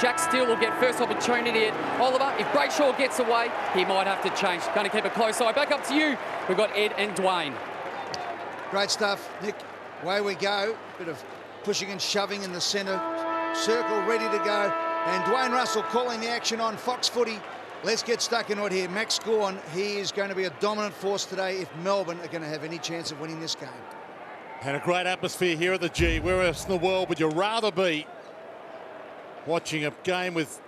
Jack Steele will get first opportunity at Oliver. If Brayshaw gets away, he might have to change. Going to keep a close eye. Back up to you. We've got Ed and Dwayne. Great stuff, Nick. Away we go. Bit of pushing and shoving in the centre circle, ready to go. And Dwayne Russell calling the action on Fox Footy. Let's get stuck into it here. Max Gawn, he is going to be a dominant force today if Melbourne are going to have any chance of winning this game. And a great atmosphere here at the G. Where else in the world would you rather be watching a game with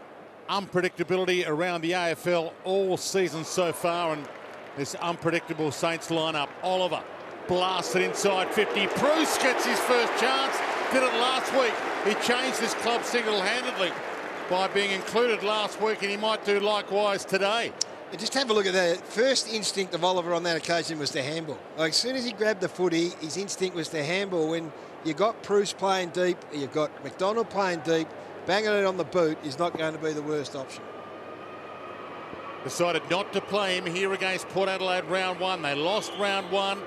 unpredictability around the AFL all season so far, and this unpredictable Saints lineup. Oliver blasted inside 50. Bruce gets his first chance. Did it last week. He changed his club single-handedly by being included last week, and he might do likewise today. Just have a look at that. First instinct of Oliver on that occasion was to handball. Like, as soon as he grabbed the footy, his instinct was to handball. When you've got Bruce playing deep, you've got McDonald playing deep, banging it on the boot is not going to be the worst option. Decided not to play him here against Port Adelaide round one. They lost round one.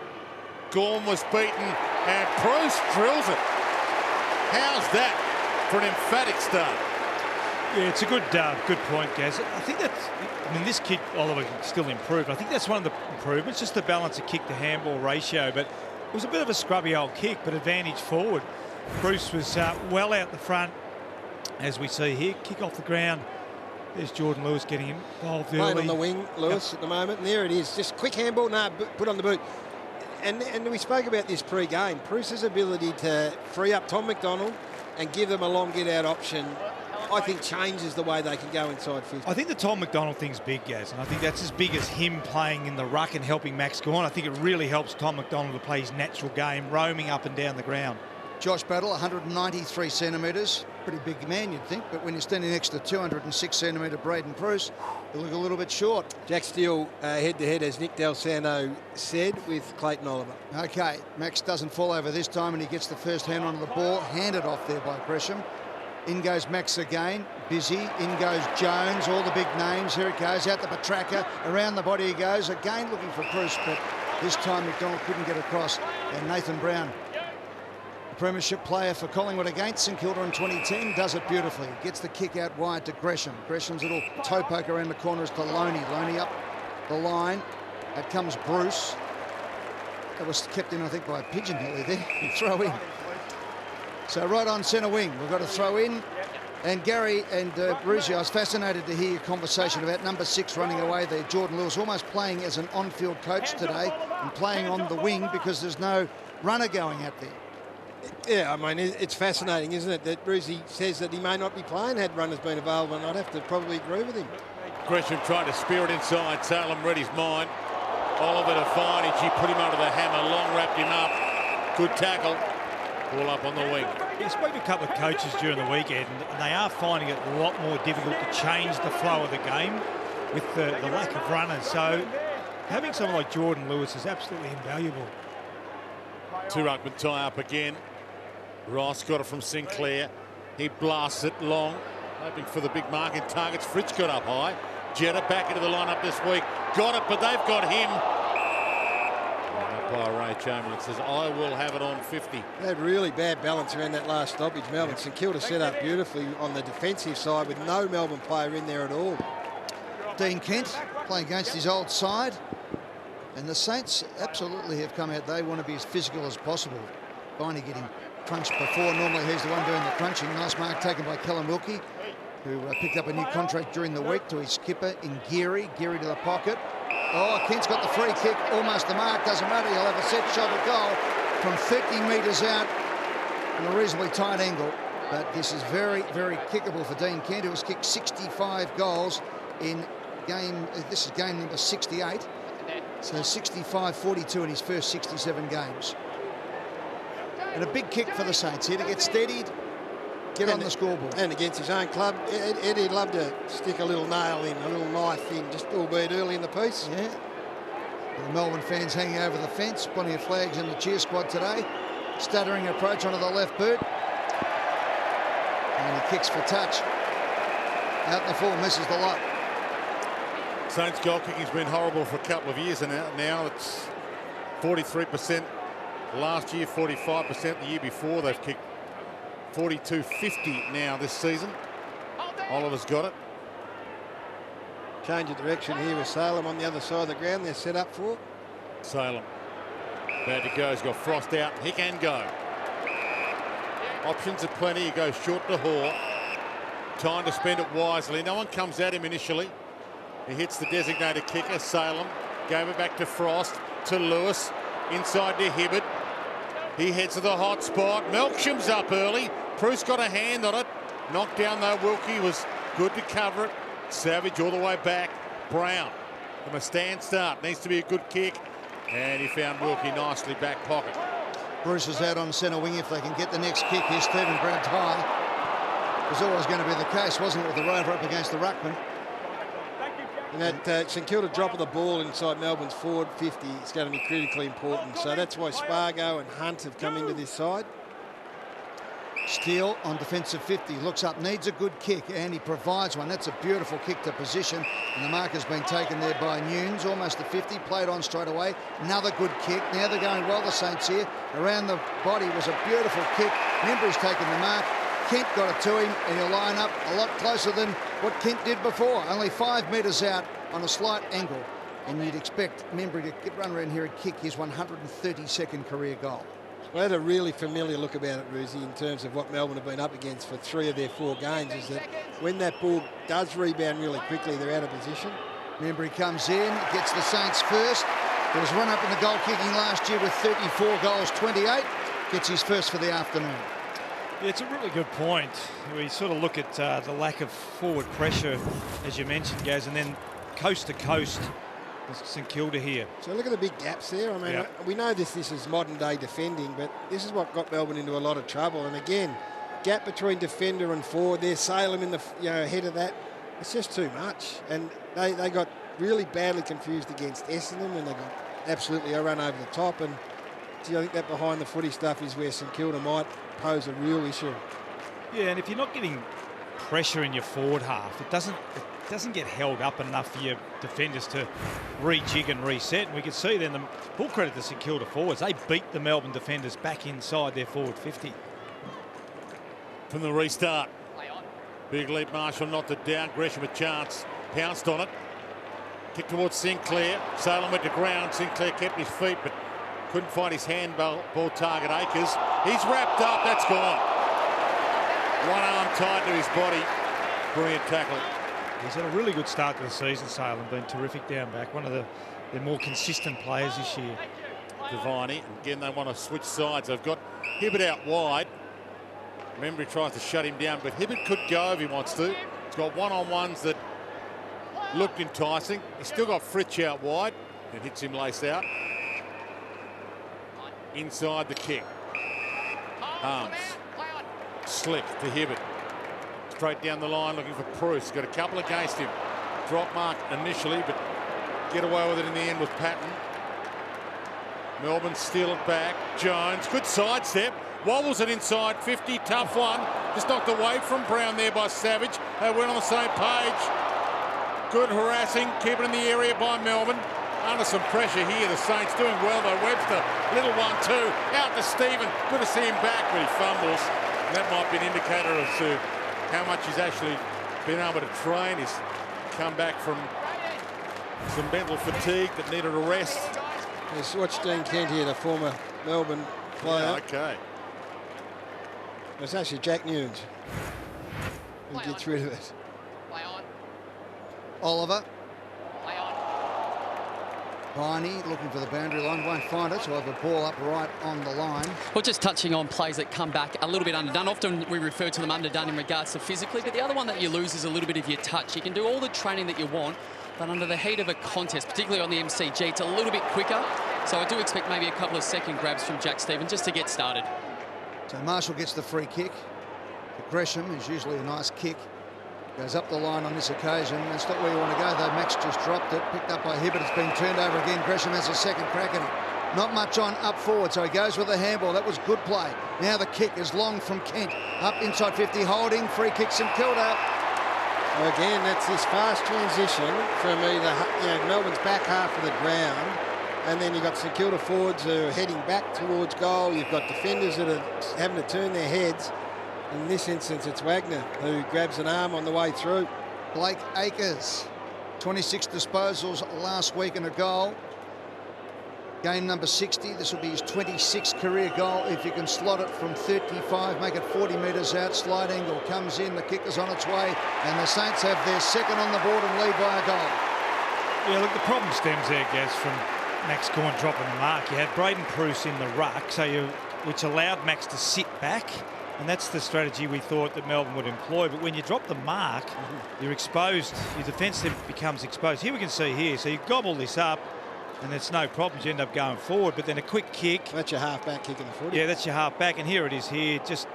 Gorm was beaten, and Bruce drills it. How's that for an emphatic start? Yeah, it's a good point, Gaz. I think that's, I mean, this kid, Oliver, can still improve. I think that's one of the improvements, just the balance of kick to handball ratio. But it was a bit of a scrubby old kick, but advantage forward. Bruce was well out the front, as we see here. Kick off the ground. There's Jordan Lewis getting involved early. Playing on the wing, Lewis, at the moment. And there it is. Just quick handball. No, put on the boot. And we spoke about this pre-game. Bruce's ability to free up Tom McDonald and give them a long get-out option, I think, changes the way they can go inside 50. I think the Tom McDonald thing's big, Gaz, and I think that's as big as him playing in the ruck and helping Max Gawn. I think it really helps Tom McDonald to play his natural game, roaming up and down the ground. Josh Battle, 193 centimetres. Pretty big man, you'd think, but when you're standing next to 206 centimetre Braden Bruce, you look a little bit short. Jack Steele head-to-head, as Nick Del Santo said, with Clayton Oliver. OK, Max doesn't fall over this time, and he gets the first hand onto the ball, handed off there by Gresham. In goes Max again, busy. In goes Jones, all the big names. Here it goes, out the Petraka. Around the body he goes, again looking for Bruce, but this time McDonald couldn't get across. And Nathan Brown, the premiership player for Collingwood against St Kilda in 2010, does it beautifully. Gets the kick out wide to Gresham. Gresham's little toe poke around the corner is to Loney. Loney up the line. Out comes Bruce. That was kept in, I think, by a pigeon nearly there. Throw in. So right on centre wing, we've got to throw in. And Gary and Brucey, I was fascinated to hear your conversation about number 6 running away there. Jordan Lewis almost playing as an on-field coach today and playing on the wing because there's no runner going out there. Yeah, I mean, it's fascinating, isn't it, that Brucey says that he may not be playing had runners been available, and I'd have to probably agree with him. Gresham tried to spear it inside. Salem read his mind. Oliver defied it. She put him under the hammer. Long wrapped him up. Good tackle. All up on the wing. He spoke to a couple of coaches during the weekend, and they are finding it a lot more difficult to change the flow of the game with the lack of runners. So having someone like Jordan Lewis is absolutely invaluable. Two ruckman tie up again. Ross got it from Sinclair. He blasts it long, hoping for the big marking targets. Fritz got up high. Jetta back into the lineup this week. Got it, but they've got him. Umpire Ray Chamberlain says, I will have it on 50. They had really bad balance around that last stoppage, Melbourne. St Kilda set up beautifully on the defensive side with no Melbourne player in there at all. Dean Kent playing against his old side. And the Saints absolutely have come out. They want to be as physical as possible. Finally getting crunched before. Normally he's the one doing the crunching. Nice mark taken by Callum Wilkie, who picked up a new contract during the week, to his skipper in Geary. Geary to the pocket. Oh, Kent's got the free kick. Almost the mark. Doesn't matter. He'll have a set shot at goal from 30 metres out in a reasonably tight angle. But this is very, very kickable for Dean Kent, who has kicked 65 goals in game. This is game number 68. So 65-42 in his first 67 games. And a big kick for the Saints here to get steadied, get on the scoreboard. And against his own club, Eddie'd love to stick a little nail in, a little knife in, just albeit early in the piece. Yeah. The Melbourne fans hanging over the fence, plenty of flags in the cheer squad today. Stuttering approach onto the left boot. And he kicks for touch. Out in the full, misses the lot. Saints goal kicking's been horrible for a couple of years, and now it's 43%. Last year, 45%. The year before, they've kicked 42-50 now this season. Oliver's got it. Change of direction here with Salem on the other side of the ground. They're set up for. Salem. Bad to go. He's got Frost out. He can go. Options are plenty. He goes short to Hoare. Time to spend it wisely. No one comes at him initially. He hits the designated kicker, Salem. Gave it back to Frost, to Lewis. Inside to Hibbert. He heads to the hot spot. Melksham's up early. Bruce got a hand on it. Knocked down though. Wilkie was good to cover it. Savage all the way back. Brown from a stand start. Needs to be a good kick. And he found Wilkie nicely back pocket. Bruce is out on centre wing if they can get the next kick here. Stephen grabbed high. It was always going to be the case, wasn't it, with the rover up against the ruckman? And that St Kilda drop of the ball inside Melbourne's forward 50 is going to be critically important. So that's why Spargo and Hunt have come into this side. Steele on defensive 50, looks up, needs a good kick, and he provides one. That's a beautiful kick to position, and the mark has been taken there by Nunes, almost the 50, played on straight away. Another good kick. Now they're going well, the Saints here. Around the body was a beautiful kick. Membry's taken the mark. Kent got it to him, and he'll line up a lot closer than what Kent did before. Only 5 metres out on a slight angle, and you'd expect Membry to run around here and kick his 132nd career goal. I had a really familiar look about it, Ruzi, in terms of what Melbourne have been up against for 3 of their 4 games, is that when that ball does rebound really quickly, they're out of position. Membry comes in, gets the Saints first. There was run up in the goal kicking last year with 34 goals, 28. Gets his first for the afternoon. Yeah, it's a really good point. We sort of look at the lack of forward pressure, as you mentioned, Gaz, and then coast to coast. St Kilda here. So look at the big gaps there. I mean, we know this is modern day defending, but this is what got Melbourne into a lot of trouble. And again, gap between defender and forward. There's Salem in the ahead of that. It's just too much. And they got really badly confused against Essendon, and they got absolutely run over the top. And gee, I think that behind the footy stuff is where St Kilda might pose a real issue. Yeah, and if you're not getting pressure in your forward half, it doesn't get held up enough for your defenders to rejig and reset. And we can see then, the full credit to St Kilda forwards, they beat the Melbourne defenders back inside their forward 50. From the restart. Big leap Marshall knocked it down. Gresham a chance. Pounced on it. Kick towards Sinclair. Salem went to ground. Sinclair kept his feet but couldn't find his handball target. Akers. He's wrapped up. That's gone. One arm tied to his body. Brilliant tackle. He's had a really good start to the season, Salem, been terrific down back. One of their more consistent players this year. Deviney. Again, they want to switch sides. They've got Hibbert out wide. Remember, he tries to shut him down, but Hibbert could go if he wants to. He's got one-on-ones that looked enticing. He's still got Fritsch out wide. It hits him lace out. Inside the kick. Arms. Slick to Hibbert. Straight down the line looking for Bruce. Got a couple against him. Drop mark initially, but get away with it in the end with Patton. Melbourne steal it back. Jones, good sidestep. Wobbles it inside 50, tough one. Just knocked away from Brown there by Savage. They went on the same page. Good harassing, keep it in the area by Melbourne. Under some pressure here, the Saints doing well though. Webster, little 1-2, out to Stephen. Good to see him back, but he fumbles. And that might be an indicator as to how much he's actually been able to train. He's come back from some mental fatigue that needed a rest. Let's watch Dean Kent here, the former Melbourne player. Yeah, okay. It's actually Jack Nunes who gets rid of it. Oliver. Viney looking for the boundary line, won't find it, so we'll have a ball up right on the line. Well, just touching on plays that come back a little bit underdone. Often we refer to them underdone in regards to physically, but the other one that you lose is a little bit of your touch. You can do all the training that you want, but under the heat of a contest, particularly on the MCG, it's a little bit quicker. So I do expect maybe a couple of second grabs from Jack Stephen just to get started. So Marshall gets the free kick. Gresham is usually a nice kick. Goes up the line on this occasion. That's not where you want to go, though. Max just dropped it. Picked up by Hibbert. It's been turned over again. Gresham has a second crack at it. Not much on up forward, so he goes with the handball. That was good play. Now the kick is long from Kent. Up inside 50, holding. Free kick, St Kilda. Well, again, that's this fast transition from either Melbourne's back half of the ground, and then you've got St Kilda forwards who are heading back towards goal. You've got defenders that are having to turn their heads. In this instance, it's Wagner who grabs an arm on the way through. Blake Acres, 26 disposals last week and a goal. Game number 60. This will be his 26th career goal. If you can slot it from 35, make it 40 metres out. Slide angle comes in. The kick is on its way. And the Saints have their second on the board and lead by a goal. Yeah, look, the problem stems there, Gaz, from Max Gawn dropping the mark. You had Braden Pruce in the ruck, which allowed Max to sit back. And that's the strategy we thought that Melbourne would employ. But when you drop the mark, you're exposed. Your defence then becomes exposed. Here we can see here. So you gobble this up, and it's no problems. You end up going forward. But then a quick kick. That's your half-back kicking the footy. Yeah, that's your half-back. And here it is here. Just,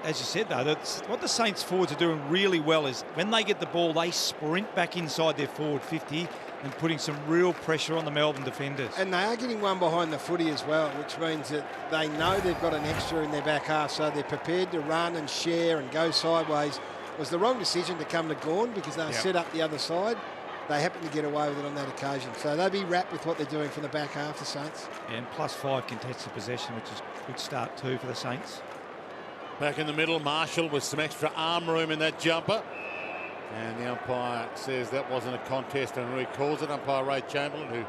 as you said, though, that's what the Saints forwards are doing really well is when they get the ball, they sprint back inside their forward 50 and putting some real pressure on the Melbourne defenders. And they are getting one behind the footy as well, which means that they know they've got an extra in their back half, so they're prepared to run and share and go sideways. It was the wrong decision to come to Gawn because they were set up the other side. They happened to get away with it on that occasion. So they'll be wrapped with what they're doing from the back half, the Saints. And +5 contested possession, which is a good start too for the Saints. Back in the middle, Marshall with some extra arm room in that jumper. And the umpire says that wasn't a contest and recalls it. Umpire Ray Chamberlain, who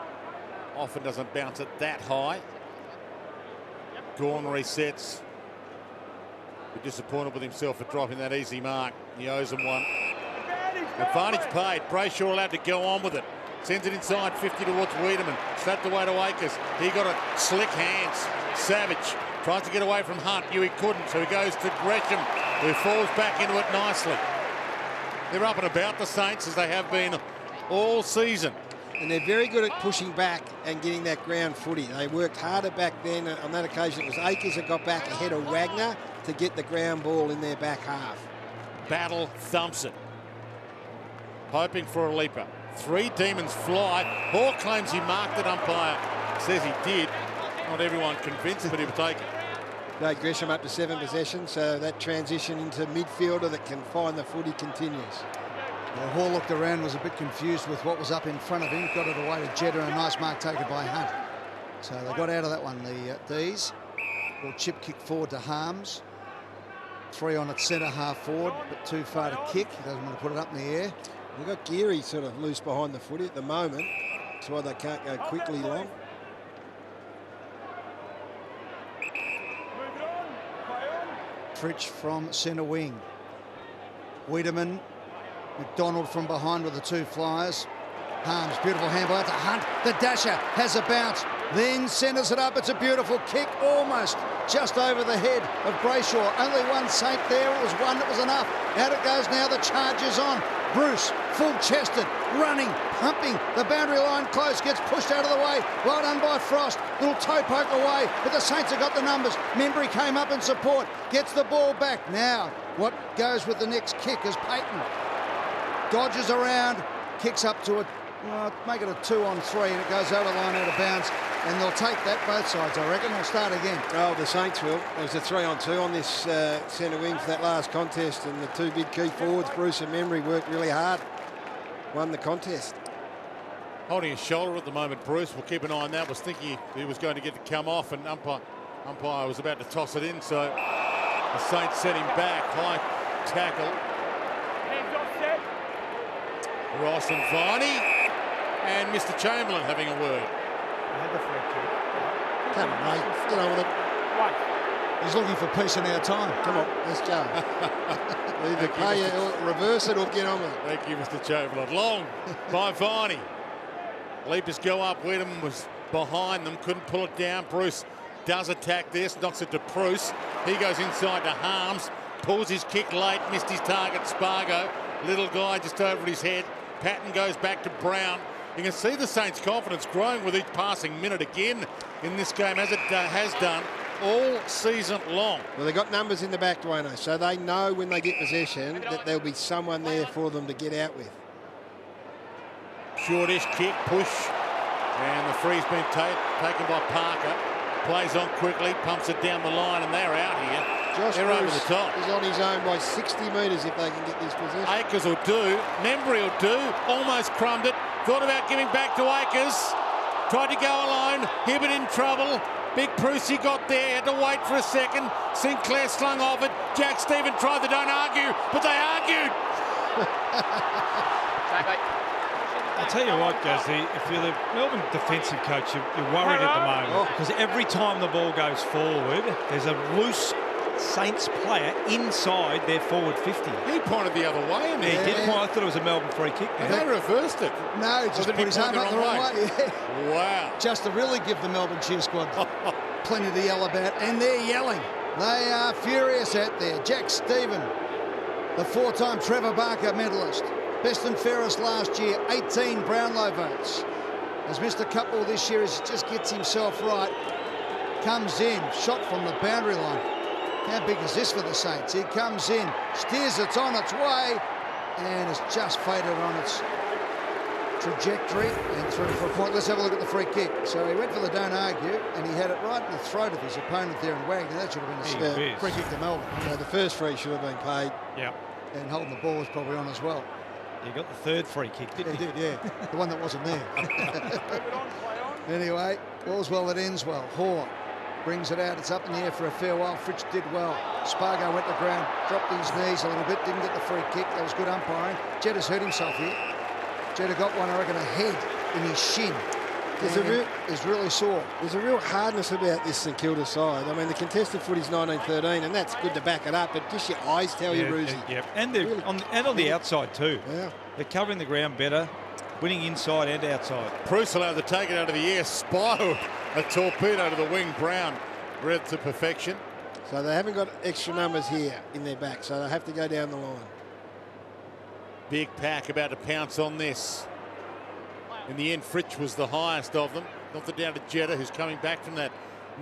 often doesn't bounce it that high. Gawn resets. Be disappointed with himself for dropping that easy mark. He owes him one. Advantage paid. Brayshaw allowed to go on with it. Sends it inside 50 towards Wiedemann. Slapped away to Akers. He got a slick hands. Savage tries to get away from Hunt. He couldn't, so he goes to Gresham, who falls back into it nicely. They're up and about, the Saints, as they have been all season. And they're very good at pushing back and getting that ground footy. They worked harder back then. On that occasion, it was Akers that got back ahead of Wagner to get the ground ball in their back half. Battle thumps it. Hoping for a leaper. 3 demons fly. Hawke claims he marked it. Umpire says he did. Not everyone convinced, but he'll take it. Dave Gresham up to 7 possessions, so that transition into midfielder that can find the footy continues. Yeah, Hall looked around, was a bit confused with what was up in front of him. Got it away to Jeddah, a nice mark taken by Hunt. So they got out of that one, the D's. Well, chip kick forward to Harms. 3 on at centre half forward, but too far to kick. He doesn't want to put it up in the air. They've got Geary sort of loose behind the footy at the moment. That's why they can't go quickly long. Fritsch from centre wing. Wiedemann, McDonald from behind with the 2 flyers. Harms, beautiful handball out to Hunt. The dasher has a bounce, then centres it up. It's a beautiful kick, almost just over the head of Brayshaw. Only one Saint there. It was one that was enough. Out it goes now. The charge is on. Bruce, full-chested, running, pumping. The boundary line close, gets pushed out of the way. Well done by Frost. Little toe poke away, but the Saints have got the numbers. Membry came up in support, gets the ball back. Now, what goes with the next kick is Payton. Dodges around, kicks up to make it a 2-on-3, and it goes over the line out of bounds. And they'll take that both sides, I reckon. They'll start again. Oh, the Saints will. There was a 3-on-2 on this centre wing for that last contest, and the 2 big key forwards, Bruce and Membry, worked really hard. Won the contest. Holding his shoulder at the moment, Bruce. We'll keep an eye on that. Was thinking he was going to get to come off, and umpire was about to toss it in, so the Saints set him back. High tackle. Ross and Viney, and Mr. Chamberlain having a word. Come on, mate. Get on with it. He's looking for peace in our time. Come on, let's go. Either pay it or reverse it or get on with it. Thank you, Mr. Chamberlain. Long by Viney. Leapers go up. Wiedemann was behind them, couldn't pull it down. Bruce does attack this, knocks it to Bruce. He goes inside to Harms, pulls his kick late, missed his target, Spargo. Little guy just over his head. Patton goes back to Brown. You can see the Saints' confidence growing with each passing minute again in this game, as it has done all season long. Well, they've got numbers in the back, Dwayno, so they know when they get possession that there'll be someone there for them to get out with. Shortish kick, push, and the free's been taken by Parker. Plays on quickly, pumps it down the line, and they're out here. Josh they're Bruce over the top. is on his own by 60 metres if they can get this possession. Akers will do. Membry will do. Almost crumbed it. Thought about giving back to Akers. Tried to go alone. Hibbert in trouble. Big Prusy got there. Had to wait for a second. Sinclair slung off it. Jack Stephen tried, they don't argue, but they argued. I'll tell you what, Gazzy, if you're the Melbourne defensive coach, you're worried at the moment because every time the ball goes forward, there's a loose Saints player inside their forward 50. He pointed the other way. And he did point. I thought it was a Melbourne free kick. And they reversed it. No, just put his arm up the wrong way. Yeah. Wow. Just to really give the Melbourne cheer squad plenty to yell about. And they're yelling. They are furious out there. Jack Stephen, the 4-time Trevor Barker medalist. Best and fairest last year, 18 Brownlow votes. Has missed a couple this year as he just gets himself right. Comes in, shot from the boundary line. How big is this for the Saints? He comes in, steers it on its way, and it's just faded on its trajectory and through for a point. Let's have a look at the free kick. So he went for the don't argue, and he had it right in the throat of his opponent there and wagged. That should have been a free kick to Melbourne. So the first free should have been paid. Yeah. And holding the ball was probably on as well. You got the third free kick, didn't you? He did, yeah. The one that wasn't there. Anyway, all's well that ends well. Hoare brings it out. It's up in the air for a fair while. Fritsch did well. Spargo went to ground, dropped his knees a little bit, didn't get the free kick. That was good umpiring. Jeddah's hurt himself here. Jeddah got one, I reckon, a head in his shin. He's really sore. There's a real hardness about this St Kilda side. I mean, the contested footy's 19-13, and that's good to back it up, but just your eyes tell you, Roosie. Yeah. And they're really, on the outside too. Yeah. They're covering the ground better, winning inside and outside. Bruce allowed to take it out of the air, spiraled a torpedo to the wing. Brown read to perfection. So they haven't got extra numbers here in their back, so they have to go down the line. Big pack about to pounce on this. In the end, Fritsch was the highest of them. Knocked it down to Jeddah, who's coming back from that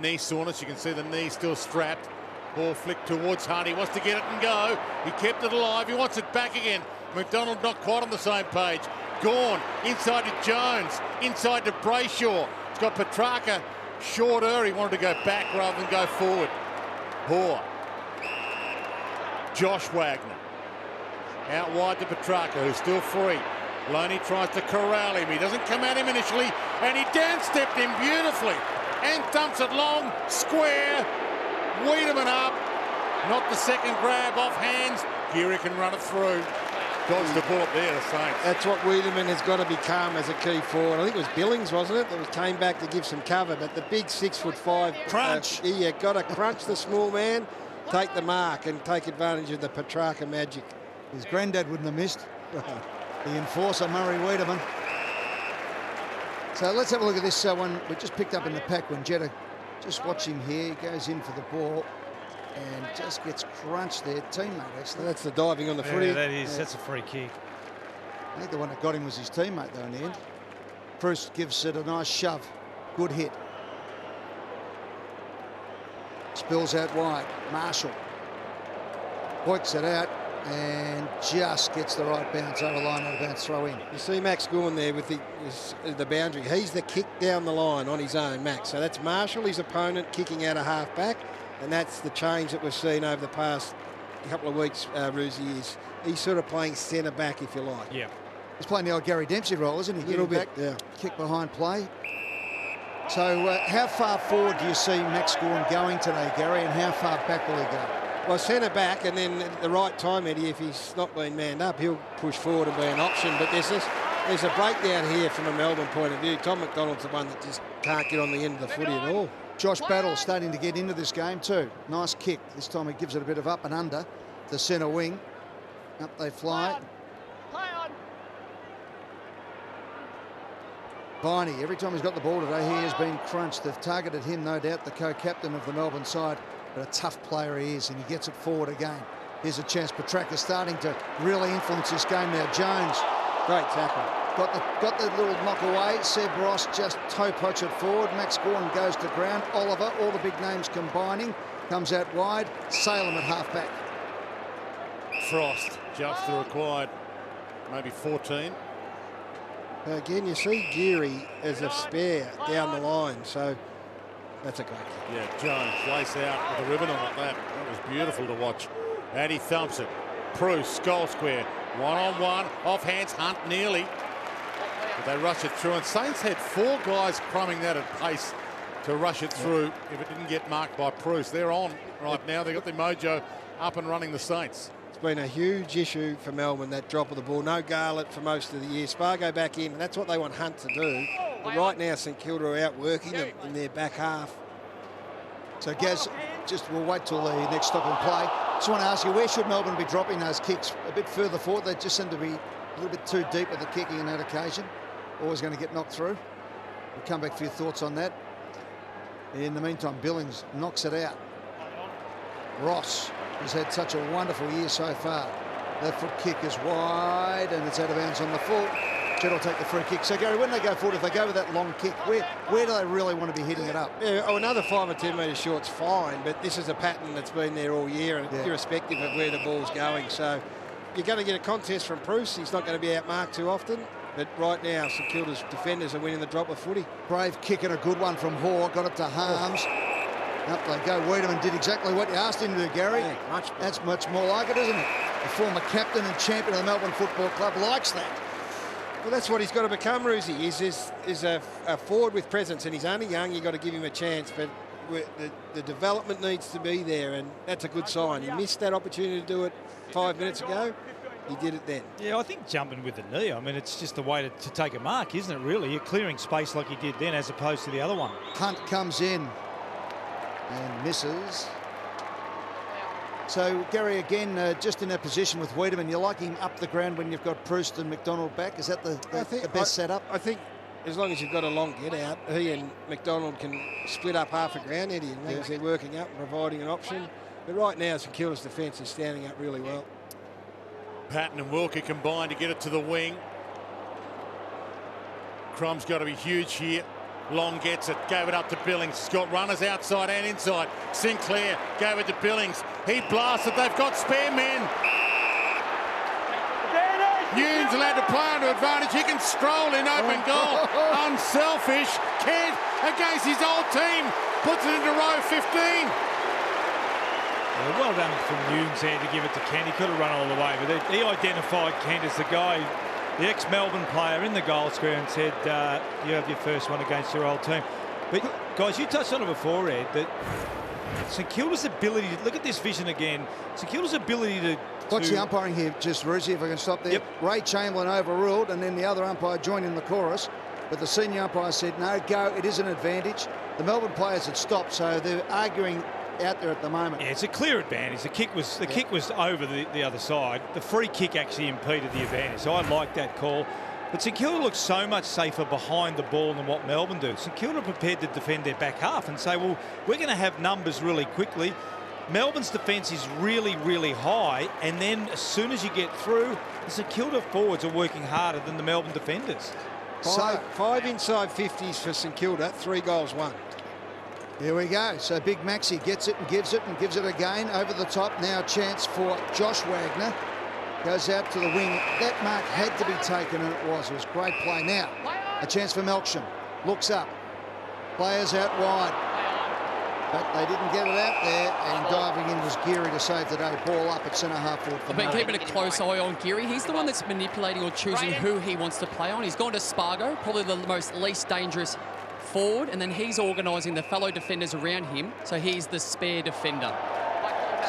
knee soreness. You can see the knee still strapped. Ball flicked towards Hunt. He wants to get it and go. He kept it alive. He wants it back again. McDonald not quite on the same page. Gawn inside to Jones. Inside to Brayshaw. It's got Petrarca shorter. He wanted to go back rather than go forward. Hoare. Josh Wagner. Out wide to Petrarca, who's still free. Loney tries to corral him. He doesn't come at him initially, and he down-stepped him beautifully and dumps it long, square. Wiedemann up. Not the second grab off hands. Geary can run it through. Dodged the bullet there, the Saints. That's what Wiedemann has got to become as a key forward. I think it was Billings, wasn't it, that came back to give some cover, but the big 6'5" crunch. Yeah, got to crunch the small man, take the mark, and take advantage of the Petrarca magic. His granddad wouldn't have missed. The enforcer, Murray Wiedemann. So let's have a look at this one we just picked up in the pack when Jeddah, just watch him here, he goes in for the ball and just gets crunched there. Teammate, actually. That's the diving on the footy. Yeah, that is. Yeah. That's a free kick. I think the one that got him was his teammate, though, in the end. Bruce gives it a nice shove. Good hit. Spills out wide. Marshall hoiks it out and just gets the right bounce over line, out of bounce, throw in. You see Max Gawn there with the boundary. He's the kick down the line on his own, Max. So that's Marshall, his opponent, kicking out a half back, and that's the change that we've seen over the past couple of weeks, Roosie, is he's sort of playing centre back, if you like. Yeah. He's playing the old Gary Dempsey role, isn't he? A little bit, back, kick behind play. So how far forward do you see Max Gawn going today, Gary, and how far back will he go? Well, centre back, and then at the right time, Eddie, if he's not been manned up, he'll push forward and be an option. But there's a breakdown here from a Melbourne point of view. Tom McDonald's the one that just can't get on the end of the footy at all. Josh Battle starting to get into this game too. Nice kick. This time he gives it a bit of up and under the centre wing. Up they fly. Play on. Viney, every time he's got the ball today, he has been crunched. They've targeted him, no doubt, the co-captain of the Melbourne side. But a tough player he is, and he gets it forward again. Here's a chance. Petrarca starting to really influence this game now. Jones, great tackle. Got the little knock away. Seb Ross just toe poach it forward. Max Gawn goes to ground. Oliver, all the big names combining, comes out wide. Salem at half back. Frost just the required, maybe 14. Again, you see Geary as a spare down the line, so that's a great kick. Yeah, Jones lace out with a ribbon on it. That was beautiful to watch. And he thumps it. Bruce, goal square. One-on-one, off hands, Hunt nearly. But they rush it through, and Saints had 4 guys crumbing that at pace to rush it through if it didn't get marked by Bruce. They're on right now. They've got the mojo up and running the Saints. It's been a huge issue for Melbourne, that drop of the ball. No Garlett for most of the year. Spargo back in, and that's what they want Hunt to do. But right now, St Kilda are outworking them in their back half. So, Gaz, we'll wait till the next stop and play. Just want to ask you, where should Melbourne be dropping those kicks? A bit further forward? They just seem to be a little bit too deep with the kicking on that occasion. Always going to get knocked through. We'll come back for your thoughts on that. In the meantime, Billings knocks it out. Ross has had such a wonderful year so far. That foot kick is wide and it's out of bounds on the full. Jed will take the free kick. So, Gary, when they go forward, if they go with that long kick, where do they really want to be hitting it up? Yeah, another 5 or 10 metre short's fine, but this is a pattern that's been there all year, and irrespective of where the ball's going. So you're going to get a contest from Bruce. He's not going to be outmarked too often. But right now, St Kilda's defenders are winning the drop of footy. Brave kick and a good one from Hoare. Got it to Harms. Up they go. Wiedemann did exactly what you asked him to do, Gary. Yeah, That's much more like it, isn't it? The former captain and champion of the Melbourne Football Club likes that. Well, that's what he's got to become, Rosie. He's a forward with presence, and he's only young. You've got to give him a chance, but the development needs to be there, and that's a good sign. He missed that opportunity to do it 5 minutes ago. He did it then. Yeah, I think jumping with the knee, I mean, it's just a way to take a mark, isn't it, really? You're clearing space like he did then as opposed to the other one. Hunt comes in and misses. So, Gary, again, just in that position with Wiedemann, you like him up the ground when you've got Proust and McDonald back? Is that the best setup? I think as long as you've got a long get out, he and McDonald can split up half a ground, Eddie, as long as they're working up and providing an option. But right now, St Kilda's defence is standing up really well. Patton and Wilkie combined to get it to the wing. Crum's got to be huge here. Long gets it, gave it up to Billings. He's got runners outside and inside. Sinclair gave it to Billings. He blasted. They've got spare men. Nunes allowed to play under advantage. He can stroll in open goal. Unselfish. Kent against his old team. Puts it into row 15. Yeah, well done from Nunes there to give it to Kent. He could have run all the way, but he identified Kent as the guy, the ex-Melbourne player in the goal square, and said, you have your first one against your old team. But, guys, you touched on it before, Ed, that St Kilda's ability to, look at this vision again, St Kilda's ability to... What's the umpiring here, just Ruzi, if I can stop there? Yep. Ray Chamberlain overruled, and then the other umpire joined in the chorus, but the senior umpire said, no, go, it is an advantage. The Melbourne players had stopped, so they're arguing out there at the moment. Yeah, it's a clear advantage. The kick was over the other side. The free kick actually impeded the advantage, so I like that call. But St Kilda looks so much safer behind the ball than what Melbourne do. St Kilda are prepared to defend their back half and say, well, we're going to have numbers really quickly. Melbourne's defence is really, really high, and then as soon as you get through, the St Kilda forwards are working harder than the Melbourne defenders. Five inside 50s for St Kilda, 3 goals won. Here we go. So Big Maxi gets it and gives it again over the top. Now a chance for Josh Wagner. Goes out to the wing. That mark had to be taken, and it was. It was great play. Now a chance for Melksham. Looks up. Players out wide. But they didn't get it out there, and diving in was Geary to save the day. Ball up at centre-half forward for I've been keeping a close eye on Geary. He's the one that's manipulating or choosing who he wants to play on. He's gone to Spargo, probably the most least dangerous forward, and then he's organising the fellow defenders around him, so he's the spare defender.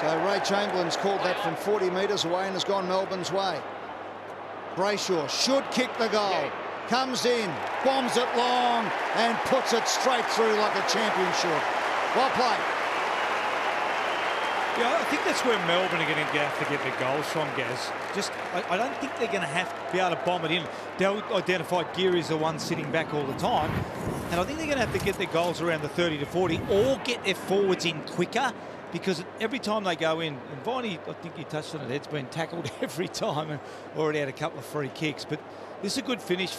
So Ray Chamberlain's called that from 40 metres away and has gone Melbourne's way. Brayshaw should kick the goal. Comes in, bombs it long, and puts it straight through like a champion should. Well played. Yeah, I think that's where Melbourne are going to have to get their goals from, Gaz. I don't think they're going to have to be able to bomb it in. They'll identify Geary as the one sitting back all the time. And I think they're going to have to get their goals around the 30 to 40 or get their forwards in quicker, because every time they go in, and Viney, I think you touched on it, Ed's been tackled every time and already had a couple of free kicks. But this is a good finish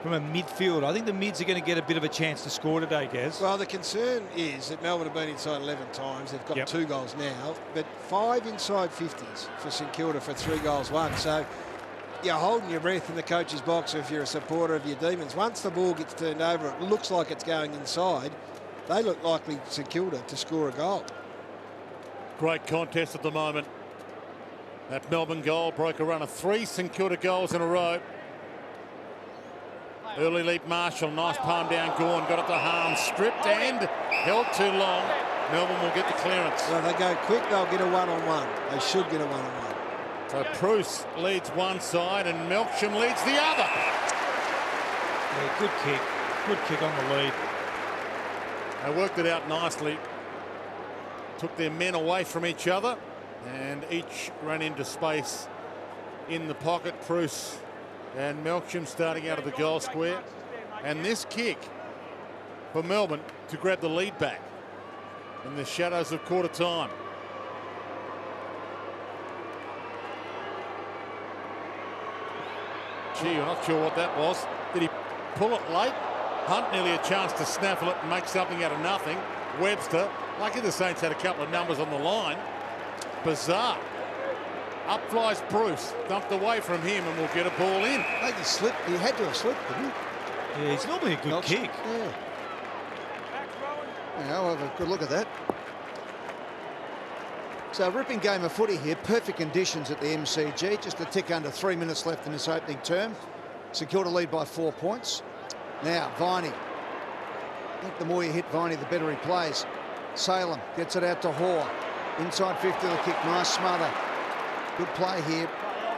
from a midfield. I think the mids are going to get a bit of a chance to score today, Gaz. Well, the concern is that Melbourne have been inside 11 times. They've got 2 goals now, but 5 inside 50s for St Kilda for 3 goals won. So you're holding your breath in the coach's box if you're a supporter of your Demons. Once the ball gets turned over, it looks like it's going inside. They look likely, St Kilda, to score a goal. Great contest at the moment. That Melbourne goal broke a run of 3 St Kilda goals in a row. Early leap Marshall, nice palm down Gawn, got it to Harms, stripped and held too long. Melbourne will get the clearance. Well, if they go quick, they'll get a one-on-one. They should get a one-on-one. So Bruce leads one side and Melksham leads the other. Yeah, good kick. Good kick on the lead. They worked it out nicely. Took their men away from each other and each ran into space in the pocket. Bruce and Melksham starting out of the goal square. And this kick for Melbourne to grab the lead back in the shadows of quarter time. Gee, I'm not sure what that was. Did he pull it late? Hunt nearly a chance to snaffle it and make something out of nothing. Webster, lucky the Saints had a couple of numbers on the line. Bizarre. Up flies Bruce, dumped away from him and will get a ball in. I think he slipped. He had to have slipped, didn't he? Yeah, it's normally a good kick. Yeah. Yeah, I'll have a good look at that. So a ripping game of footy here. Perfect conditions at the MCG. Just a tick under 3 minutes left in this opening term. St Kilda lead by 4 points. Now, Viney. I think the more you hit Viney, the better he plays. Salem gets it out to Hoare. Inside 50 of the kick. Nice smother. Good play here.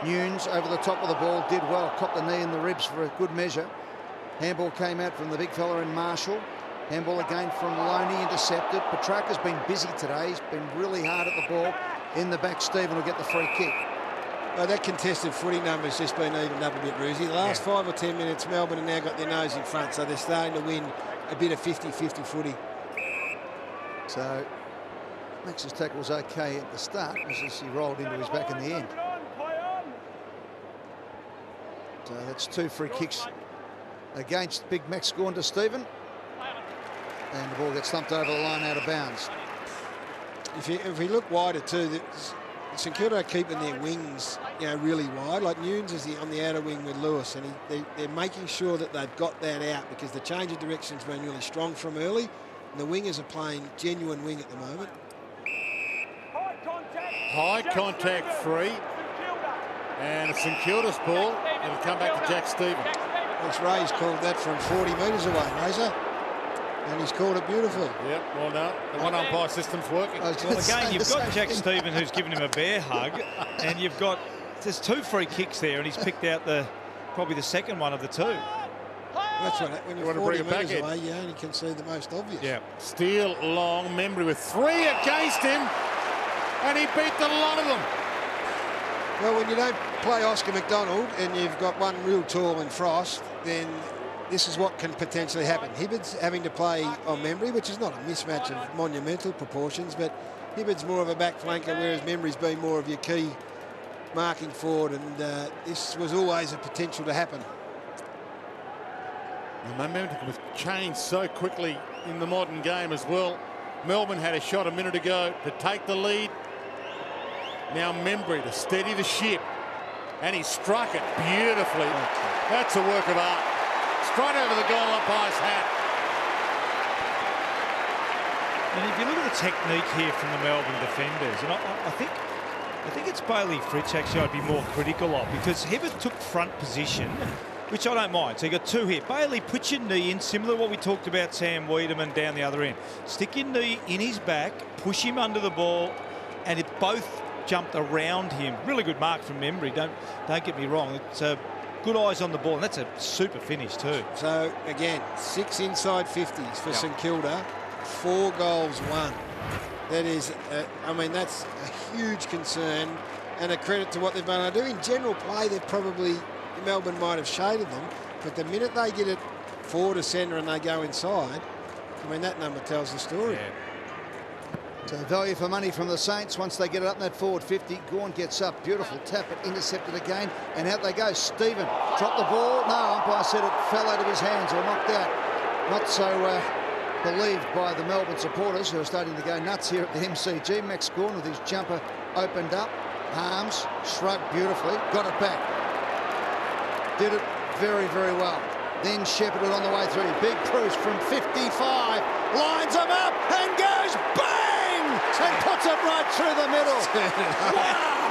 Nunes over the top of the ball. Did well. Copped the knee in the ribs for a good measure. Handball came out from the big fella in Marshall. Handball again from Loney, intercepted. Petrarca's been busy today. He's been really hard at the ball. In the back, Stephen will get the free kick. That contested footy number's just been evened up a bit, Roosie. The last 5 or 10 minutes, Melbourne have now got their nose in front, so they're starting to win a bit of 50-50 footy. So, Max's tackle was okay at the start, as he rolled into his back in the end. So that's 2 free kicks against Big Max going to Stephen. And the ball gets thumped over the line out of bounds. If we look wider too, St Kilda are keeping their wings, really wide. Like Nunes is on the outer wing with Lewis, and they're making sure that they've got that out because the change of direction's been really strong from early, and the wingers are playing genuine wing at the moment. High contact free, and it's St Kilda's ball. It'll come back to Jack Stephen. Ray's called that from 40 metres away, Razor. And he's called it beautiful. Yep, well done. The one umpire system's working. Well, again, you've got Jack Stephen who's given him a bear hug, and there's 2 free kicks there, and he's picked out probably the second one of the 2. That's right. When you're 40 metres away, you only can see the most obvious. Yeah. Steele long, Membry with 3 against him, and he beat the lot of them. Well, when you don't play Oscar McDonald and you've got one real tall in Frost, then this is what can potentially happen. Hibbard's having to play on Membry, which is not a mismatch of monumental proportions, but Hibbard's more of a back flanker, whereas Membry's been more of your key marking forward, and this was always a potential to happen. The momentum was changed so quickly in the modern game as well. Melbourne had a shot a minute ago to take the lead. Now Membry to steady the ship, and he struck it beautifully. That's a work of art. Straight over the goal umpire's hat. And if you look at the technique here from the Melbourne defenders, and I think it's Bailey Fritsch actually I'd be more critical of, because Hibbert took front position, which I don't mind. So you got 2 here. Bailey, put your knee in, similar to what we talked about Sam Wiedemann down the other end. Stick your knee in his back, push him under the ball, and it both jumped around him. Really good mark from Membry. Don't get me wrong. It's good eyes on the ball, and that's a super finish too. So again, 6 inside 50s for St Kilda, 4 goals won. That is, that's a huge concern and a credit to what they've been able to do. In general play, Melbourne might have shaded them, but the minute they get it forward to centre and they go inside, that number tells the story. Yeah. So value for money from the Saints once they get it up in that forward 50. Gawn gets up, beautiful tap, it intercepted again, and out they go. Stephen dropped the ball. No, umpire said it fell out of his hands or knocked out. Not so believed by the Melbourne supporters, who are starting to go nuts here at the MCG. Max Gawn with his jumper opened up. Harms shrugged beautifully, got it back. Did it very, very well. Then shepherded on the way through. Big Bruce from 55. Lines him up and goes bang! And puts it right through the middle. Wow!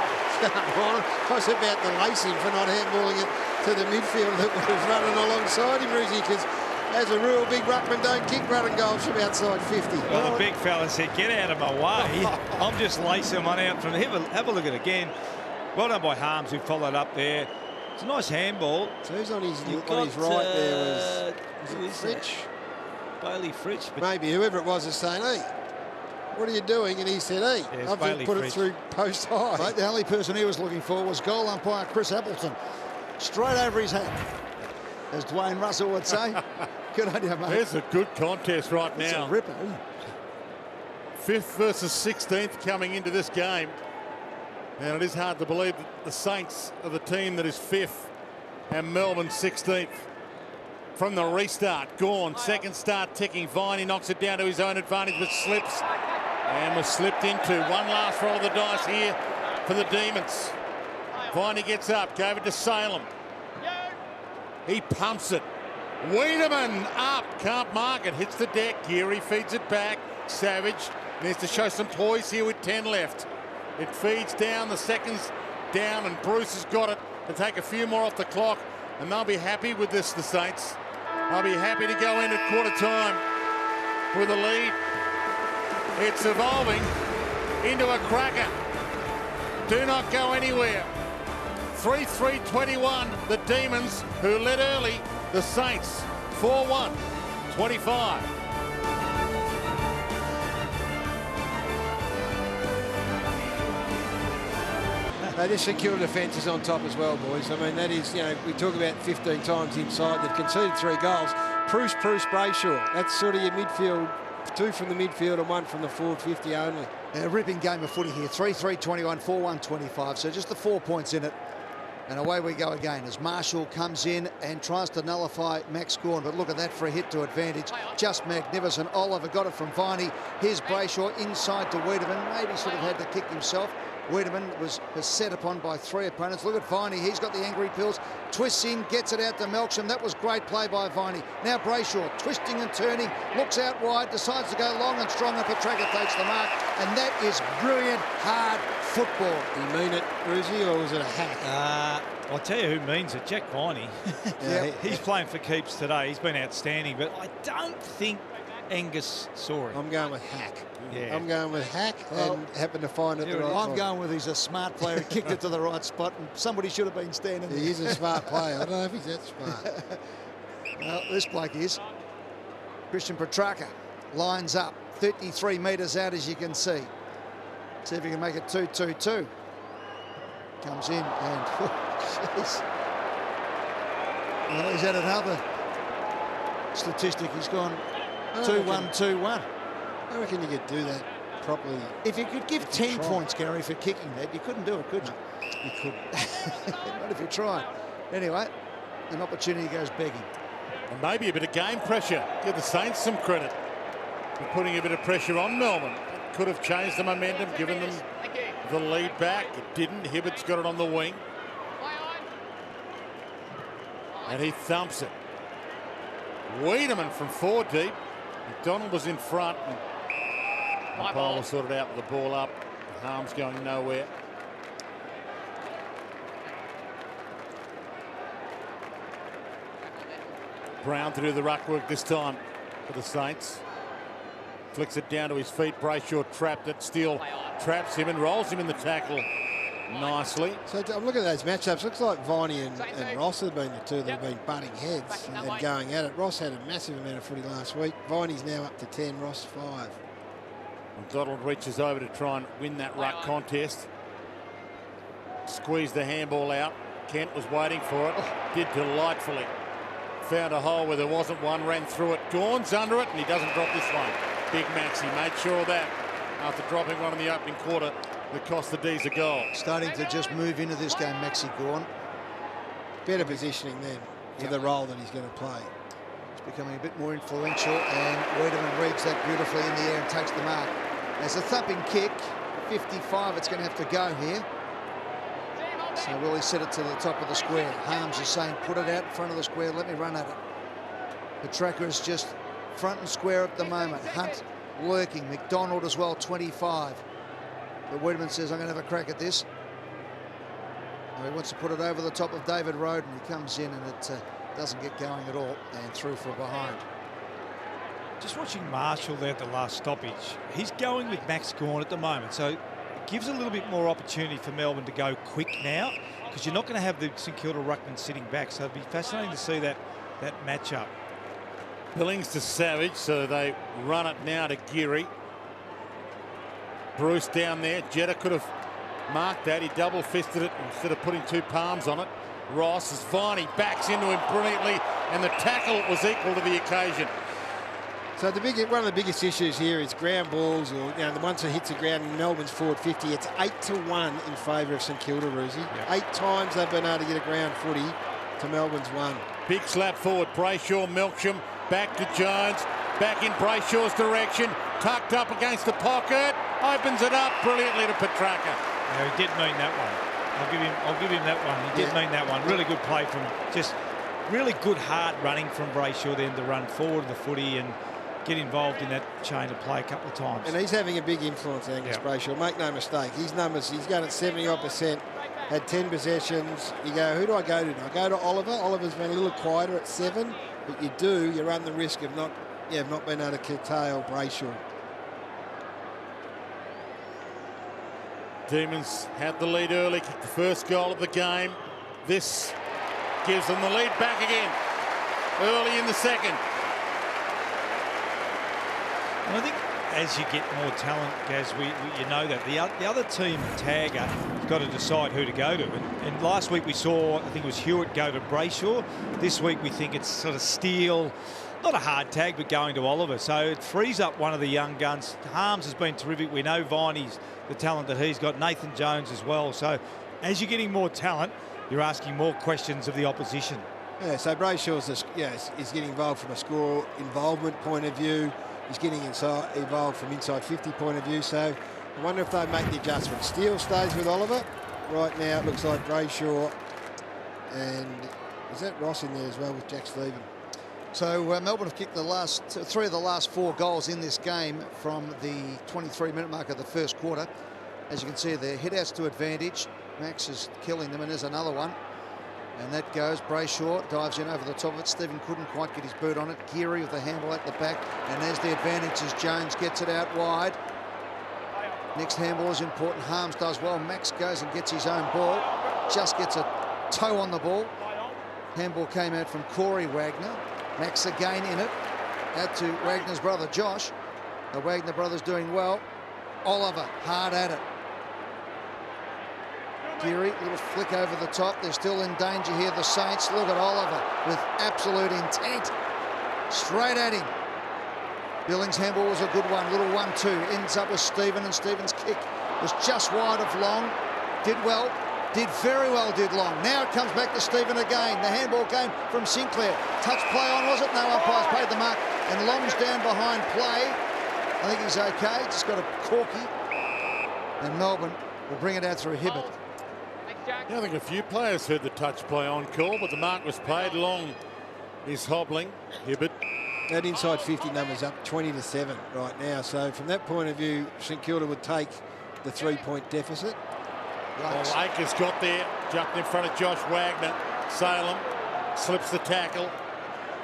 I was about to lace him for not handballing it to the midfield that was running alongside him, Rosie, because As a rule, big ruckmen don't kick running goals from outside 50. Well, the big fella said, get out of my way. I'm just lacing one out from here. Have a look at it again. Well done by Harms, who followed up there. It's a nice handball. So who's on his right there was Fritsch? Bailey Fritsch. Maybe whoever it was is saying, hey, what are you doing? And he said, hey, Yeah, I've just put it through post high. Mate, the only person he was looking for was goal umpire Chris Appleton. Straight over his head, as Dwayne Russell would say. Good on you, mate. It's a good contest right It's now. a ripper, isn't it? 5th versus 16th coming into this game. And it is hard to believe that the Saints are the team that is 5th and Melbourne 16th. From the restart, Gawn, second start ticking. Viney knocks it down to his own advantage, but slips and was slipped into. One last roll of the dice here for the Demons. Viney gets up, gave it to Salem. He pumps it. Wiedemann up, can't mark it, hits the deck. Geary feeds it back. Savage needs to show some poise here with 10 left. It feeds down, the seconds down, and Bruce has got it to take a few more off the clock, and they'll be happy with this, the Saints. They'll be happy to go in at quarter time with a lead. It's evolving into a cracker. Do not go anywhere. 3-3-21, the Demons, who led early, the Saints 4-1, 25. This St.Kilda defence is on top as well, boys. I mean, that is, you know, we talk about 15 times inside. They've conceded 3 goals. Bruce, Brayshaw. That's sort of your midfield. 2 from the midfield and 1 from the forward 50 only. A ripping game of footy here. 3-3-21, 4-1-25. So just the 4 points in it. And away we go again as Marshall comes in and tries to nullify Max Gawn. But look at that for a hit to advantage. Just magnificent. Oliver got it from Viney. Here's Brayshaw inside to Wiedemann. Maybe sort of had to kick himself. Wiedemann was set upon by 3 opponents. Look at Viney. He's got the angry pills. Twists in, gets it out to Melksham. That was great play by Viney. Now Brayshaw twisting and turning. Looks out wide. Decides to go long and strong. And Petraka takes the mark. And that is brilliant, hard football. Do you mean it, Brucey, or was it a hack? I'll tell you who means it. Jack Viney. Yeah, He's playing for keeps today. He's been outstanding. But I don't think Angus saw it. I'm going with hack. Yeah. I'm going with hack and happened to find it the right I'm time. going with he's a smart player. He kicked it to the right spot and somebody should have been standing there. He is a smart player. I don't know if he's that smart. Well, this bloke is. Christian Petraka lines up 33 metres out, as you can see. See if he can make it 2-2-2. Comes in and, jeez. Well, he's had another statistic. He's gone 2-1-2-1. I reckon you could do that properly. If you could give 10 points, Gary, for kicking that, you couldn't do it, could you? You could. Not if you tried. Anyway, an opportunity goes begging. And maybe a bit of game pressure. Give the Saints some credit for putting a bit of pressure on Melbourne. It could have changed the momentum, given them the lead back. It didn't. Hibbert's got it on the wing. And he thumps it. Wiedemann from 4 deep. McDonald was in front. And Powell sorted out with the ball up. Harms going nowhere. Brown to do the ruck work this time for the Saints. Flicks it down to his feet. Brayshaw trapped it. Steele traps him and rolls him in the tackle nicely. So I'm looking at those matchups. Looks like Viney and Ross have been the two that have been butting heads and going at it. Ross had a massive amount of footy last week. Viney's now up to 10, Ross 5. Donald reaches over to try and win that ruck contest. Squeezed the handball out. Kent was waiting for it. Did delightfully. Found a hole where there wasn't one, ran through it. Gawn's under it, and he doesn't drop this one. Big Max, he made sure of that after dropping one in the opening quarter that cost the D's a goal. Starting to just move into this game, Maxi Gawn. Better positioning then for the role that he's going to play. He's becoming a bit more influential, and Wiedemann reads that beautifully in the air and takes the mark. There's a thumping kick. 55, it's going to have to go here. So will he set it to the top of the square? Harms is saying, put it out in front of the square, let me run at it. The tracker is just front and square at the moment. Hunt lurking. McDonald as well, 25. But Wiedemann says, I'm going to have a crack at this. He wants to put it over the top of David Roden. He comes in and it doesn't get going at all, and through for a behind. Just watching Marshall there at the last stoppage. He's going with Max Gawn at the moment, so it gives a little bit more opportunity for Melbourne to go quick now, because you're not going to have the St Kilda ruckman sitting back, so it'd be fascinating to see that matchup. Billings to Savage, so they run it now to Geary. Bruce down there. Jetta could have marked that. He double-fisted it instead of putting two palms on it. Ross, as Viney backs into him brilliantly, and the tackle was equal to the occasion. So one of the biggest issues here is ground balls, or the ones that hits the ground in Melbourne's forward 50. It's 8-1 in favour of St Kilda, Roosy. Yep. 8 times they've been able to get a ground footy to Melbourne's 1. Big slap forward. Brayshaw, Milksham, back to Jones, back in Brayshaw's direction, tucked up against the pocket, opens it up brilliantly to Petrarca. No, he did mean that one. I'll give him that one. He did mean that one. Really good play from, just really good hard running from Brayshaw then to run forward of the footy and get involved in that chain of play a couple of times. And he's having a big influence, Angus Brayshaw. Make no mistake. His numbers, he's going at 70-odd%, had 10 possessions. You go, who do I go to? Do I go to Oliver? Oliver's been a little quieter at 7, but you run the risk of not being able to curtail Brayshaw. Demons had the lead early, kicked the first goal of the game. This gives them the lead back again, early in the second. And I think as you get more talent, Gaz, you know that. The other team, Tagger, has got to decide who to go to. And last week we saw, I think it was Hewitt go to Brayshaw. This week we think it's sort of Steele, not a hard tag, but going to Oliver. So it frees up one of the young guns. Harms has been terrific. We know Viney's the talent that he's got. Nathan Jones as well. So as you're getting more talent, you're asking more questions of the opposition. Yeah, so Brayshaw's is getting involved from a score involvement point of view. He's getting involved from inside 50 point of view. So I wonder if they make the adjustment. Steele stays with Oliver. Right now it looks like Brayshaw, and is that Ross in there as well with Jack Stephen? So Melbourne have kicked the last 3 of the last 4 goals in this game from the 23-minute mark of the first quarter. As you can see there, hit-outs to advantage. Max is killing them, and there's another one. And that goes. Brayshaw dives in over the top of it. Stephen couldn't quite get his boot on it. Geary with the handle at the back. And there's the advantage as Jones gets it out wide. Next handball is important. Harms does well. Max goes and gets his own ball. Just gets a toe on the ball. Handball came out from Corey Wagner. Max again in it. Out to Wagner's brother, Josh. The Wagner brothers doing well. Oliver hard at it. Geary, little flick over the top. They're still in danger here, the Saints. Look at Oliver with absolute intent. Straight at him. Billings' handball was a good one. Little 1-2. Ends up with Stephen, and Stephen's kick was just wide of Long. Did well. Did very well, did Long. Now it comes back to Stephen again. The handball came from Sinclair. Touch play on, was it? No, umpires paid the mark. And Long's down behind play. I think he's okay. Just got a corky. And Melbourne will bring it out through Hibbert. Yeah, I think a few players heard the touch play on call, but the mark was paid. Long is hobbling. Hibbert. That inside 50 number's up 20-7 right now. So from that point of view, St Kilda would take the 3-point deficit. Well, Akers got there, jumped in front of Josh Wagner. Salem slips the tackle.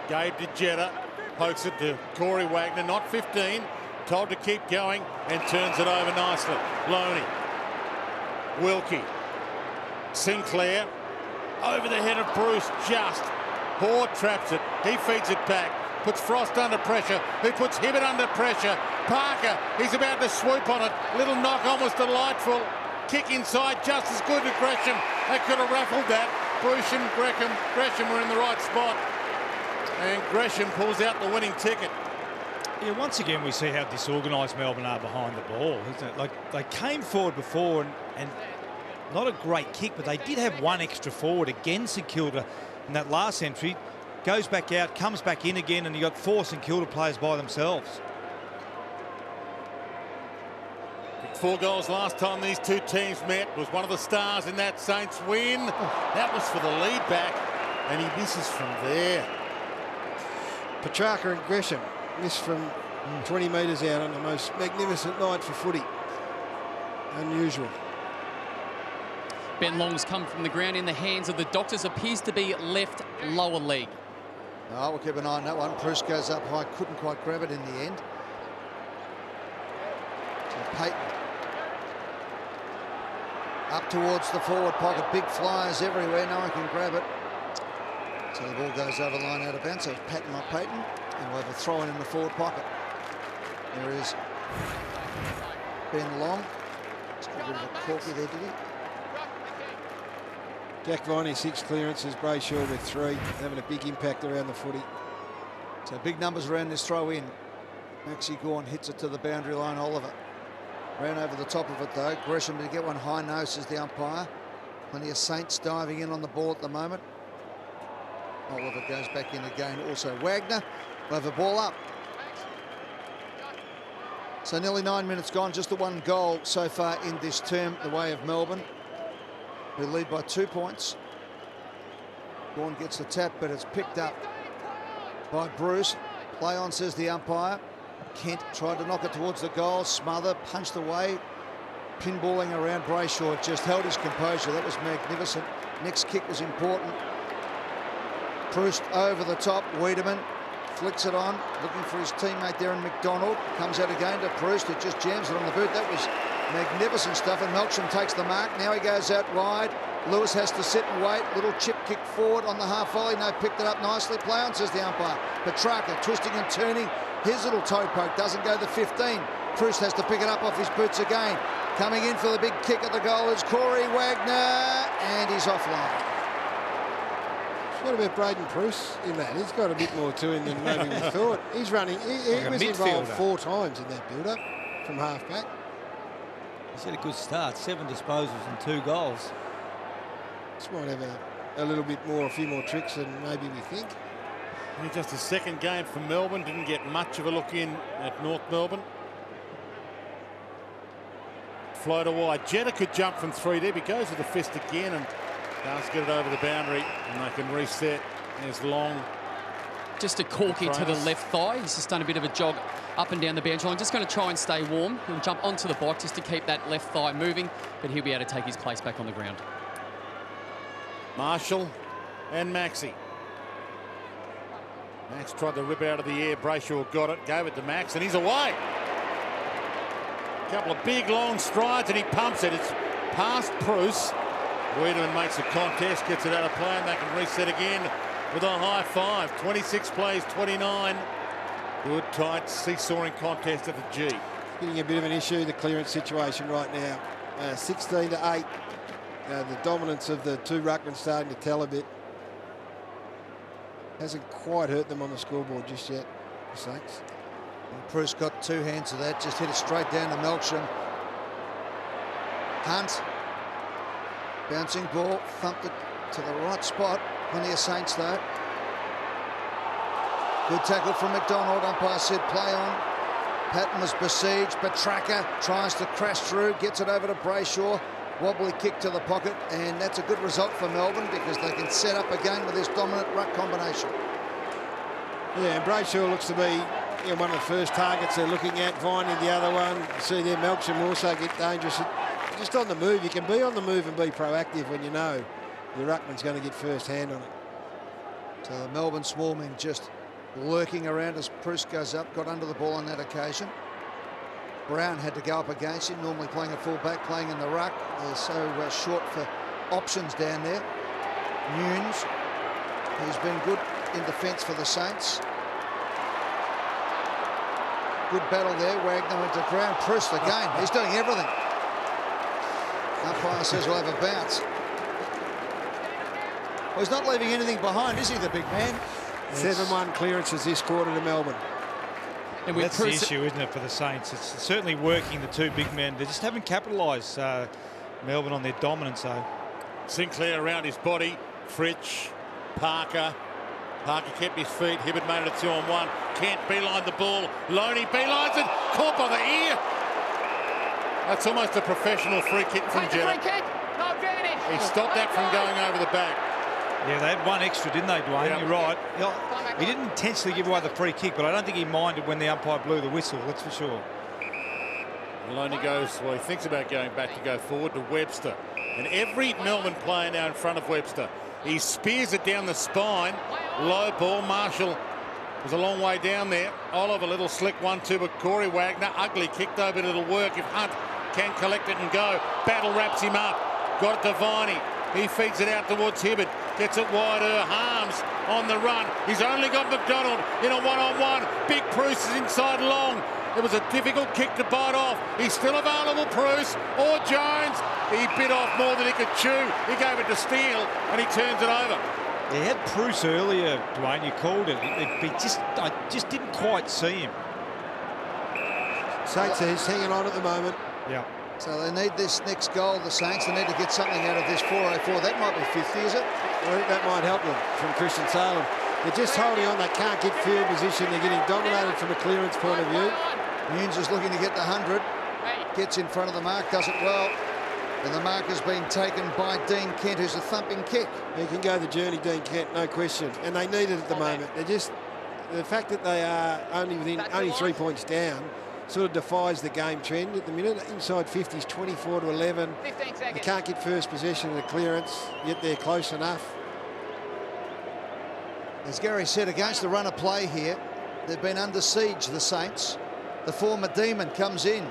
Gave to Jetta, pokes it to Corey Wagner, not 15. Told to keep going and turns it over nicely. Loney, Wilkie, Sinclair, over the head of Bruce, just. Hoare traps it, he feeds it back, puts Frost under pressure, who puts Hibbert under pressure. Parker, he's about to swoop on it. Little knock on was delightful. Kick inside, just as good to Gresham. They could have ruffled that. Bruce and Gresham were in the right spot. And Gresham pulls out the winning ticket. Yeah, once again we see how disorganised Melbourne are behind the ball, isn't it? Like, they came forward before and not a great kick, but they did have one extra forward against St Kilda in that last entry. Goes back out, comes back in again, and you got 4 St Kilda players by themselves. 4 goals last time these two teams met. Was one of the stars in that Saints win. That was for the lead back, and he misses from there. Petrarca and Gresham miss from 20 metres out on the most magnificent night for footy. Unusual. Ben Long's come from the ground in the hands of the doctors. Appears to be left lower leg. Oh, we'll keep an eye on that one. Bruce goes up high, couldn't quite grab it in the end. So Payton up towards the forward pocket. Big flyers everywhere. No one can grab it. So the ball goes over the line out of bounds. So it's Patton on Payton. And we'll have a throw in the forward pocket. There is Ben Long. Just got a bit of a corky there, did he? Jack Viney, 6 clearances. Brayshaw with 3. Having a big impact around the footy. So big numbers around this throw in. Maxi Gawn hits it to the boundary line. Oliver ran over the top of it though. Gresham did get one high nose as the umpire. Plenty of Saints diving in on the ball at the moment. Oliver goes back in again. Also Wagner will have a ball up. So nearly 9 minutes gone. Just the 1 goal so far in this term, the way of Melbourne. We lead by 2 points. Gawn gets the tap, but it's picked up by Bruce. Play on, says the umpire. Kent tried to knock it towards the goal. Smother punched away. Pinballing around. Brayshaw just held his composure. That was magnificent. Next kick was important. Proust over the top. Wiedemann flicks it on, looking for his teammate there in McDonald. Comes out again to Proust, who just jams it on the boot. That was magnificent stuff, and Melksham takes the mark. Now he goes out wide. Lewis has to sit and wait. Little chip kick forward on the half volley. No, picked it up nicely. Play on, says the umpire. Petrarca twisting and turning. His little toe poke doesn't go the 15. Proust has to pick it up off his boots again. Coming in for the big kick at the goal is Corey Wagner, and he's offline. What about Braden Proust in that? He's got a bit more to him than maybe we thought. He's running. He was involved 4 times in that build-up from half-back. He's had a good start, 7 disposals and 2 goals. Just might have a little bit more, a few more tricks than maybe we think. Only just a second game for Melbourne. Didn't get much of a look in at North Melbourne. Floater wide. Jetta could jump from 3 deep. He goes with the fist again and does get it over the boundary, and they can reset. There's Long. Just a corky to the left thigh. He's just done a bit of a jog up and down the boundary line. Just going to try and stay warm. He'll jump onto the bike just to keep that left thigh moving, but he'll be able to take his place back on the ground. Marshall and Maxi. Max tried to rip it out of the air. Brayshaw got it, gave it to Max, and he's away. A couple of big, long strides, and he pumps it. It's past Bruce. Wiedemann makes a contest, gets it out of play, and they can reset again with a high 5. 26 plays, 29. Good, tight, seesawing contest at the G. Getting a bit of an issue, the clearance situation right now. 16 to 8. The dominance of the 2 ruckmen starting to tell a bit. Hasn't quite hurt them on the scoreboard just yet, the Saints. And Proust got 2 hands of that, just hit it straight down to Melksham. Hunt. Bouncing ball, thumped it to the right spot. Plenty of Saints though. Good tackle from McDonald. Umpire said play on. Patton was besieged. Petrarca tries to crash through, gets it over to Brayshaw. Wobbly kick to the pocket, and that's a good result for Melbourne because they can set up again with this dominant ruck combination. Yeah, and Brayshaw looks to be one of the first targets they're looking at. Viney the other one. You see there, Melksham also get dangerous. Just on the move. You can be on the move and be proactive when you know your ruckman's going to get first hand on it. So the Melbourne swarming just lurking around as Proust goes up, got under the ball on that occasion. Brown had to go up against him, normally playing a full-back, playing in the ruck. They're so short for options down there. Nunes, who's been good in defence for the Saints. Good battle there. Wagner went to ground. Proust again. He's doing everything. Umpire says we'll have a bounce. Well, he's not leaving anything behind, is he, the big man? 7-1 clearances this quarter to Melbourne. And that's the issue, isn't it, for the Saints? It's certainly working, the 2 big men. They just haven't capitalised, Melbourne, on their dominance, though. Sinclair around his body. Fritsch, Parker. Parker kept his feet. Hibbert made it a 2-on-1. Kent beelined the ball. Loney beelines it. Caught by the ear. That's almost a professional free kick from Jetta. He stopped that from going over the back. Yeah, they had 1 extra, didn't they, Dwayne? Yep. You're right. He didn't intentionally give away the free kick, but I don't think he minded when the umpire blew the whistle, that's for sure. Maloney goes, well, he thinks about going back to go forward to Webster. And every Melbourne player now in front of Webster. He spears it down the spine. Low ball. Marshall was a long way down there. Oliver, little slick 1-2, but Corey Wagner, ugly kicked over, but it'll work if Hunt can collect it and go. Battle wraps him up. Got it to Viney. He feeds it out towards Hibbert. Gets it wider. Harms on the run. He's only got McDonald in a one-on-one. Big Bruce is inside long. It was a difficult kick to bite off. He's still available, Bruce or Jones. He bit off more than he could chew. He gave it to Steele and he turns it over. He had Bruce earlier, Dwayne. You called it. I just didn't quite see him. Saints is hanging on at the moment. Yeah. So they need this next goal, the Saints. They need to get something out of this 404. That might be 50, is it? Well, that might help them from Christian Salem. They're just holding on. They can't get field position. They're getting dominated from a clearance point of view. Nunes is looking to get the 100. Gets in front of the mark, does it well. And the mark has been taken by Dean Kent, who's a thumping kick. He can go the journey, Dean Kent, no question. And they need it at the moment. They're just, the fact that they are only 3 points down sort of defies the game trend at the minute. Inside 50s, 24-11. They can't get first possession of the clearance, yet they're close enough. As Gary said, against the run of play here, they've been under siege, the Saints. The former Demon comes in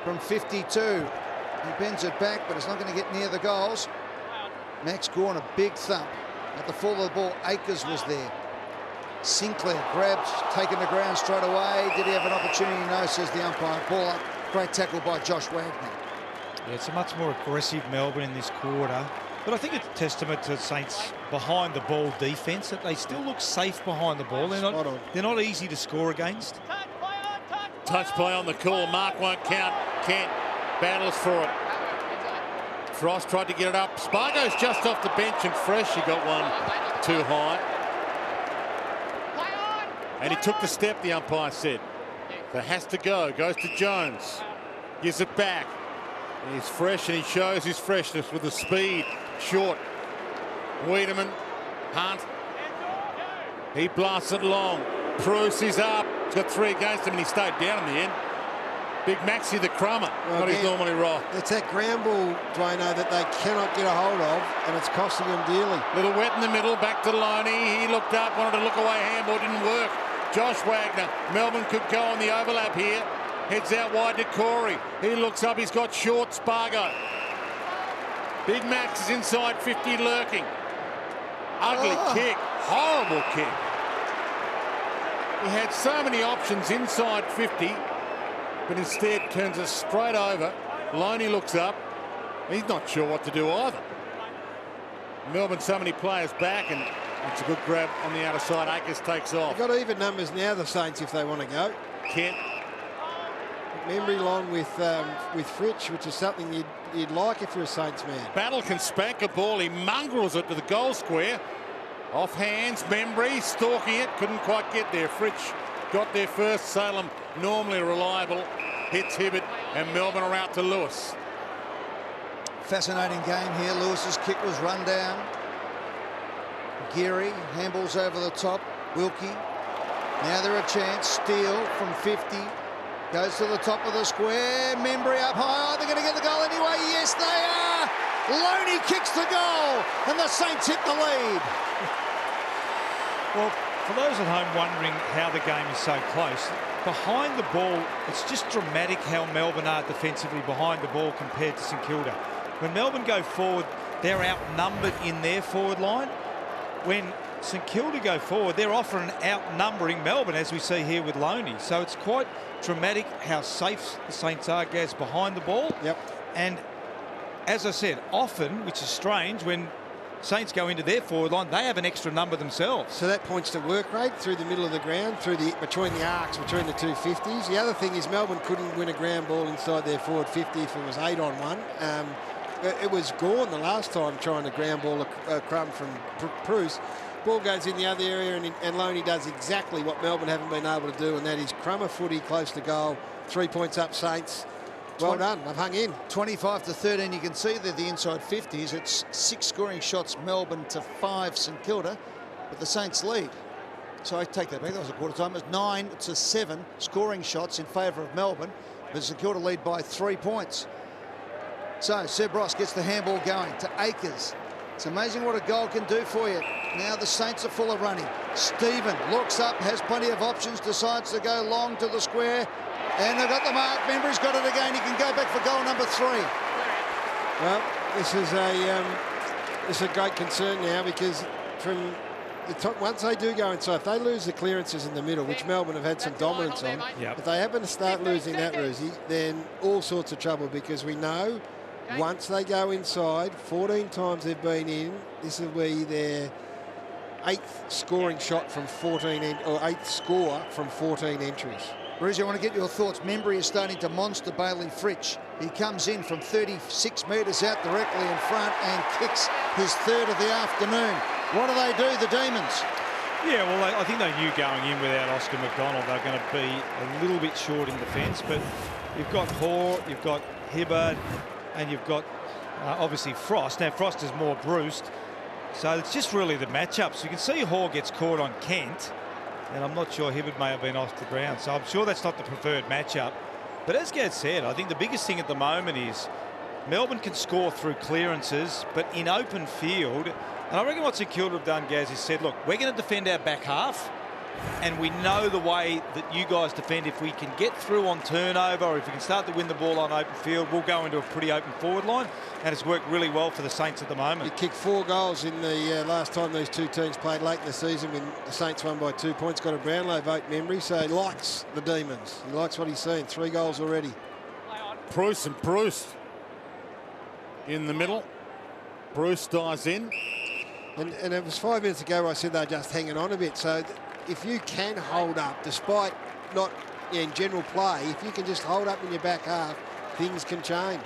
from 52. He bends it back, but it's not going to get near the goals. Max Gawn, a big thump. At the fall of the ball, Akers was there. Sinclair grabs, taken the ground straight away. Did he have an opportunity? No, says the umpire. Ball up. Great tackle by Josh Wagner. Yeah, it's a much more aggressive Melbourne in this quarter. But I think it's a testament to Saints' behind the ball defence that they still look safe behind the ball. They're not easy to score against. Touch play on the call. Mark won't count. Kent battles for it. Frost tried to get it up. Spargo's just off the bench and fresh. He got one too high. And he took the step, the umpire said. So has to go. Goes to Jones. Gives it back. And he's fresh and he shows his freshness with the speed. Short. Wiedemann. Hunt. He blasts it long. Bruce is up. He's got 3 against him and he stayed down in the end. Big Maxi the crummer. Well, Got his normally right. It's that ground ball, Dwayno, that they cannot get a hold of, and it's costing them dearly. Little wet in the middle. Back to Loney. He looked up. Wanted to look away. Handball didn't work. Josh Wagner. Melbourne could go on the overlap here. Heads out wide to Corey. He looks up. He's got short. Spargo. Big Max is inside 50 lurking. Ugly kick. Horrible kick. He had so many options inside 50, but instead turns it straight over. Loney looks up. He's not sure what to do either. Melbourne, so many players back, and it's a good grab on the outer side. Akers takes off. They've got even numbers now, the Saints, if they want to go. Kent. Memory long with Fritsch, which is something you'd like if you're a Saints man. Battle can spank a ball. He mongrels it to the goal square. Off hands, Membry stalking it. Couldn't quite get there. Fritsch got there first. Salem, normally reliable, hits Hibbert, and Melbourne are out to Lewis. Fascinating game here. Lewis's kick was run down. Geary handballs over the top. Wilkie. Now they're a chance. Steele from 50. Goes to the top of the square. Membry up high. They're going to get the goal anyway. Yes, they are. Loney kicks the goal. And the Saints hit the lead. Well, for those at home wondering how the game is so close, behind the ball, it's just dramatic how Melbourne are defensively behind the ball compared to St Kilda. When Melbourne go forward, they're outnumbered in their forward line. When St Kilda go forward, they're often outnumbering Melbourne, as we see here with Loney. So it's quite dramatic how safe the Saints are, Gaz, behind the ball. Yep. And as I said, often, which is strange, when Saints go into their forward line, they have an extra number themselves. So that points to work rate through the middle of the ground, between the arcs, between the two 50s. The other thing is Melbourne couldn't win a ground ball inside their forward 50 if it was 8-on-1. It was Gawn the last time trying to ground ball a crumb from Bruce. Ball goes in the other area and Loney does exactly what Melbourne haven't been able to do, and that is crumb a footy close to goal. 3 points up, Saints. Well done. I've hung in. 25-13. You can see that the inside 50s. It's 6 scoring shots Melbourne to 5 St Kilda, but the Saints lead. So I take that back. That was a quarter time. It was 9-7 scoring shots in favour of Melbourne, but St Kilda lead by 3 points. So Seb Ross gets the handball going to Akers. It's amazing what a goal can do for you. Now the Saints are full of running. Stephen looks up, has plenty of options, decides to go long to the square, and they've got the mark. Membry's got it again. He can go back for goal number 3. Well, this is a great concern now, because from the top, once they do go inside, if they lose the clearances in the middle, which Melbourne have had some dominance on, if they happen to start losing that, Rosie, then all sorts of trouble, because we know once they go inside, 14 times they've been in, this will be their 8th scoring shot from 14, or 8th score from 14 entries. Bruce, I want to get your thoughts. Membry is starting to monster Bailey Fritsch. He comes in from 36 metres out directly in front and kicks his 3rd of the afternoon. What do they do, the Demons? Yeah, well, I think they knew going in without Oscar McDonald they're going to be a little bit short in defence, but you've got Hoare, you've got Hibbard, and you've got obviously Frost. Now, Frost is more bruised, so it's just really the matchups. You can see Hoare gets caught on Kent, and I'm not sure Hibbard may have been off the ground, so I'm sure that's not the preferred matchup. But as Gaz said, I think the biggest thing at the moment is Melbourne can score through clearances, but in open field. And I reckon what St Kilda have done, Gaz, is said, look, we're going to defend our back half, and we know the way that you guys defend. If we can get through on turnover, or if we can start to win the ball on open field, we'll go into a pretty open forward line, and it's worked really well for the Saints at the moment. He kicked 4 goals in the last time these two teams played late in the season, when the Saints won by 2 points. Got a Brownlow vote, Membry, so he likes the Demons. He likes what he's seen. 3 goals already. Bruce and Bruce in the middle. Bruce dives in. And it was 5 minutes ago I said they're just hanging on a bit. So if you can hold up, despite not in general play, if you can just hold up in your back half, things can change.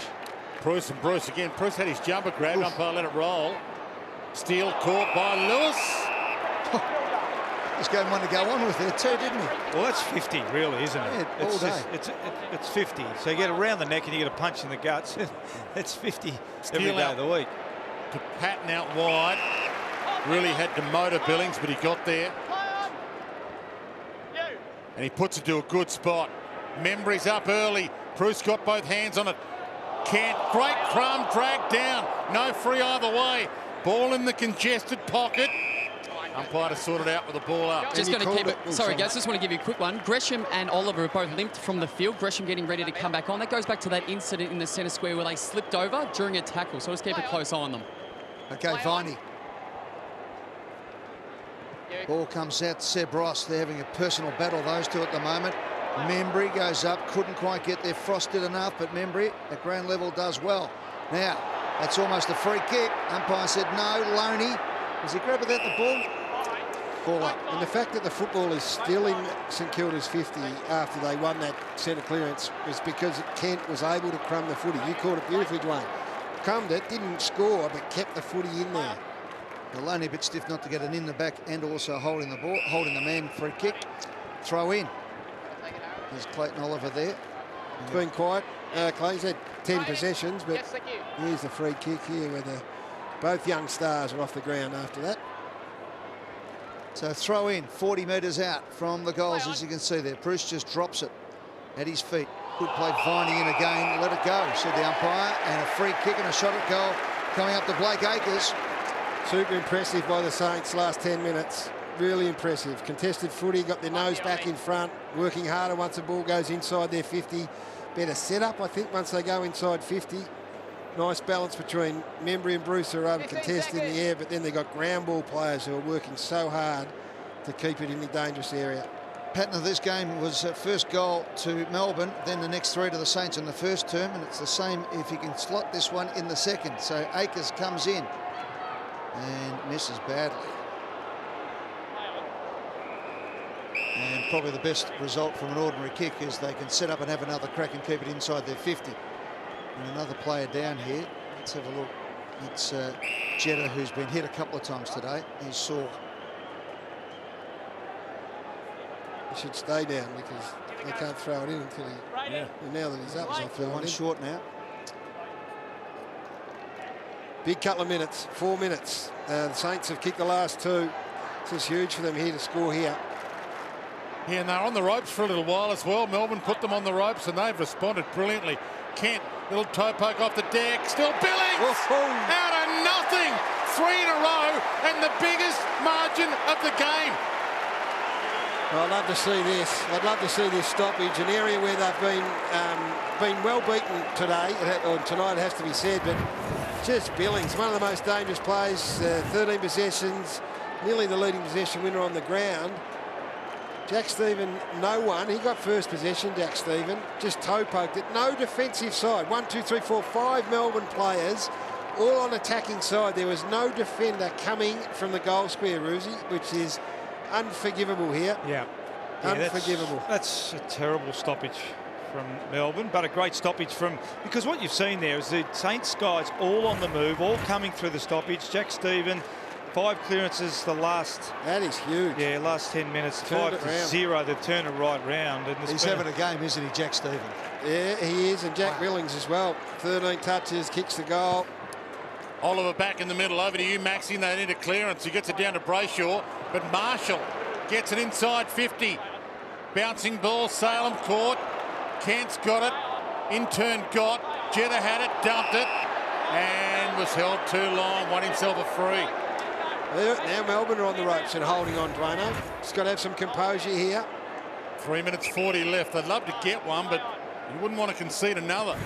Bruce and Bruce again. Bruce had his jumper grabbed. Umpire let it roll. Steele caught by Lewis. This game wanted to go on with it too, didn't he? Well, that's 50, really, isn't it? Yeah, all day. It's 50. So you get around the neck and you get a punch in the guts. It's 50 every day of the week. To Patton out wide. Really had to motor Billings, but he got there. And he puts it to a good spot. Membry's up early. Bruce got both hands on it. Kent, great crumb, dragged down. No free either way. Ball in the congested pocket. Umpire to sort it out with the ball up. Just going to keep it. Sorry, guys, just want to give you a quick one. Gresham and Oliver are both limped from the field. Gresham getting ready to come back on. That goes back to that incident in the centre square where they slipped over during a tackle. So let's keep a close eye on them. Okay, Viney. Ball comes out to Seb Ross. They're having a personal battle, those two at the moment. Membry goes up, couldn't quite get there. Frost did enough, but Membry at ground level does well. Now, that's almost a free kick. Umpire said no. Loney, was he grabbing at the ball? Ball up. And the fact that the football is still in St Kilda's 50 after they won that centre clearance was because Kent was able to crumb the footy. You caught it beautifully, Dwayne. Crumbed it, didn't score, but kept the footy in there. Loney a bit stiff not to get it in the back and also holding the ball, holding the man. Free kick. Throw in. There's Clayton Oliver there. It's been quiet. Clay's had 10 possessions, but here's the free kick here where both young stars are off the ground after that. So throw in, 40 metres out from the goals, as you can see there. Bruce just drops it at his feet. Good play, Viney in again. Let it go, said the umpire. And a free kick and a shot at goal coming up to Blake Acres. Super impressive by the Saints last 10 minutes. Really impressive. Contested footy, got their nose back in front, working harder once the ball goes inside their 50. Better setup, I think, once they go inside 50. Nice balance between Membry and Bruce, who are able to contest in the air, but then they've got ground ball players who are working so hard to keep it in the dangerous area. Pattern of this game was first goal to Melbourne, then the next 3 to the Saints in the first term, and it's the same if you can slot this one in the second. So Akers comes in and misses badly. And probably the best result from an ordinary kick is they can set up and have another crack and keep it inside their 50. And another player down here. Let's have a look. It's Jetta, who's been hit a couple of times today. He's sore. He should stay down because they can't throw it in until he... Yeah. Now that he's up, I feel one short now. Big couple of minutes, 4 minutes. The Saints have kicked the last 2. This is huge for them here to score here. Yeah, and they're on the ropes for a little while as well. Melbourne put them on the ropes and they've responded brilliantly. Kent, little toe poke off the deck. Still Billings! Out of nothing! 3 in a row and the biggest margin of the game. Well, I'd love to see this. I'd love to see this stoppage. An area where they've been well beaten today, or tonight, it has to be said, but just Billings, one of the most dangerous players, 13 possessions, nearly the leading possession winner on the ground. Jack Stephen, no one. He got first possession, Jack Stephen. Just toe poked it. No defensive side. 1, 2, 3, 4, 5 Melbourne players, all on attacking side. There was no defender coming from the goal square, Roosie, which is unforgivable here. Yeah. Unforgivable. That's a terrible stoppage from Melbourne, but a great stoppage from, because what you've seen there is the Saints guys all on the move, all coming through the stoppage. Jack Stephen, 5 clearances the last. That is huge. Yeah, last 10 minutes, Turned 5-0. They've turned it right round. And He's having a game, isn't he, Jack Stephen? Yeah, he is, and Jack Billings as well. 13 touches, kicks the goal. Oliver back in the middle, over to you, Maxine. They need a clearance. He gets it down to Brayshaw, but Marshall gets it inside 50. Bouncing ball, Salem caught. Kent's got it. In turn got. Jetta had it, dumped it, and was held too long. Won himself a free. Now Melbourne are on the ropes and holding on, Dwayno. He's got to have some composure here. 3 minutes 40 left. I'd love to get one, but you wouldn't want to concede another.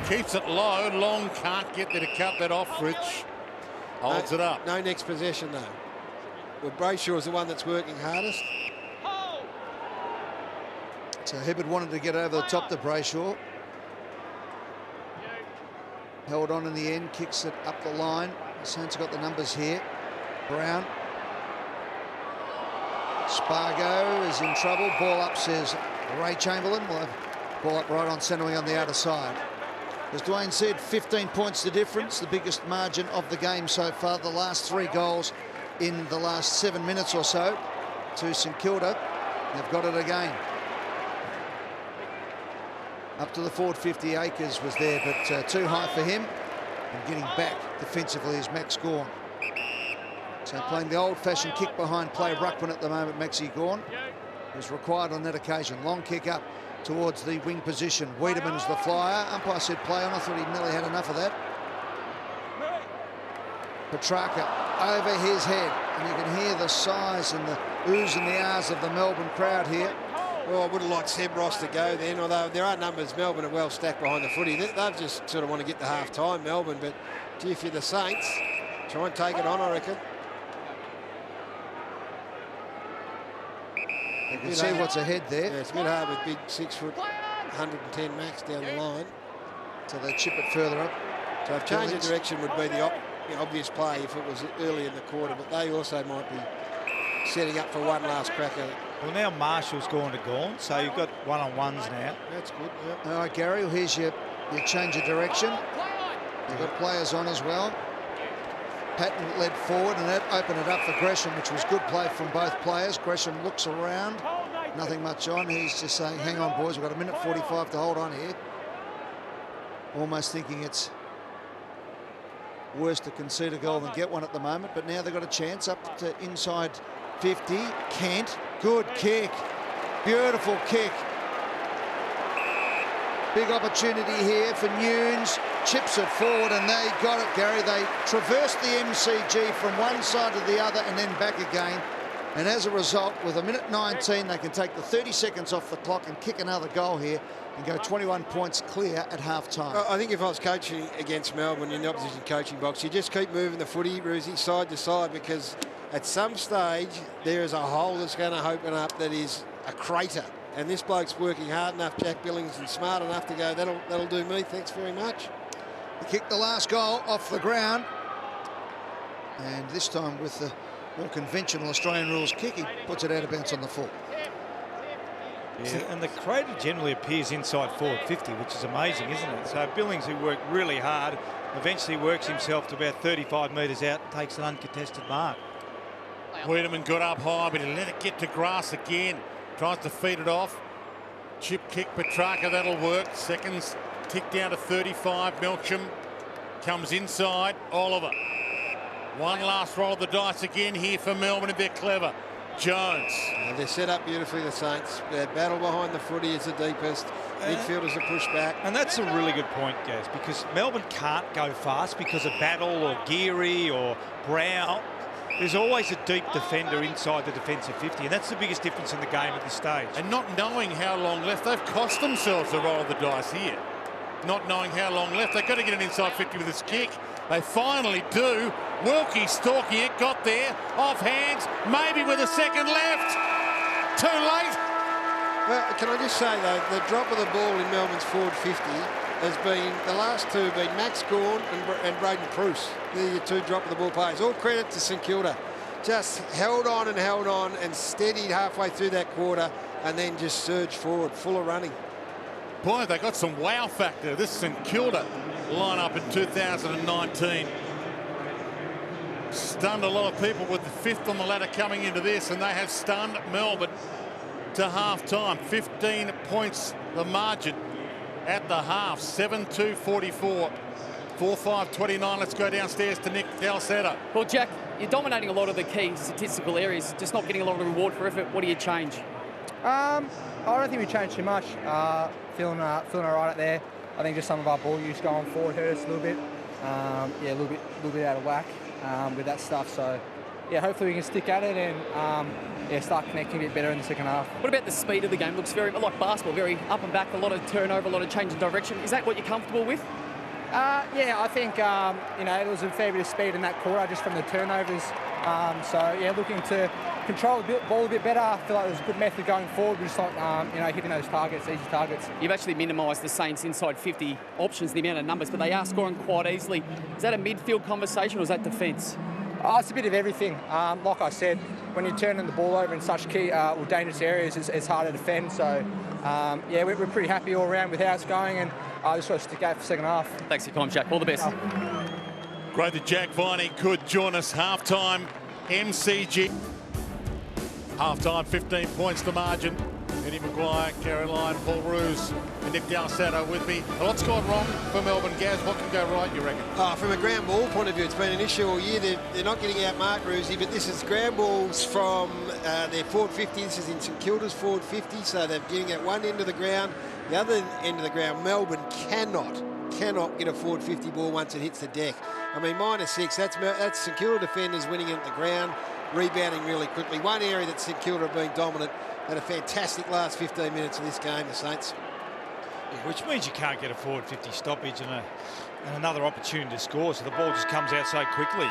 Keeps it low. Long can't get there to cut that off. Rich holds it up. No next possession, though. Well, Brayshaw is the one that's working hardest. So Hibberd wanted to get over the top to Brayshaw. Held on in the end, kicks it up the line. The Saints have got the numbers here. Brown. Spargo is in trouble. Ball up, says Ray Chamberlain. We'll have ball up right on centering on the outer side. As Dwayne said, 15 points the difference, the biggest margin of the game so far. The last 3 goals in the last 7 minutes or so to St Kilda. They've got it again. Up to the forward 50, Akers was there, but too high for him. And getting back defensively is Max Gawn. So playing the old-fashioned kick behind play ruckman at the moment, Maxi Gawn, was required on that occasion. Long kick up towards the wing position. Wiedemann is the flyer. Umpire said play on. I thought he nearly had enough of that. Petrarca over his head, and you can hear the sighs and the oohs and the ahs of the Melbourne crowd here. Well, I would have liked Seb Ross to go then, although there are numbers. Melbourne are well stacked behind the footy. They've just sort of want to get to half-time, Melbourne, but gee, if you're the Saints, try and take it on, I reckon. You can see what's ahead there. Yeah, it's a bit hard with big 6 foot, 110 max down the line. So they chip it further up. So if change of direction would be the obvious play if it was early in the quarter, but they also might be setting up for one last crack at it. Well, now Marshall's gone to Gawn, so you've got one-on-ones now. That's good. Yep. All right, Gary, well, here's your change of direction. You've got players on as well. Patton led forward, and that opened it up for Gresham, which was good play from both players. Gresham looks around, nothing much on. He's just saying, hang on, boys, we've got 1:45 to hold on here. Almost thinking it's worse to concede a goal than get one at the moment, but now they've got a chance up to inside 50. Kent, good kick, beautiful kick. Big opportunity here for Nunes, chips it forward, and they got it, Gary. They traversed the MCG from one side to the other and then back again. And as a result, with 1:19, they can take the 30 seconds off the clock and kick another goal here and go 21 points clear at half-time. I think if I was coaching against Melbourne in the opposition coaching box, you just keep moving the footy, Roosie, side to side, because at some stage there is a hole that's going to open up that is a crater. And this bloke's working hard enough, Jack Billings, and smart enough to go, that'll do me, thanks very much. He kicked the last goal off the ground. And this time with the more conventional Australian rules kick, he puts it out of bounds on the full. Yeah, and the crater generally appears inside forward 50, which is amazing, isn't it? So Billings, who worked really hard, eventually works himself to about 35 metres out and takes an uncontested mark. Wiedemann got up high, but he let it get to grass again. Tries to feed it off. Chip kick, Petrarca, that'll work. Seconds tick down to 35. Melksham comes inside. Oliver One last roll of the dice again here for Melbourne if they're clever. Jones. They're set up beautifully, the Saints. Their battle behind the footy is the deepest. Midfielders are pushed back. And that's a really good point, Gaz, because Melbourne can't go fast because of Battle or Geary or Brown. There's always a deep defender inside the defensive 50, and that's the biggest difference in the game at this stage. And not knowing how long left, they've cost themselves a roll of the dice here. Not knowing how long left, they've got to get an inside 50 with this kick. They finally do. Wilkie stalking it, got there, off hands, maybe with a second left. Too late. Well, can I just say, though, the drop of the ball in Melbourne's forward 50 has been, the last two have been Max Gawn and Braden Pruce. They're your two drop of the ball players. All credit to St Kilda. Just held on and steadied halfway through that quarter and then just surged forward, full of running. Boy, they got some wow factor. This St Kilda lineup in 2019 stunned a lot of people with the fifth on the ladder coming into this, and they have stunned Melbourne to half-time. 15 points the margin at the half. 7-2-44. 4-5-29. Let's go downstairs to Nick Dalsetta. Well, Jack, you're dominating a lot of the key statistical areas, just not getting a lot of reward for effort. What do you change? I don't think we changed too much. Feeling all right out there. I think just some of our ball use going forward hurt us a little bit. Yeah, a little bit out of whack with that stuff. So, yeah, hopefully we can stick at it and yeah, start connecting a bit better in the second half. What about the speed of the game? Looks very like basketball, very up and back, a lot of turnover, a lot of change in direction. Is that what you're comfortable with? Yeah, I think you know, there was a fair bit of speed in that quarter just from the turnovers. So yeah, looking to control the ball a bit better. I feel like there's a good method going forward. We're just not you know, hitting those targets, easy targets. You've actually minimised the Saints inside 50 options, the amount of numbers, but they are scoring quite easily. Is that a midfield conversation or is that defence? It's a bit of everything. Like I said, when you're turning the ball over in such key or dangerous areas, it's hard to defend. So yeah, we're pretty happy all around with how it's going, and I just want to stick out for the second half. Thanks for your time, Jack. All the best. Great that Jack Viney could join us. Half-time MCG. Half-time, 15 points to margin. Eddie Maguire, Caroline, Paul Roos and Nick Dalsetta with me. A lot's gone wrong for Melbourne, Gaz. What can go right, you reckon? From a ground ball point of view, it's been an issue all year. They're not getting out Mark Roosy, but this is ground balls from their forward 50. This is in St Kilda's forward 50, so they're getting at one end of the ground. The other end of the ground, Melbourne cannot get a forward 50 ball once it hits the deck. I mean, -6, that's St Kilda defenders winning it at the ground, rebounding really quickly. One area that St Kilda have been dominant. Had a fantastic last 15 minutes of this game, the Saints. Yeah, which means you can't get a forward 50 stoppage and another opportunity to score, so the ball just comes out so quickly.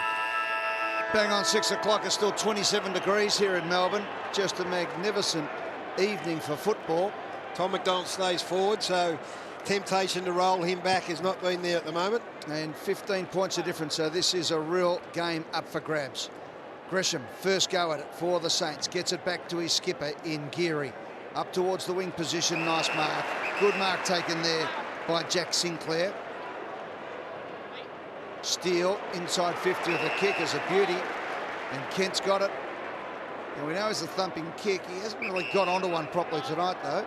Bang on 6 o'clock. It's still 27 degrees here in Melbourne. Just a magnificent evening for football. Tom McDonald stays forward, so temptation to roll him back has not been there at the moment. And 15 points of difference, so this is a real game up for grabs. Gresham, first go at it for the Saints. Gets it back to his skipper in Geary. Up towards the wing position, nice mark. Good mark taken there by Jack Sinclair. Steele inside 50 of the kick is a beauty. And Kent's got it. And we know it's a thumping kick. He hasn't really got onto one properly tonight, though.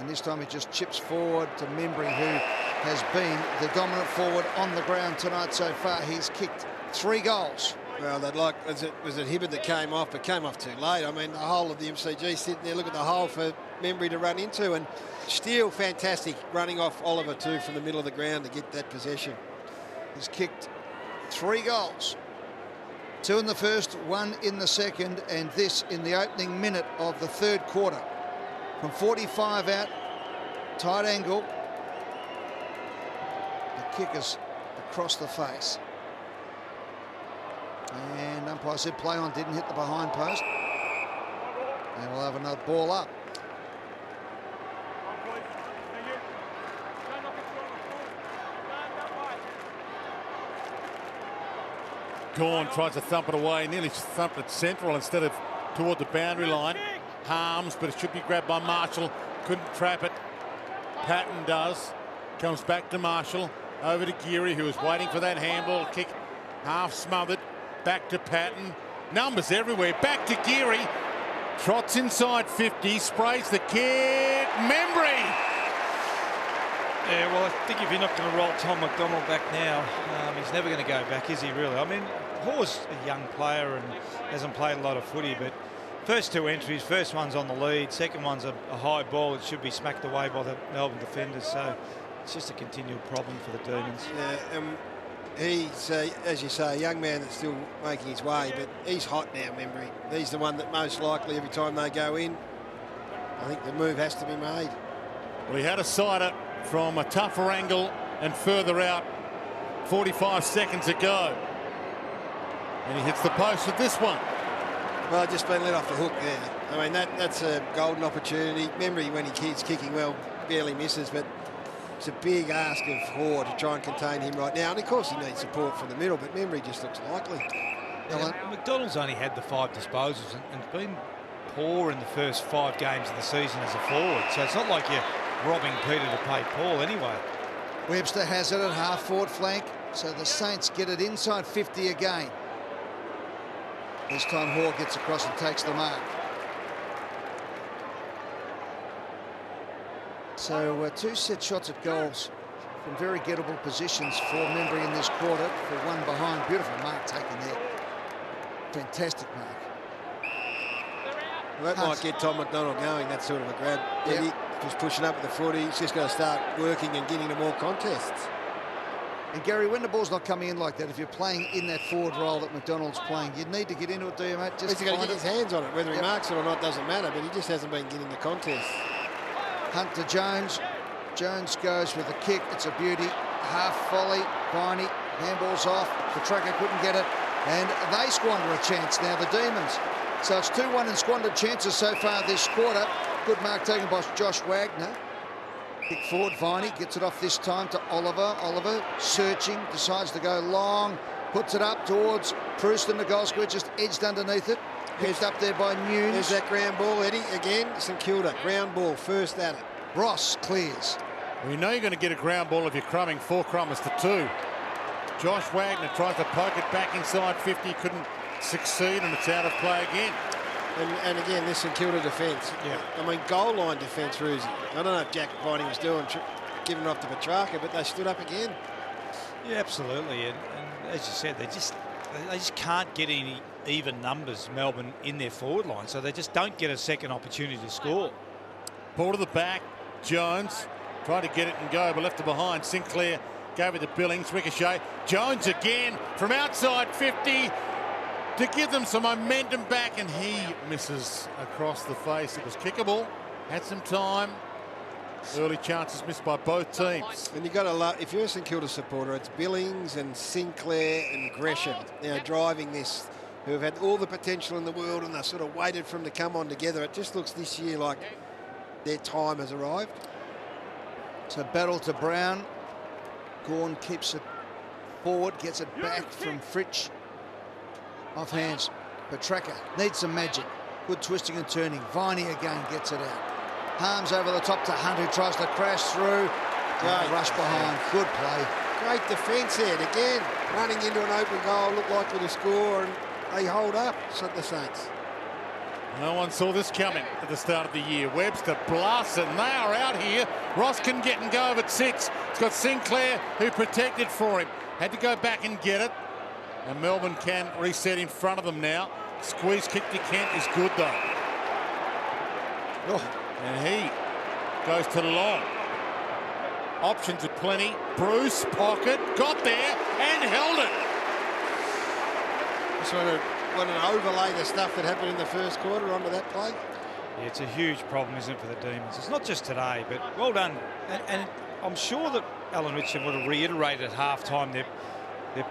And this time he just chips forward to Membry, who has been the dominant forward on the ground tonight so far. He's kicked 3 goals. Well, was it Hibberd that came off, but came off too late. I mean, the whole of the MCG sitting there, look at the hole for Membry to run into. And Steele, fantastic, running off Oliver too from the middle of the ground to get that possession. He's kicked 3 goals. 2 in the first, 1 in the second, and this in the opening minute of the third quarter. From 45 out, tight angle. The kick is across the face. And umpire said play on, didn't hit the behind post. And we'll have another ball up. Gawn tries to thump it away, nearly thumped it central instead of toward the boundary line. Harms, but it should be grabbed by Marshall. Couldn't trap it. Patton does. Comes back to Marshall. Over to Geary, who was waiting for that handball kick. Half smothered. Back to Patton. Numbers everywhere. Back to Geary. Trots inside 50. Sprays the kid. Membry. Yeah, well, I think if you're not going to roll Tom McDonald back now, he's never going to go back, is he really? I mean, Hawes a young player and hasn't played a lot of footy, but first 2 entries, first one's on the lead, second one's a high ball. It should be smacked away by the Melbourne defenders, so it's just a continual problem for the Demons. Yeah, he's, as you say, a young man that's still making his way, but he's hot now, Membry. He's the one that most likely every time they go in, I think the move has to be made. Well, he had a sighter from a tougher angle and further out 45 seconds ago. And he hits the post with this one. Well, just been let off the hook there. I mean, that's a golden opportunity. Membry, when he's kicking well, barely misses, but it's a big ask of Hoare to try and contain him right now. And, of course, he needs support from the middle, but Membry just looks likely. Yeah, McDonald's only had the 5 disposals and been poor in the first 5 games of the season as a forward. So it's not like you're robbing Peter to pay Paul anyway. Webster has it at half forward flank, so the Saints get it inside 50 again. This time Hoare gets across and takes the mark. So 2 set shots at goals from very gettable positions for Membry in this quarter. For one behind, beautiful mark taken there. Fantastic mark. Well, that might get Tom McDonald going, that sort of a grab. Yep. Eddie, just pushing up at the footy, he's just got to start working and getting to more contests. And Gary, when the ball's not coming in like that, if you're playing in that forward role that McDonald's playing, you need to get into it, do you, mate? He's got to get his hands on it. Whether he marks it or not doesn't matter, but he just hasn't been getting the contest. Hunt to Jones. Jones goes with a kick. It's a beauty. Half volley. Viney. Handball's off. The tracker couldn't get it. And they squander a chance now, the Demons. So it's 2-1 and squandered chances so far this quarter. Good mark taken by Josh Wagner. Kick forward, Viney gets it off this time to Oliver. Oliver searching, decides to go long, puts it up towards Prouston, the goal square, just edged underneath it. Picked up there by Nunes. There's that ground ball, Eddie. Again, St Kilda, ground ball, first at it. Ross clears. Well, you know you're going to get a ground ball if you're crumbing 4 crummers to 2. Josh Wagner tries to poke it back inside 50, couldn't succeed, and it's out of play again. And again, this St Kilda defence. Yeah. I mean, goal line defence, Roosie. I don't know if Jack Viney was doing, giving it off to Petrarca, but they stood up again. Yeah, absolutely. And as you said, they just can't get any even numbers, Melbourne, in their forward line. So they just don't get a second opportunity to score. Ball to the back. Jones tried to get it and go, but left it behind. Sinclair gave it to Billings. Ricochet. Jones again from outside 50 to give them some momentum back, and he misses across the face. It was kickable. Had some time. Early chances missed by both teams. And you've got to love, if you're a St Kilda supporter, it's Billings and Sinclair and Gresham now driving this, who have had all the potential in the world, and they've sort of waited for them to come on together. It just looks this year like their time has arrived. So battle to Brown. Gawn keeps it forward, gets it back from Fritsch. Off hands. Petrarca needs some magic. Good twisting and turning. Viney again gets it out. Harms over the top to Hunt, who tries to crash through. Great rush behind. Good play. Great defence there. Again, running into an open goal, look likely to score, and they hold up, the Saints. No one saw this coming at the start of the year. Webster blasts it, and they are out here. Ross can get and go at 6. It's got Sinclair, who protected for him. Had to go back and get it. And Melbourne can reset in front of them now. Squeeze kick to Kent is good, though. Oh. And he goes to long. Options are plenty. Bruce, pocket, got there and held it. Just want to overlay the stuff that happened in the first quarter onto that play. Yeah, it's a huge problem, isn't it, for the Demons? It's not just today, but well done. And I'm sure that Alan Richardson would have reiterated at half-time their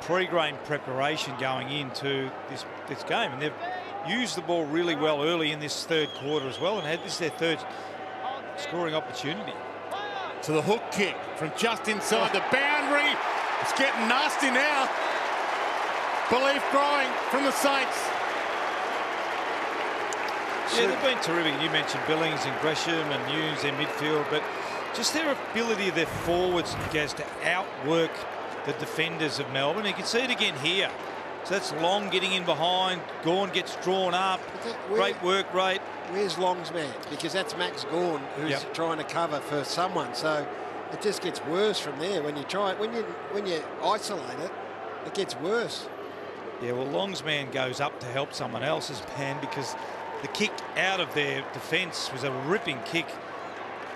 pre-game preparation going into this game. And they've used the ball really well early in this third quarter as well, and had this their third scoring opportunity. To the hook kick from just inside the boundary. It's getting nasty now. Belief growing from the Saints. Yeah, they've been terrific. You mentioned Billings and Gresham and Nunes, their midfield, but just their ability of their forwards, Gaz, to outwork the defenders of Melbourne. You can see it again here. So that's Long getting in behind. Gawn gets drawn up. Great work rate. Where's Long's man? Because that's Max Gawn, who's trying to cover for someone. So it just gets worse from there. When you try it, when you isolate it, it gets worse. Yeah, well, Long's man goes up to help someone else's man because the kick out of their defence was a ripping kick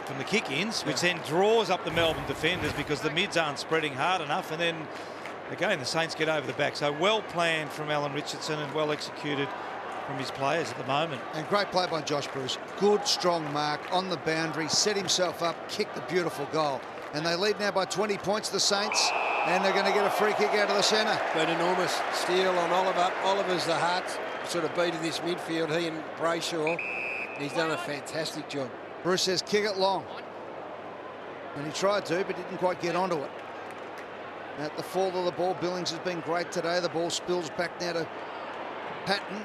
from the kick-ins, which then draws up the Melbourne defenders because the mids aren't spreading hard enough, and then again the Saints get over the back. So well planned from Alan Richardson and well executed from his players at the moment. And great play by Josh Bruce. Good, strong mark on the boundary, set himself up, kicked a beautiful goal. And they lead now by 20 points, the Saints, and they're going to get a free kick out of the centre. But enormous steal on Oliver. Oliver's the heart sort of beat in this midfield, he and Brayshaw. He's done a fantastic job. Bruce says kick it long. And he tried to, but didn't quite get onto it. At the fall of the ball, Billings has been great today. The ball spills back now to Patton,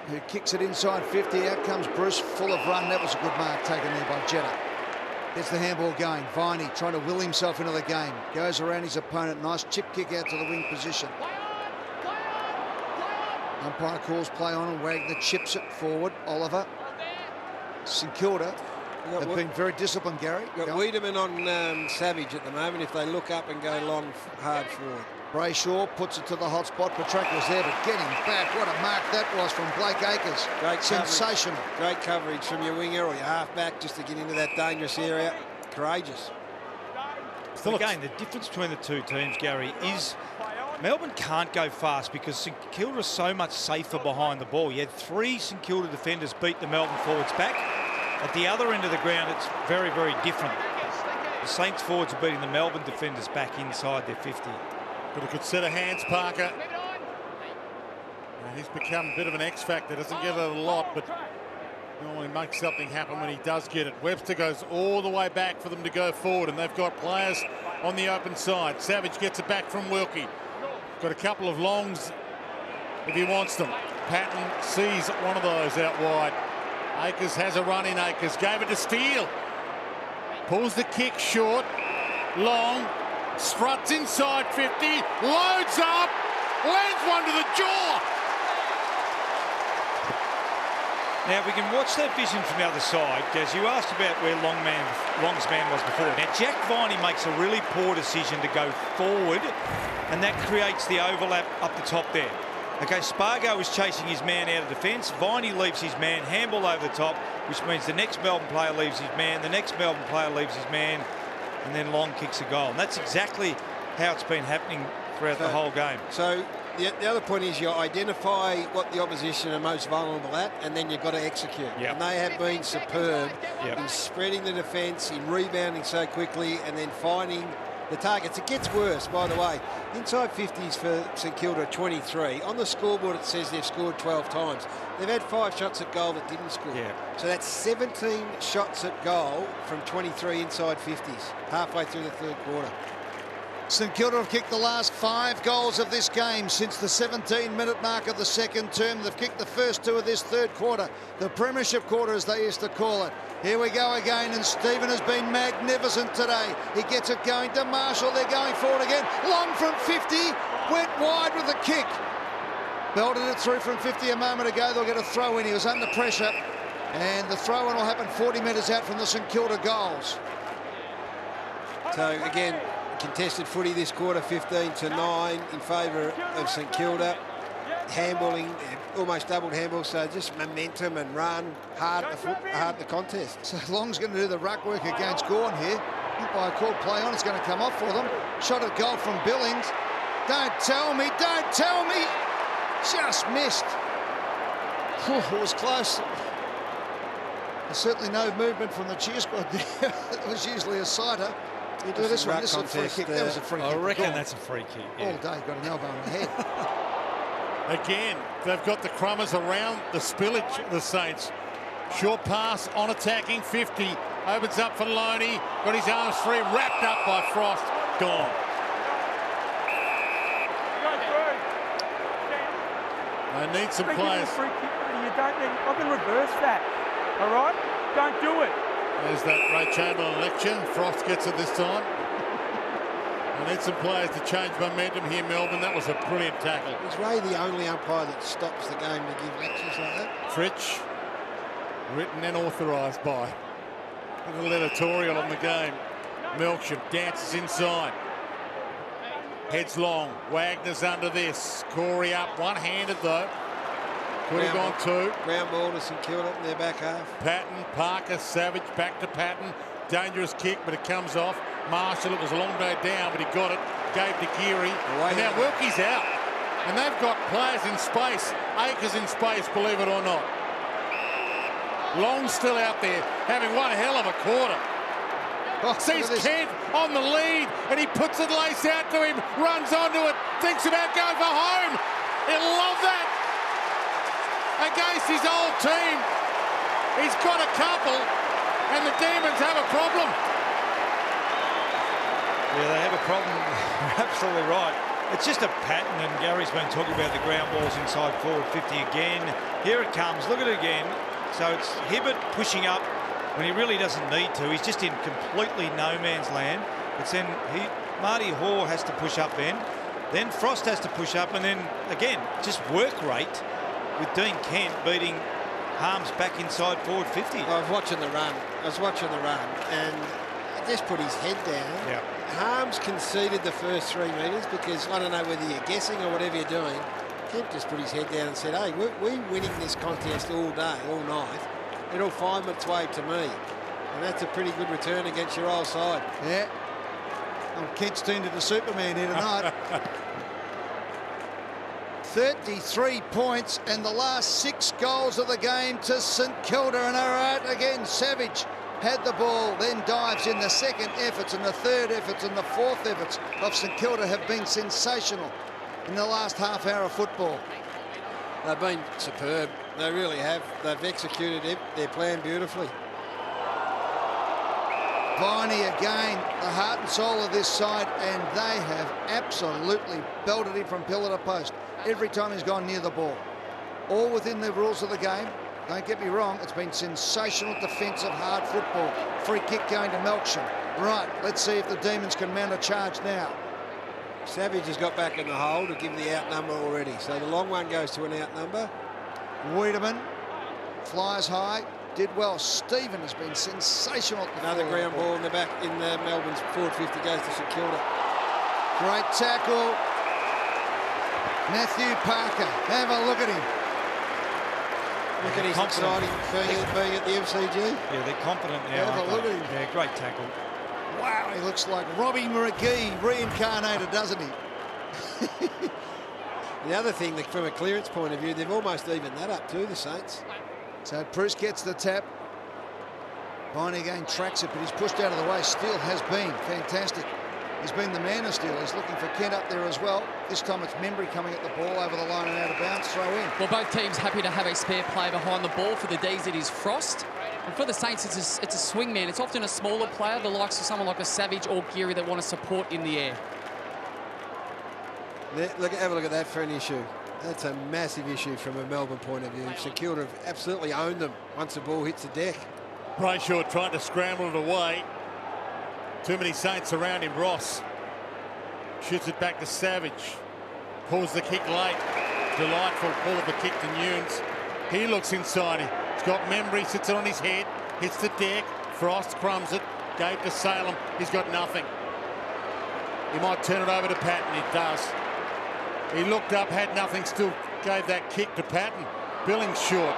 who kicks it inside 50. Out comes Bruce, full of run. That was a good mark taken there by Jetta. Gets the handball going. Viney trying to will himself into the game. Goes around his opponent. Nice chip kick out to the wing position. Umpire calls play on and Wagner chips it forward. Oliver. St Kilda have been very disciplined, Gary. Got Wiedemann on Savage at the moment. If they look up and go long, hard forward. Brayshaw puts it to the hot spot. Petrarca was there, but getting back. What a mark that was from Blake Acres. Great sensational. Great coverage from your winger or your halfback just to get into that dangerous area. Courageous. Still, again, the difference between the two teams, Gary, is Melbourne can't go fast because St Kilda is so much safer behind the ball. You had 3 St Kilda defenders beat the Melbourne forwards back. At the other end of the ground, it's very, very different. The Saints forwards are beating the Melbourne defenders back inside their 50. Got a good set of hands, Parker. And he's become a bit of an X factor. Doesn't get it a lot, but normally makes something happen when he does get it. Webster goes all the way back for them to go forward, and they've got players on the open side. Savage gets it back from Wilkie. Got a couple of longs if he wants them. Patton sees one of those out wide. Acres has a run in. Acres gave it to Steele. Pulls the kick short. Long. Struts inside 50. Loads up. Lands one to the jaw. Now, we can watch that vision from the other side. As you asked about where Long's man was before. Now, Jack Viney makes a really poor decision to go forward, and that creates the overlap up the top there. Okay, Spargo is chasing his man out of defence. Viney leaves his man, handball over the top, which means the next Melbourne player leaves his man, the next Melbourne player leaves his man, and then Long kicks a goal. And that's exactly how it's been happening throughout the whole game. So the other point is you identify what the opposition are most vulnerable at, and then you've got to execute. Yep. And they have been superb in spreading the defence, in rebounding so quickly, and then finding the targets. It gets worse, by the way. Inside 50s for St Kilda 23. On the scoreboard it says they've scored 12 times. They've had 5 shots at goal that didn't score. Yeah. So that's 17 shots at goal from 23 inside 50s, halfway through the third quarter. St Kilda have kicked the last 5 goals of this game since the 17-minute mark of the second term. They've kicked the first 2 of this third quarter, the premiership quarter as they used to call it. Here we go again, and Stephen has been magnificent today. He gets it going to Marshall. They're going forward again. Long from 50, went wide with the kick. Belted it through from 50 a moment ago. They'll get a throw in. He was under pressure, and the throw in will happen 40 metres out from the St Kilda goals. So again, contested footy this quarter, 15-9 in favour of St Kilda. Handballing, almost doubled handball, so just momentum and run, hard the contest. So Long's going to do the ruck work against Gawn here. By a called play on, it's going to come off for them. Shot at goal from Billings. Don't tell me, don't tell me. Just missed. It was close. There's certainly no movement from the cheer squad there. It was usually a sighter. This one, this is a free kick. That was a free kick. I reckon that's a free kick. Yeah. All day, got an elbow in the head. Again, they've got the crummers around the spillage, the Saints. Short pass on attacking 50. Opens up for Loney. Got his arms free, wrapped up by Frost. Gone. They need some players. You don't need, I can reverse that. All right? Don't do it. There's that Ray Chamberlain lecture. Frost gets it this time. They need some players to change momentum here, Melbourne. That was a brilliant tackle. Is Ray the only umpire that stops the game to give lectures like that? Fritsch, written and authorised by. A little editorial on the game. Melksham dances inside. Heads long. Wagner's under this. Corey up. One-handed though. Could have gone two. Ground ball to St Kilda in their back half. Patton, Parker, Savage back to Patton. Dangerous kick, but it comes off. Marshall, it was a long day down, but he got it. Gave to Geary. And now Wilkie's out. And they've got players in space. Akers in space, believe it or not. Long still out there, having one hell of a quarter. Sees Kent on the lead, and he puts it lace out to him, runs onto it, thinks about going for home. He'll love that. Against his old team. He's got a couple, and the Demons have a problem. Yeah, they have a problem. You're absolutely right. It's just a pattern, and Gary's been talking about the ground balls inside forward 50 again. Here it comes. Look at it again. So it's Hibbert pushing up when he really doesn't need to. He's just in completely no man's land. But then Marty Hoare has to push up then Frost has to push up, and then again just work rate with Dean Kent beating Harms back inside forward 50. I was watching the run, and he just put his head down. Yeah. Harms conceded the first 3 metres because I don't know whether you're guessing or whatever you're doing. Kent just put his head down and said, hey, we're winning this contest all day, all night. It'll find its way to me. And that's a pretty good return against your old side. Yeah. Kent's turned into Superman here tonight. 33 points and the last 6 goals of the game to St Kilda. And all right, again, Savage had the ball, then dives in. The second efforts and the third efforts and the fourth efforts of St Kilda have been sensational in the last half hour of football. They've been superb. They really have. They've executed their plan beautifully. Viney again, the heart and soul of this side, and they have absolutely belted him from pillar to post every time he's gone near the ball. All within the rules of the game. Don't get me wrong, it's been sensational defensive, hard football. Free kick going to Melksham. Right, let's see if the Demons can mount a charge now. Savage has got back in the hole to give the out number already. So the long one goes to an out number. Wiedemann flies high, did well. Stephen has been sensational. Another ground ball in the back in the Melbourne's forward 50 goes to St Kilda. Great tackle. Matthew Parker, have a look at him. Look at his exciting being at the MCG. Yeah, they're confident now. Have a look at him. Yeah, great tackle. Wow, he looks like Robbie McGee reincarnated, doesn't he? The other thing, from a clearance point of view, they've almost evened that up too, the Saints. So Bruce gets the tap. Viney again tracks it, but he's pushed out of the way. Steele has been fantastic. He's been the man of Steele. He's looking for Kent up there as well. This time it's Membry coming at the ball over the line and out of bounds. Throw in. Well, both teams happy to have a spare player behind the ball. For the D's, it is Frost. And for the Saints, it's a swing man. It's often a smaller player, the likes of someone like a Savage or Geary that want to support in the air. Have a look at that for an issue. That's a massive issue from a Melbourne point of view. St Kilda have absolutely owned them once the ball hits the deck. Brayshaw trying to scramble it away. Too many Saints around him. Ross shoots it back to Savage. Pulls the kick late. Delightful pull of the kick to Nunes. He looks inside him. He's got Membry, sits it on his head, hits the deck. Frost crumbs it. Gave to Salem. He's got nothing. He might turn it over to Patton. He does. He looked up, had nothing, still gave that kick to Patton. Billings short.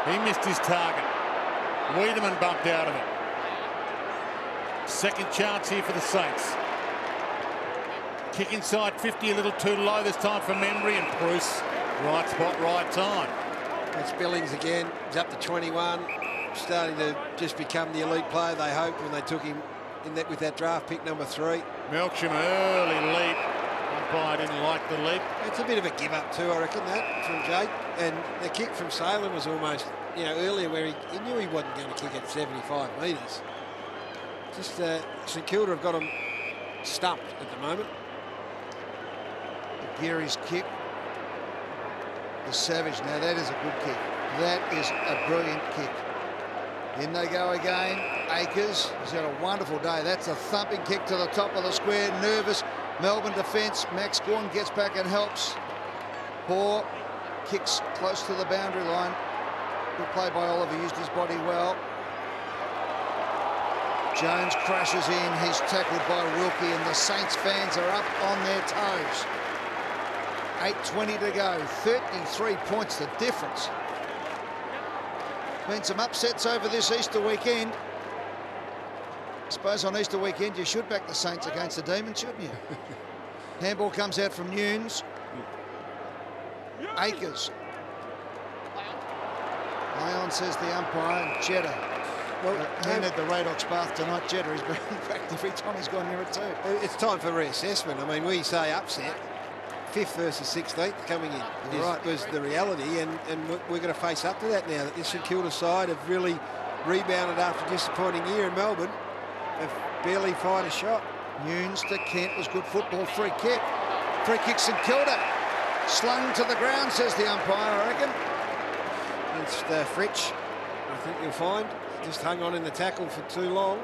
He missed his target. Wiedemann bumped out of it. Second chance here for the Saints. Kick inside 50, a little too low this time for Membry, and Bruce, right spot, right time. That's Billings again. He's up to 21. Starting to just become the elite player they hoped when they took him in that with that draft pick number 3. Melksham early leap. I didn't like the leap. It's a bit of a give up too, I reckon, that from Jake. And the kick from Salem was almost, earlier where he knew he wasn't going to kick at 75 metres. Just St Kilda have got him stumped at the moment. Geary's kick. The Savage. Now that is a good kick. That is a brilliant kick. In they go again. Akers has had a wonderful day. That's a thumping kick to the top of the square. Nervous Melbourne defence. Max Gawn gets back and helps. Hoare kicks close to the boundary line. Good play by Oliver. Used his body well. Jones crashes in. He's tackled by Wilkie, and the Saints fans are up on their toes. 8:20 to go. 33 points the difference. Been some upsets over this Easter weekend. I suppose on Easter weekend you should back the Saints against the Demons, shouldn't you? Handball comes out from Nunes. Akers. Lyon says the umpire, and Jeddah. Well, handed the Radox bath tonight. Jeddah has been backed every time he's gone near it too. It's time for reassessment. I mean, we say upset. 5th versus 16th coming in was the reality, and we're going to face up to that now. That this St Kilda side have really rebounded after a disappointing year in Melbourne. Have barely fired a shot. Nunes to Kent was good football. Free kick. Free kick St Kilda. Slung to the ground, says the umpire, I reckon. It's Fritsch, I think you'll find. Just hung on in the tackle for too long.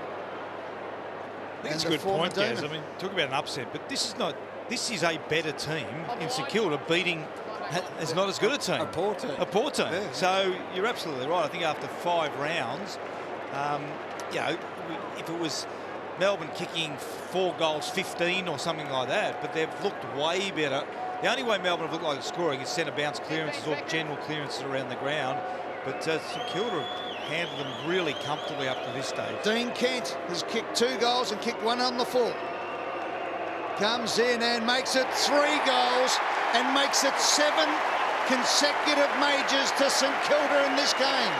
I think it's a good point, Gaz. I mean, talk about an upset, but this is a better team in St Kilda beating is not as good a team. A poor team. A poor team. Yeah. So you're absolutely right. I think after 5 rounds, you know, if it was Melbourne kicking 4 goals, 15 or something like that, but they've looked way better. The only way Melbourne have looked like scoring is centre bounce clearances or general clearances around the ground. But St Kilda have handled them really comfortably up to this stage. Dean Kent has kicked 2 goals and kicked 1 on the full. Comes in and makes it 3 goals and makes it 7 consecutive majors to St Kilda in this game.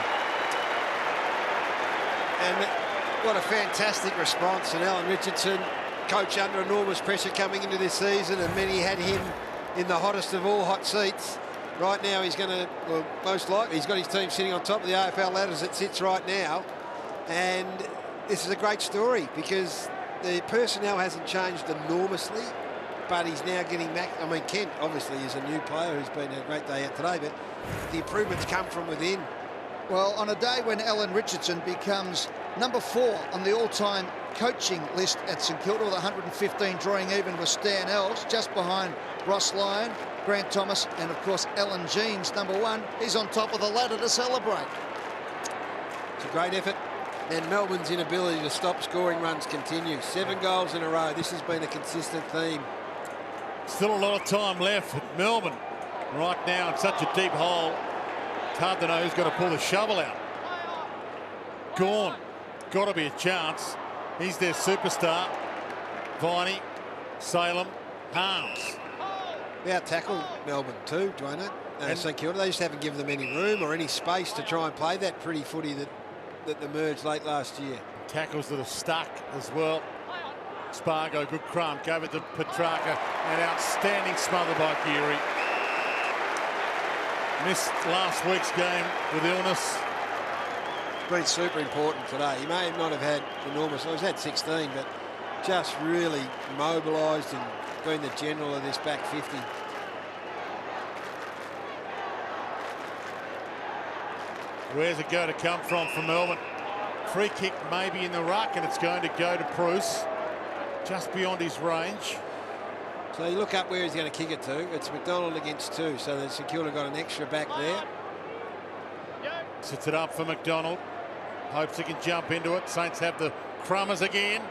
And what a fantastic response. And Alan Richardson, coach under enormous pressure coming into this season, and many had him in the hottest of all hot seats. Right now he's going to, well, most likely he's got his team sitting on top of the AFL ladder as it sits right now. And this is a great story because the personnel hasn't changed enormously, but he's now getting back. I mean, Kent obviously is a new player who's been a great day out today, but the improvements come from within. Well, on a day when Alan Richardson becomes number 4 on the all-time coaching list at St Kilda with 115, drawing even with Stan Els, just behind Ross Lyon, Grant Thomas, and of course Alan Jeans, number 1. He's on top of the ladder to celebrate. It's a great effort, and Melbourne's inability to stop scoring runs continues. 7 goals in a row. This has been a consistent theme. Still a lot of time left at Melbourne. Right now, it's such a deep hole. It's hard to know who's going to pull the shovel out. Gawn, got to be a chance. He's their superstar. Viney, Salem, Harms. They out-tackled Melbourne too, Dwayne. St Kilda, they just haven't given them any room or any space to try and play that pretty footy that emerged late last year. Tackles that are stuck as well. Spargo, good crumb, gave it to Petrarca, an outstanding smother by Geary. Missed last week's game with illness. Been super important today. He may not have had enormous, he's had 16, but just really mobilised and been the general of this back 50. Where's it going to come from Melbourne? Free kick maybe in the ruck, and it's going to go to Bruce. Just beyond his range. So you look up where he's going to kick it to. It's McDonald against 2, so the St Kilda got an extra back there. Sits it up for McDonald. Hopes he can jump into it. Saints have the crummers again.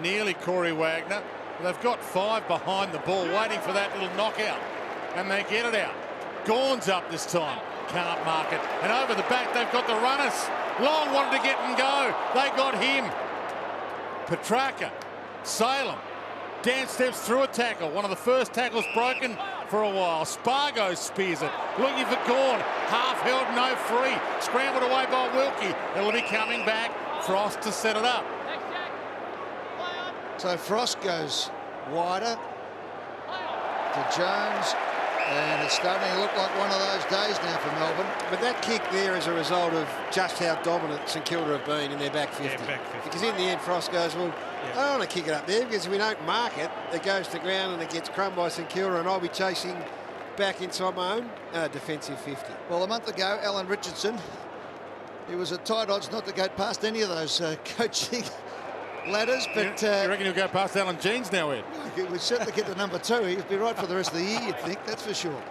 Nearly Corey Wagner. They've got 5 behind the ball, waiting for that little knockout. And they get it out. Gawn's up this time. Can't mark it. And over the back, they've got the runners. Long wanted to get and go. They got him. Petrarca. Salem. Dan steps through a tackle. One of the first tackles broken for a while. Spargo spears it. Looking for Gawn. Half held, no free. Scrambled away by Wilkie. It'll be coming back. Frost to set it up. So Frost goes wider to Jones, and it's starting to look like one of those days now for Melbourne. But that kick there is a result of just how dominant St Kilda have been in their back 50. Yeah, back 50. Because in the end, Frost goes, well, I don't want to kick it up there because if we don't mark it, it goes to ground and it gets crumbed by St Kilda, and I'll be chasing back inside my own defensive 50. Well, a month ago, Alan Richardson, he was at tight odds not to go past any of those coaching ladders, but you reckon he'll go past Alan Jeans now, Ed? He would certainly get to number 2. He'd be right for the rest of the year, you'd think, that's for sure.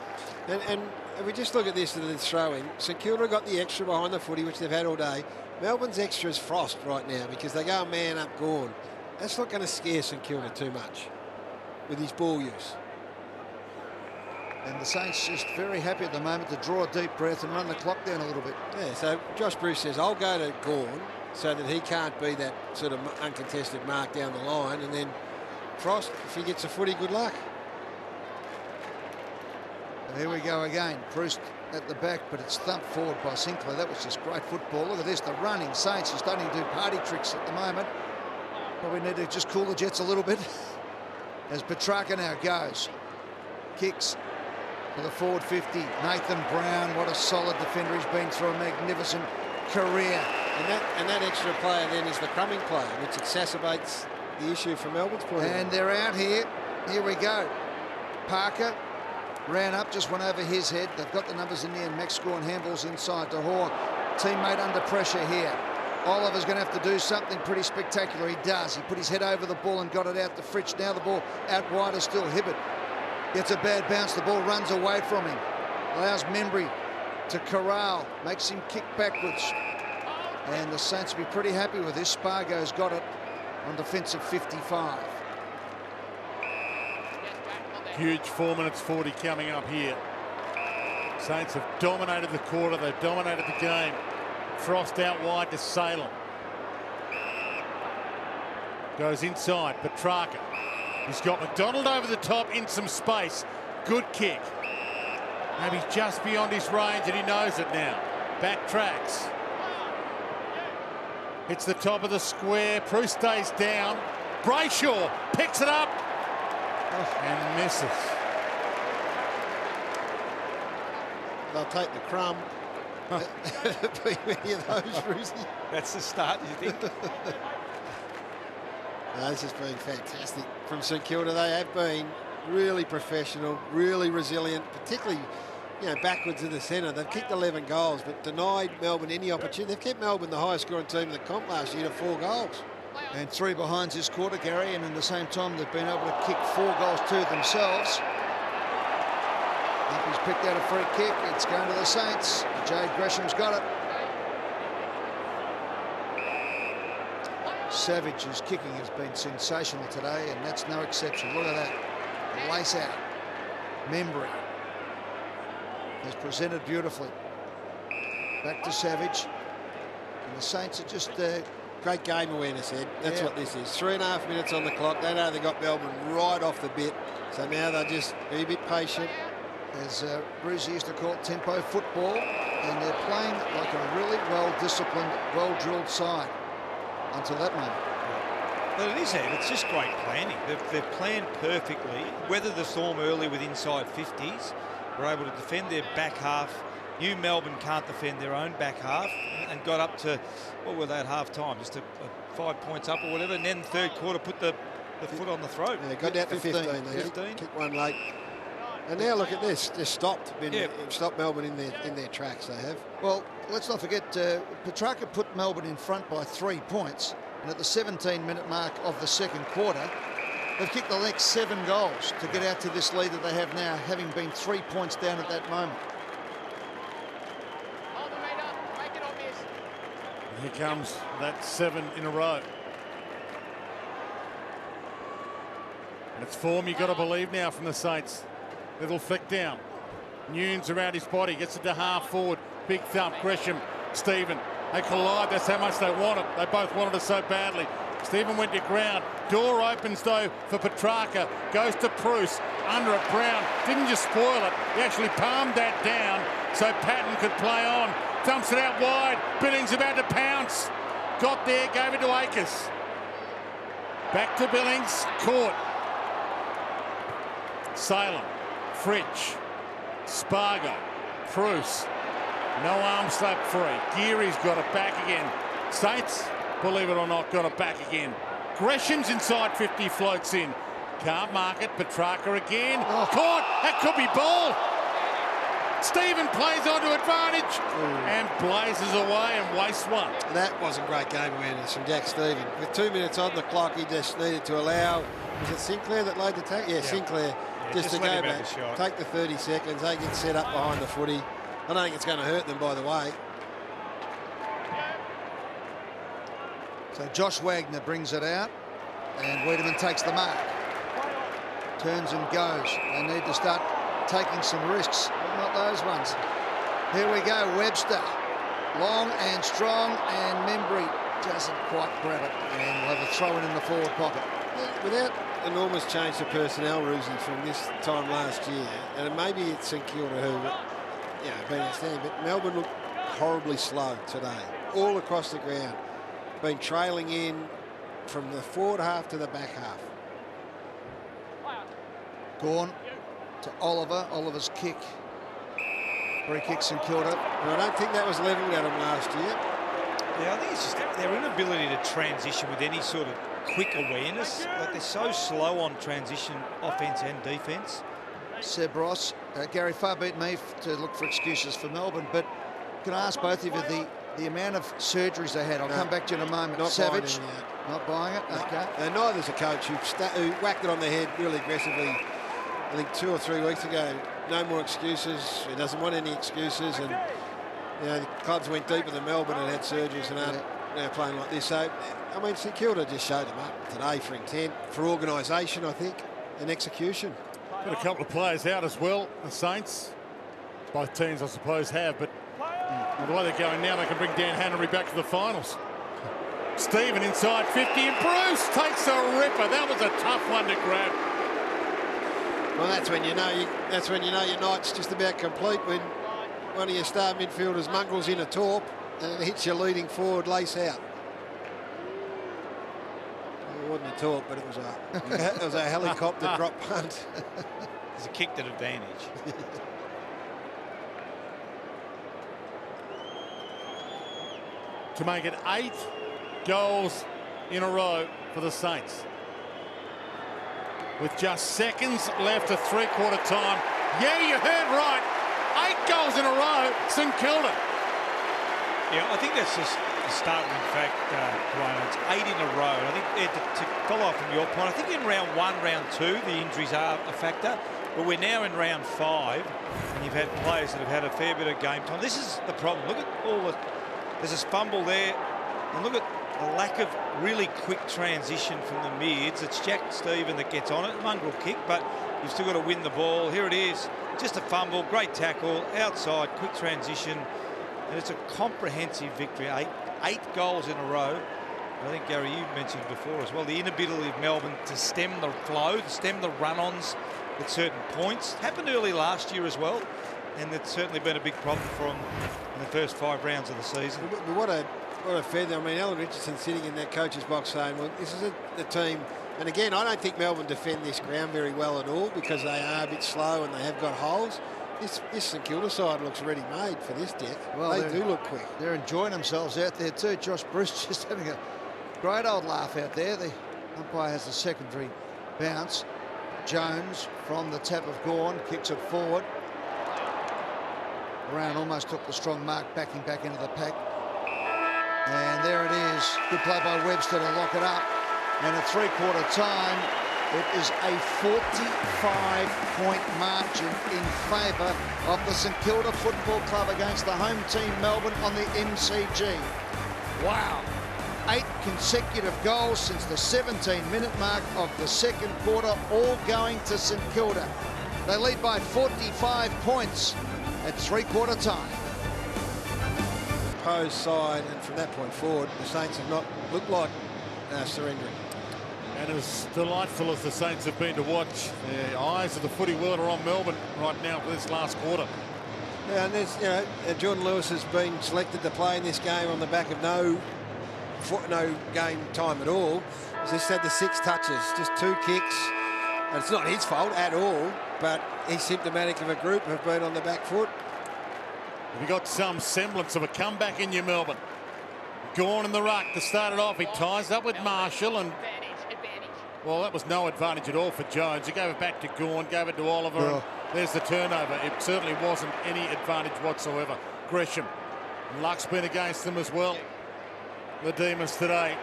And if we just look at this throw-in, St Kilda got the extra behind the footy, which they've had all day. Melbourne's extra is Frost right now because they go man up Gawn. That's not going to scare St Kilda too much with his ball use. And the Saints just very happy at the moment to draw a deep breath and run the clock down a little bit. Yeah, so Josh Bruce says, I'll go to Gawn so that he can't be that sort of uncontested mark down the line. And then Frost, if he gets a footy, good luck. And here we go again. Bruce at the back, but it's thumped forward by Sinclair. That was just great football. Look at this, the running Saints are starting to do party tricks at the moment. Probably need to just cool the jets a little bit. As Petrarca now goes. Kicks to the forward 50. Nathan Brown, what a solid defender. He's been through a magnificent career. And that extra player then is the crumbing player, which exacerbates the issue from Melbourne's point of view. And they're out here. Here we go. Parker ran up, just went over his head. They've got the numbers in there, and Max scoring handballs inside to Hoare. Teammate under pressure here. Oliver's going to have to do something pretty spectacular. He does. He put his head over the ball and got it out to Fritsch. Now the ball out wide is still Hibbert. Gets a bad bounce. The ball runs away from him. Allows Membry to corral. Makes him kick backwards. And the Saints will be pretty happy with this. Spargo's got it on defensive 55. Huge 4 minutes 40 coming up here. Saints have dominated the quarter. They've dominated the game. Frost out wide to Salem. Goes inside. Petrarca. He's got McDonald over the top in some space. Good kick. Maybe just beyond his range, and he knows it now. Backtracks. Hits the top of the square. Prue stays down. Brayshaw picks it up and misses. They'll take the crumb. Be many of those, Brucey. That's the start, you think? No, this has been fantastic from St Kilda. They have been really professional, really resilient, particularly, you know, backwards in the centre. They've kicked 11 goals, but denied Melbourne any opportunity. They've kept Melbourne the highest scoring team in the comp last year to 4 goals. And 3 behinds this quarter, Gary, and in the same time they've been able to kick 4 goals to themselves. He's picked out a free kick. It's going to the Saints. Jade Gresham's got it. Savage's kicking has been sensational today, and that's no exception. Look at that. Lace out. Membry has presented beautifully. Back to Savage. And the Saints are just... great game awareness, Ed. That's what this is. 3.5 minutes on the clock. They know they got Melbourne right off the bit. So now they'll just be a bit patient. As Bruce used to call it, tempo football. And they're playing like a really well-disciplined, well-drilled side until that moment. But it is, Ed. It's just great planning. They've planned perfectly. Weathered the storm early with inside 50s. Were able to defend their back half. Knew Melbourne can't defend their own back half, and got up to, what were they at half time? Just 5 points up or whatever. And then third quarter put the foot on the throat. Yeah, got down to 15. 15. Kicked one late. And now look at this. They're stopped. Stopped Melbourne in their tracks, they have. Well, let's not forget, Petrarca put Melbourne in front by 3 points. And at the 17-minute mark of the second quarter, they've kicked the next 7 goals to get out to this lead that they have now, having been 3 points down at that moment. Here comes that 7 in a row. And it's form you've got to believe now from the Saints. Little flick down. Nunes around his body, gets it to half forward. Big thump, Gresham, Stephen. They collide, that's how much they want it. They both wanted it so badly. Stephen went to ground. Door opens though for Petrarca. Goes to Bruce. Under it, Brown. Didn't just spoil it. He actually palmed that down so Patton could play on. Thumps it out wide. Billings about to pounce. Got there, gave it to Akers. Back to Billings. Caught. Salem. Fritsch. Spargo. Bruce. No arm slap free. Geary's got it back again. Saints, believe it or not, got it back again. Gresham's inside 50, floats in. Can't mark it. Petrarca again. Caught. That could be ball. Stephen plays onto advantage and blazes away and wastes one. That wasn't great game awareness from Jack Stephen. With 2 minutes on the clock, he just needed to allow... Was it Sinclair that laid the tackle? Yeah, Sinclair. just to let go him have back, the shot. take the 30 seconds. They get set up behind the footy. I don't think it's going to hurt them, by the way. So Josh Wagner brings it out, and Wiedemann takes the mark. Turns and goes. They need to start taking some risks, but not those ones. Here we go, Webster. Long and strong, and Membry doesn't quite grab it. And we'll have a throw in the forward pocket. Without enormous change to personnel, Roosie, from this time last year, and maybe it's St Kilda who, been outstanding, but Melbourne looked horribly slow today, all across the ground. Been trailing in from the forward half to the back half. Gawn to Oliver. Oliver's kick. Free kick St Kilda. And I don't think that was levelled at them last year. Yeah, I think it's just their inability to transition with any sort of quick awareness. Like, they're so slow on transition, offence and defence. Seb Ross. Gary, far beat me to look for excuses for Melbourne, but can I ask both of you the amount of surgeries they had? I'll come back to you in a moment. Not Savage. buying it, Not buying it? Okay. And neither's a coach who whacked it on the head really aggressively, I think 2 or 3 weeks ago. No more excuses. He doesn't want any excuses. And the clubs went deeper than Melbourne and had surgeries and aren't now playing like this. So, I mean, St Kilda just showed them up today for intent, for organisation, I think, and execution. Got a couple of players out as well, the Saints. Both teams, I suppose, have, but the way they're going now, they can bring Dan Hannery back to the finals. Stephen inside 50, and Bruce takes a ripper. That was a tough one to grab. Well, that's when you know your night's just about complete, when one of your star midfielders mongrels in a torp and it hits your leading forward lace out. It wasn't a torp, but it was a helicopter drop punt. It's a kicked at advantage. To make it 8 goals in a row for the Saints. With just seconds left to three-quarter time. Yeah, you heard right. 8 goals in a row, St Kilda. Yeah, I think that's just a startling fact, Dwayne. It's 8 in a row. And I think to follow up from your point, I think in round 1, round 2, the injuries are a factor. But we're now in round 5, and you've had players that have had a fair bit of game time. This is the problem. Look at all the... There's this fumble there, and look at the lack of really quick transition from the mids. It's Jack Stephen that gets on it, mongrel kick, but you've still got to win the ball. Here it is, just a fumble, great tackle, outside, quick transition, and it's a comprehensive victory. Eight goals in a row. I think, Gary, you mentioned before as well, the inability of Melbourne to stem the flow, to stem the run-ons at certain points. Happened early last year as well, and it's certainly been a big problem for them in the first 5 rounds of the season. But what a feather. I mean, Alan Richardson sitting in that coach's box saying, well, this is the team. And again, I don't think Melbourne defend this ground very well at all, because they are a bit slow and they have got holes. This St Kilda side looks ready-made for this deck. Well, they do look quick. They're enjoying themselves out there too. Josh Bruce just having a great old laugh out there. The umpire has a secondary bounce. Jones from the tap of Gawn kicks it forward. Brown almost took the strong mark, backing back into the pack. And there it is. Good play by Webster to lock it up. And at three-quarter time, it is a 45-point margin in favour of the St Kilda Football Club against the home team Melbourne on the MCG. Wow. 8 consecutive goals since the 17-minute mark of the second quarter, all going to St Kilda. They lead by 45 points at three-quarter time. Opposed side, and from that point forward, the Saints have not looked like surrendering. And as delightful as the Saints have been to watch, the eyes of the footy world are on Melbourne right now for this last quarter. Yeah, and there's, Jordan Lewis has been selected to play in this game on the back of no game time at all. He's just had the 6 touches, just 2 kicks. And it's not his fault at all, but he's symptomatic of a group who've been on the back foot. Have you got some semblance of a comeback in you, Melbourne? Gawn in the ruck to start it off. He ties up with Marshall, and well, that was no advantage at all for Jones. He gave it back to Gawn, gave it to Oliver, and there's the turnover. It certainly wasn't any advantage whatsoever. Gresham. Luck's been against them as well. The Demons today.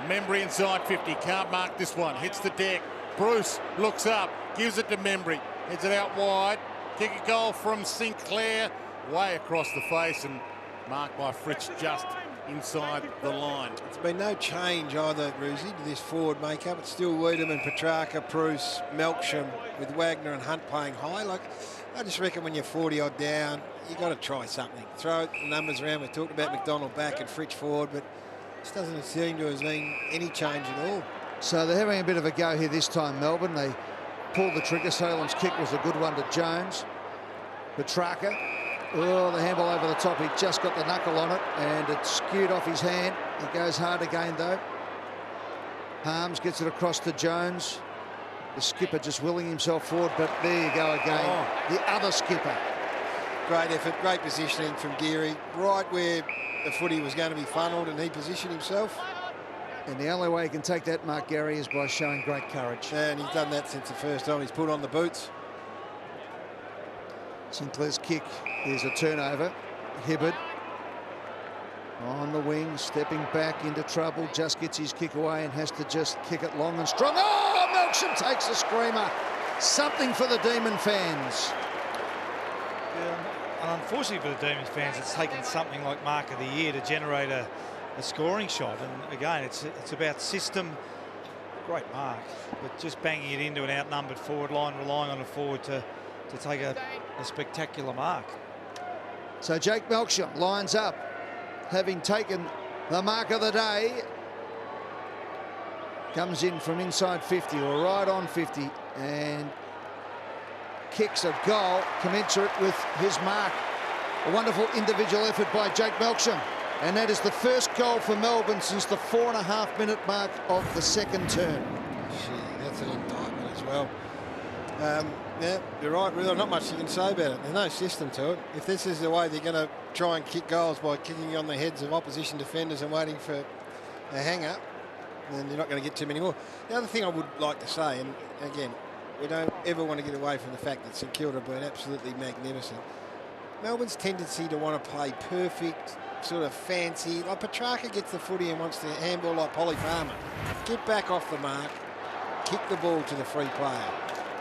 Membry inside 50. Can't mark this one. Hits the deck. Bruce looks up, gives it to Membry, heads it out wide. Kick a goal from Sinclair, way across the face and marked by Fritsch just inside the line. There's been no change either, Roosie, to this forward makeup. It's still Wiedemann, Petrarca, Bruce, Melksham, with Wagner and Hunt playing high. Like, I just reckon when you're 40-odd down, you've got to try something. Throw the numbers around. We talked about McDonald back and Fritsch forward, but this doesn't seem to have been any change at all. So they're having a bit of a go here this time, Melbourne. They pulled the trigger. Salem's kick was a good one to Jones. Petrarca. Oh, the handball over the top. He just got the knuckle on it, and it skewed off his hand. He goes hard again, though. Harms gets it across to Jones. The skipper just willing himself forward, but there you go again. Oh. The other skipper. Great effort, great positioning from Geary, right where the footy was going to be funneled, and he positioned himself. And the only way he can take that, Mark Gary, is by showing great courage. And he's done that since the first time he's put on the boots. Sinclair's kick is a turnover. Hibberd on the wing, stepping back into trouble, just gets his kick away and has to just kick it long and strong. Oh, Melksham takes a screamer. Something for the Demon fans. And unfortunately for the Demons fans, it's taken something like Mark of the Year to generate a scoring shot. And again, it's about system. Great mark, but just banging it into an outnumbered forward line, relying on a forward to take a spectacular mark. So Jake Melksham lines up, having taken the mark of the day. Comes in from inside 50 or right on 50 and kicks a goal commensurate with his mark. A wonderful individual effort by Jake Melksham. And that is the first goal for Melbourne since the 4.5-minute mark of the second term. Gee, that's an indictment as well. Yeah, you're right, really. Not much you can say about it. There's no system to it. If this is the way they're going to try and kick goals by kicking on the heads of opposition defenders and waiting for a hang-up, then you're not going to get too many more. The other thing I would like to say, and again, we don't ever want to get away from the fact that St Kilda have been absolutely magnificent. Melbourne's tendency to want to play perfect, sort of fancy. Like Petrarca gets the footy and wants to handball like Polly Farmer. Get back off the mark, kick the ball to the free player.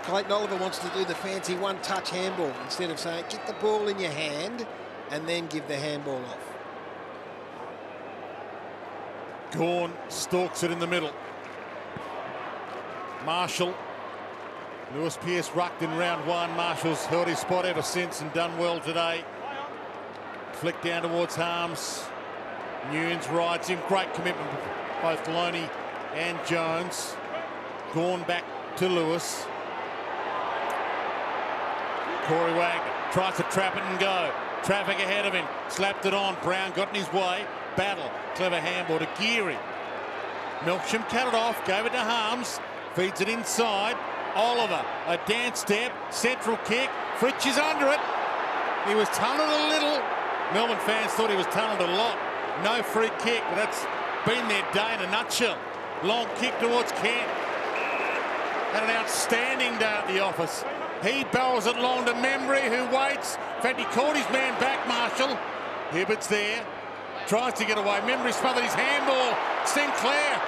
Clayton Oliver wants to do the fancy one-touch handball instead of saying, get the ball in your hand and then give the handball off. Gawn stalks it in the middle. Marshall. Lewis Pearce rucked in round one. Marshall's held his spot ever since and done well today. Flick down towards Harms. Nunes rides him. Great commitment from both Loney and Jones. Gawn back to Lewis. Corey Wagner tries to trap it and go. Traffic ahead of him. Slapped it on. Brown got in his way. Battle. Clever handball to Geary. Melksham cut it off. Gave it to Harms. Feeds it inside. Oliver. A dance step. Central kick. Fritsch is under it. He was tunnelled a little. Melbourne fans thought he was tunnelled a lot. No free kick, but that's been their day in a nutshell. Long kick towards Kent. Had an outstanding day at the office. He barrels it long to Membry, who waits. In fact, he caught his man back, Marshall. Hibbert's there. Tries to get away. Membry smothered his handball. Sinclair.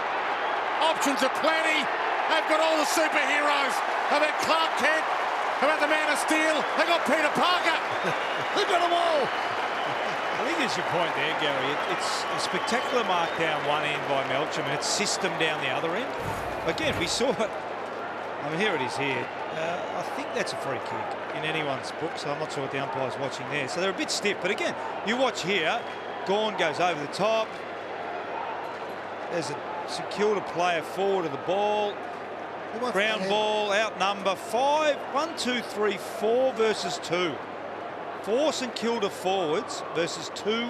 Options are plenty. They've got all the superheroes. How about Clark Kent? How about the Man of Steel? They got Peter Parker. They've got them all. I think there's your point there, Gary. It's a spectacular mark down one end by Melksham and it's system down the other end. Again, we saw it. I mean, here it is here. I think that's a free kick in anyone's book, so I'm not sure what the umpire's watching there. So they're a bit stiff, but again, you watch here, Gawn goes over the top. There's a St Kilda player forward of the ball. Ground ball, outnumber 5. 1, 2, 3, 4 versus 2. 4 St Kilda forwards versus 2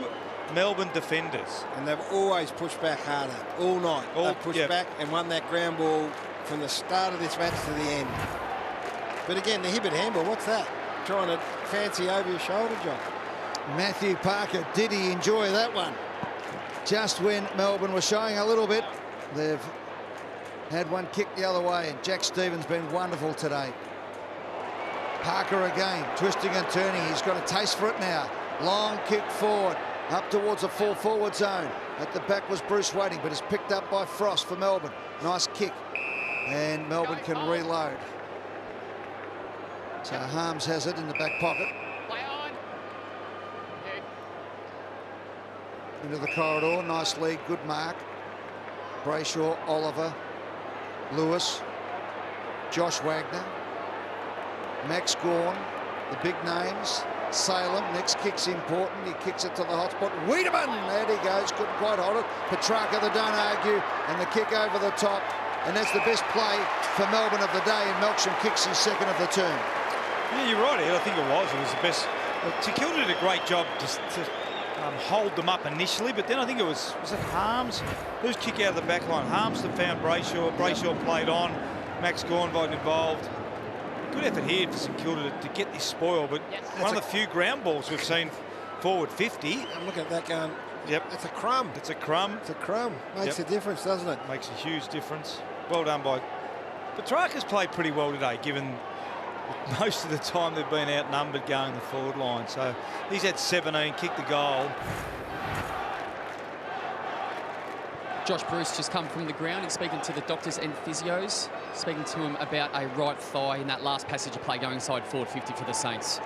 Melbourne defenders. And they've always pushed back harder all night. They've pushed back and won that ground ball from the start of this match to the end. But again, the Hibberd handball, what's that? Trying to fancy over your shoulder, John. Matthew Parker, did he enjoy that one? Just when Melbourne was showing a little bit, they've had one kick the other way, and Jack Stevens been wonderful today. Parker again, twisting and turning. He's got a taste for it now. Long kick forward, up towards the full forward zone. At the back was Bruce waiting, but it's picked up by Frost for Melbourne. Nice kick. and Melbourne can reload. So Harms has it in the back pocket. Into the corridor, nice lead, good mark. Brayshaw, Oliver, Lewis, Josh Wagner, Max Gawn, the big names. Salem, next kick's important. He kicks it to the hot spot. Wiedemann, there he goes, couldn't quite hold it. Petrarca, they don't argue, and the kick over the top. And that's the best play for Melbourne of the day, and Melksham kicks his second of the turn. Yeah, you're right, Ed. I think it was the best. St Kilda did a great job just to hold them up initially, but then I think it was it Harms? Who's kick out of the back line? Harms that found Brayshaw. Brayshaw played on. Max Gawn got involved. Good effort here for St Kilda to get this spoil, but one of the few ground balls we've seen forward 50. I'm looking at that going, yep, it's a crumb. It's a crumb. It's a crumb. Makes a difference, doesn't it? Makes a huge difference. Well done by... Petrarca's played pretty well today, given most of the time they've been outnumbered going the forward line. So he's had 17, kicked the goal. Josh Bruce just come from the ground. He's speaking to the doctors and physios, speaking to him about a right thigh in that last passage of play going inside forward 50 for the Saints.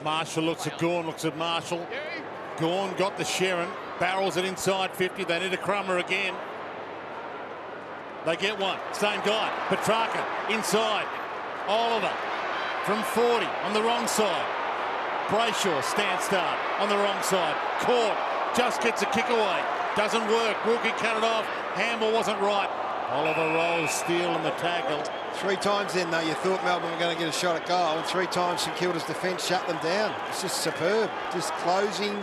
Marshall looks at Gawn, looks at Marshall. Gawn got the Sharon, barrels it inside 50. They need a crummer again. They get one. Same guy. Petrarca inside. Oliver from 40 on the wrong side. Brayshaw stand start on the wrong side. Caught. Just gets a kick away. Doesn't work. Wilkie cut it off. Handball wasn't right. Oliver rolls, Steele in the tackle. 3 times then, though, you thought Melbourne were going to get a shot at goal, and 3 times St Kilda's defence shut them down. It's just superb. Just closing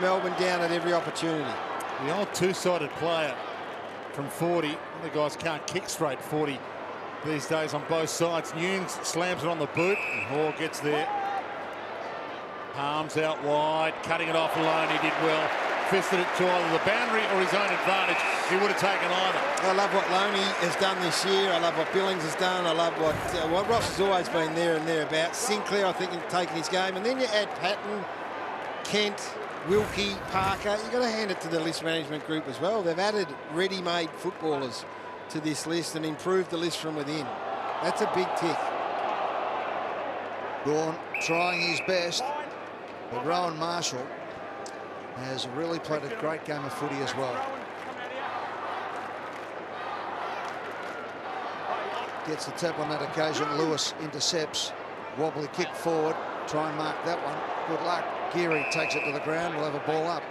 Melbourne down at every opportunity. The old two-sided player from 40. The guys can't kick straight 40 these days on both sides. Nunes slams it on the boot, and Hall gets there. Harms out wide, cutting it off alone. He did well. Fisted it to either the boundary or his own advantage. He would have taken either. I love what Loney has done this year. I love what Billings has done. I love what Ross has always been there and thereabouts. Sinclair, I think, has taken his game. And then you add Patton, Kent, Wilkie, Parker. You've got to hand it to the list management group as well. They've added ready-made footballers to this list and improved the list from within. That's a big tick. Gawn trying his best, but Rowan Marshall has really played a great game of footy as well. Gets the tap on that occasion. Lewis intercepts. Wobbly kick forward. Try and mark that one. Good luck. Geary takes it to the ground. We'll have a ball up.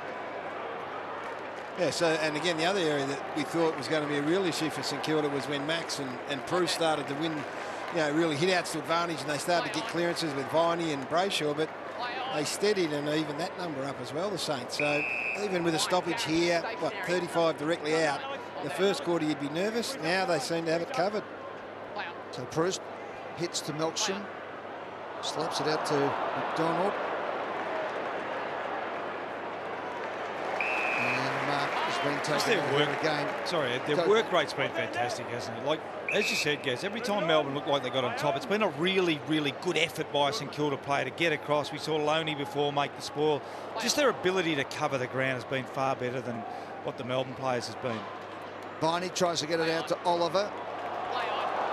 Yeah, so, and again, the other area that we thought was going to be a real issue for St Kilda was when Max and Prue started to win, you know, really hit outs to advantage, and they started to get clearances with Viney and Brayshaw, but they steadied and even that number up as well, the Saints. So even with a stoppage here, 35 directly out, the first quarter you'd be nervous. Now they seem to have it covered. So Proust hits to Melksham, slaps it out to McDonald. And Mark has been taken over again. Sorry, their work rate's been fantastic, hasn't it? Like, as you said, Gaz, every time Melbourne looked like they got on top, it's been a really, really good effort by a St Kilda player to get across. We saw Loney before make the spoil. Just their ability to cover the ground has been far better than what the Melbourne players has been. Viney tries to get it out to Oliver.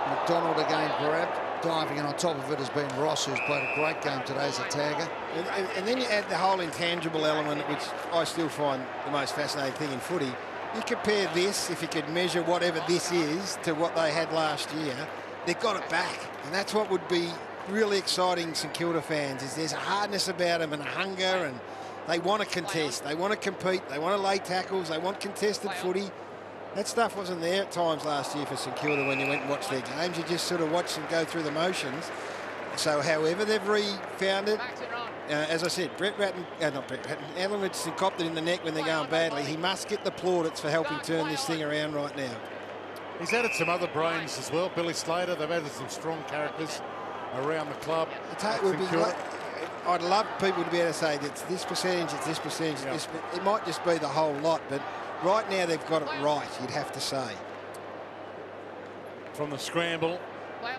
McDonald again grabbed. Diving, and on top of it has been Ross, who's played a great game today as a tagger. And then you add the whole intangible element, which I still find the most fascinating thing in footy. You compare this, if you could measure whatever this is, to what they had last year, they've got it back. And that's what would be really exciting St Kilda fans, is there's a hardness about them and a hunger, and they want to contest, they want to compete, they want to lay tackles, they want contested footy. That stuff wasn't there at times last year for St Kilda when you went and watched their games. You just sort of watched them go through the motions. So however they've found it, as I said, Alan Richardson copped it in the neck when they're going badly. He must get the plaudits for helping turn this thing around right now. He's added some other brains as well. Billy Slater, they've added some strong characters around the club. I'd love people to be able to say it's this percentage, it's this percentage, it's this, it might just be the whole lot, but right now they've got it right, you'd have to say. From the scramble,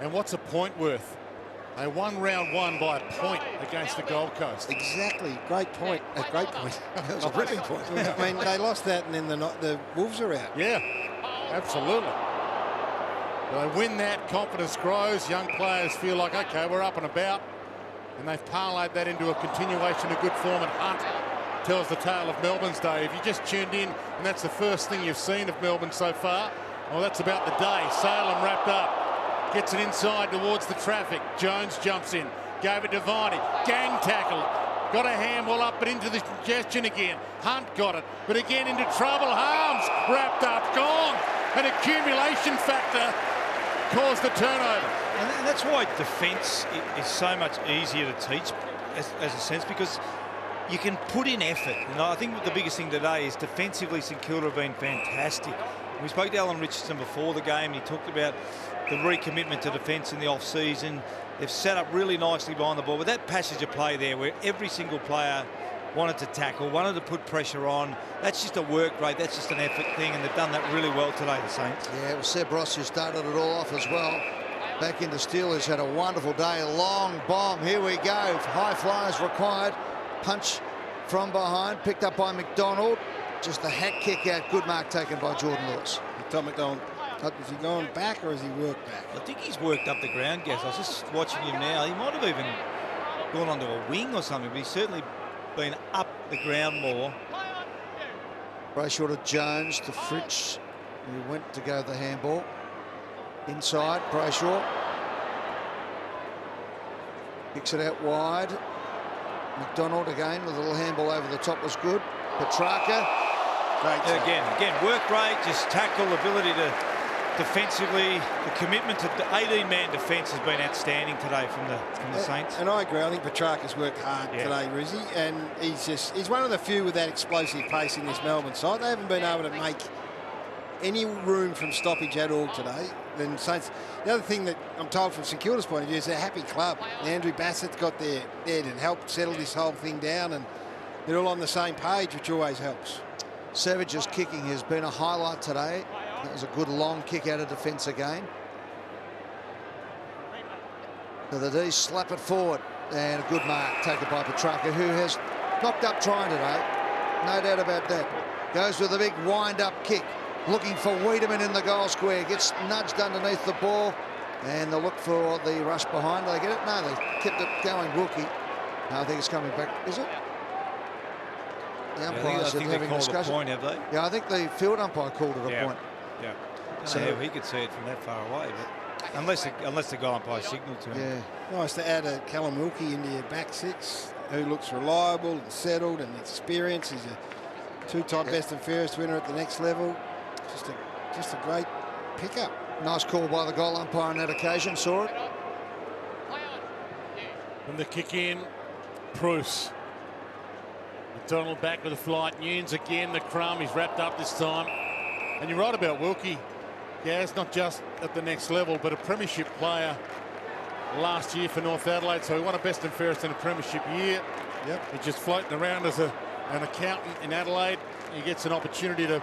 and what's a point worth? They won round one by a point against the Gold Coast. Exactly. Great point. A great point. That was a ripping point. I mean, they lost that and then the Wolves are out. Yeah, absolutely. They win that, confidence grows, young players feel like, okay, we're up and about, and they've parlayed that into a continuation of good form, and Hunt tells the tale of Melbourne's day. If you just tuned in and that's the first thing you've seen of Melbourne so far, well, that's about the day. Salem wrapped up, gets it inside towards the traffic. Jones jumps in, gave it to Viney, gang tackle, got a handball up but into the congestion again. Hunt got it, but again into trouble. Harms wrapped up, gone. An accumulation factor caused the turnover. And that's why defence is so much easier to teach as a sense, because you can put in effort. And I think the biggest thing today is defensively St Kilda have been fantastic. We spoke to Alan Richardson before the game. He talked about the recommitment to defence in the off-season. They've set up really nicely behind the ball. But that passage of play there where every single player wanted to tackle, wanted to put pressure on, that's just a work rate, that's just an effort thing, and they've done that really well today, the Saints. Yeah, it was Seb Ross who started it all off as well. Back into Steelers, had a wonderful day. Long bomb, here we go. High flyers required. Punch from behind, picked up by McDonald. Just a hack kick out. Good mark taken by Jordan Lewis. Tom McDonald, has he gone back or has he worked back? I think he's worked up the ground, Gaz. I was just watching him now. He might have even gone onto a wing or something, but he's certainly been up the ground more. Brayshaw to Jones to Fritsch, who went to go the handball. Inside, Brayshaw. Kicks it out wide. McDonald again with a little handball over the top was good. Petrarca. Great. Again, work rate, just tackle, ability to defensively, the commitment to the 18-man defence has been outstanding today from the Saints. And I agree. I think Petrarca's worked hard today, Rizzy, and he's one of the few with that explosive pace in this Melbourne side. They haven't been able to make any room from stoppage at all today. Then Saints. The other thing that I'm told from St Kilda's point of view is they're a happy club. Andrew Bassett's got there to help settle this whole thing down, and they're all on the same page, which always helps. Savage's kicking has been a highlight today. That was a good long kick out of defence again. So the D's slap it forward, and a good mark taken by Petrarca, who has knocked up trying today. No doubt about that. Goes with a big wind-up kick, looking for Wiedemann in the goal square. Gets nudged underneath the ball, and they'll look for the rush behind. They get it? No, they kept it going. Wilkie. No, I think it's coming back. Is it? The umpires I think they having called discussion. a point, have they? Yeah, I think the field umpire called it a point. Yeah. So he could see it from that far away, but unless the goal umpire signalled to him. Yeah. Nice to add a Callum Wilkie into your back six, who looks reliable and settled and experienced. He's a two-time best and fairest winner at the next level. Just a great pickup. Nice call by the goal umpire on that occasion. Saw it. From the kick in, Bruce. McDonald back with a flight. Nunes again, the crumb. He's wrapped up this time. And you're right about Wilkie. Yeah, it's not just at the next level, but a premiership player last year for North Adelaide. So he won a best and fairest in a premiership year. Yep. He's just floating around as an accountant in Adelaide. He gets an opportunity to...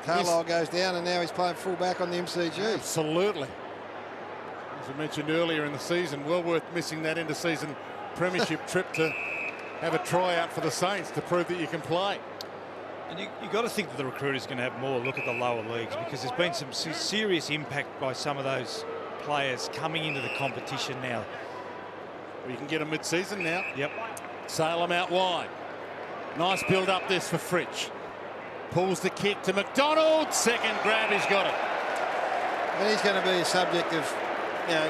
Carlisle goes down, and now he's playing full back on the MCG. Absolutely. As I mentioned earlier in the season, well worth missing that end-of-season premiership trip to have a tryout for the Saints to prove that you can play. And you got to think that the recruiter's going to have more look at the lower leagues, because there's been some serious impact by some of those players coming into the competition now. Well, you can get a mid-season now. Yep. Salem out wide. Nice build up this for Fritsch. Pulls the kick to McDonald. Second grab, he's got it. And he's going to be a subject of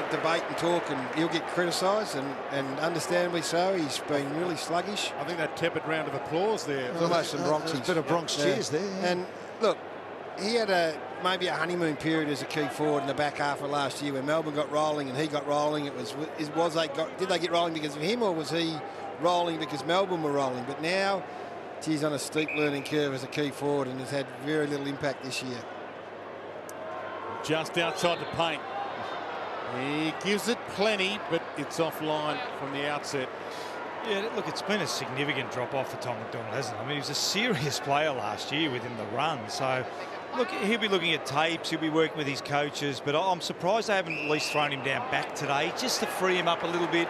debate and talk, and he'll get criticised, and understandably so. He's been really sluggish. I think that tepid round of applause there. There's almost some Bronx. There's a bit of Bronx cheers there. Yeah. And look, he had maybe a honeymoon period as a key forward in the back half of last year when Melbourne got rolling and he got rolling. Did they get rolling because of him, or was he rolling because Melbourne were rolling? But now he's on a steep learning curve as a key forward and has had very little impact this year. Just outside the paint. He gives it plenty, but it's offline from the outset. Yeah, look, it's been a significant drop-off for Tom McDonald, hasn't it? I mean, he was a serious player last year within the run, so Look, he'll be looking at tapes, he'll be working with his coaches, but I'm surprised they haven't at least thrown him down back today, just to free him up a little bit.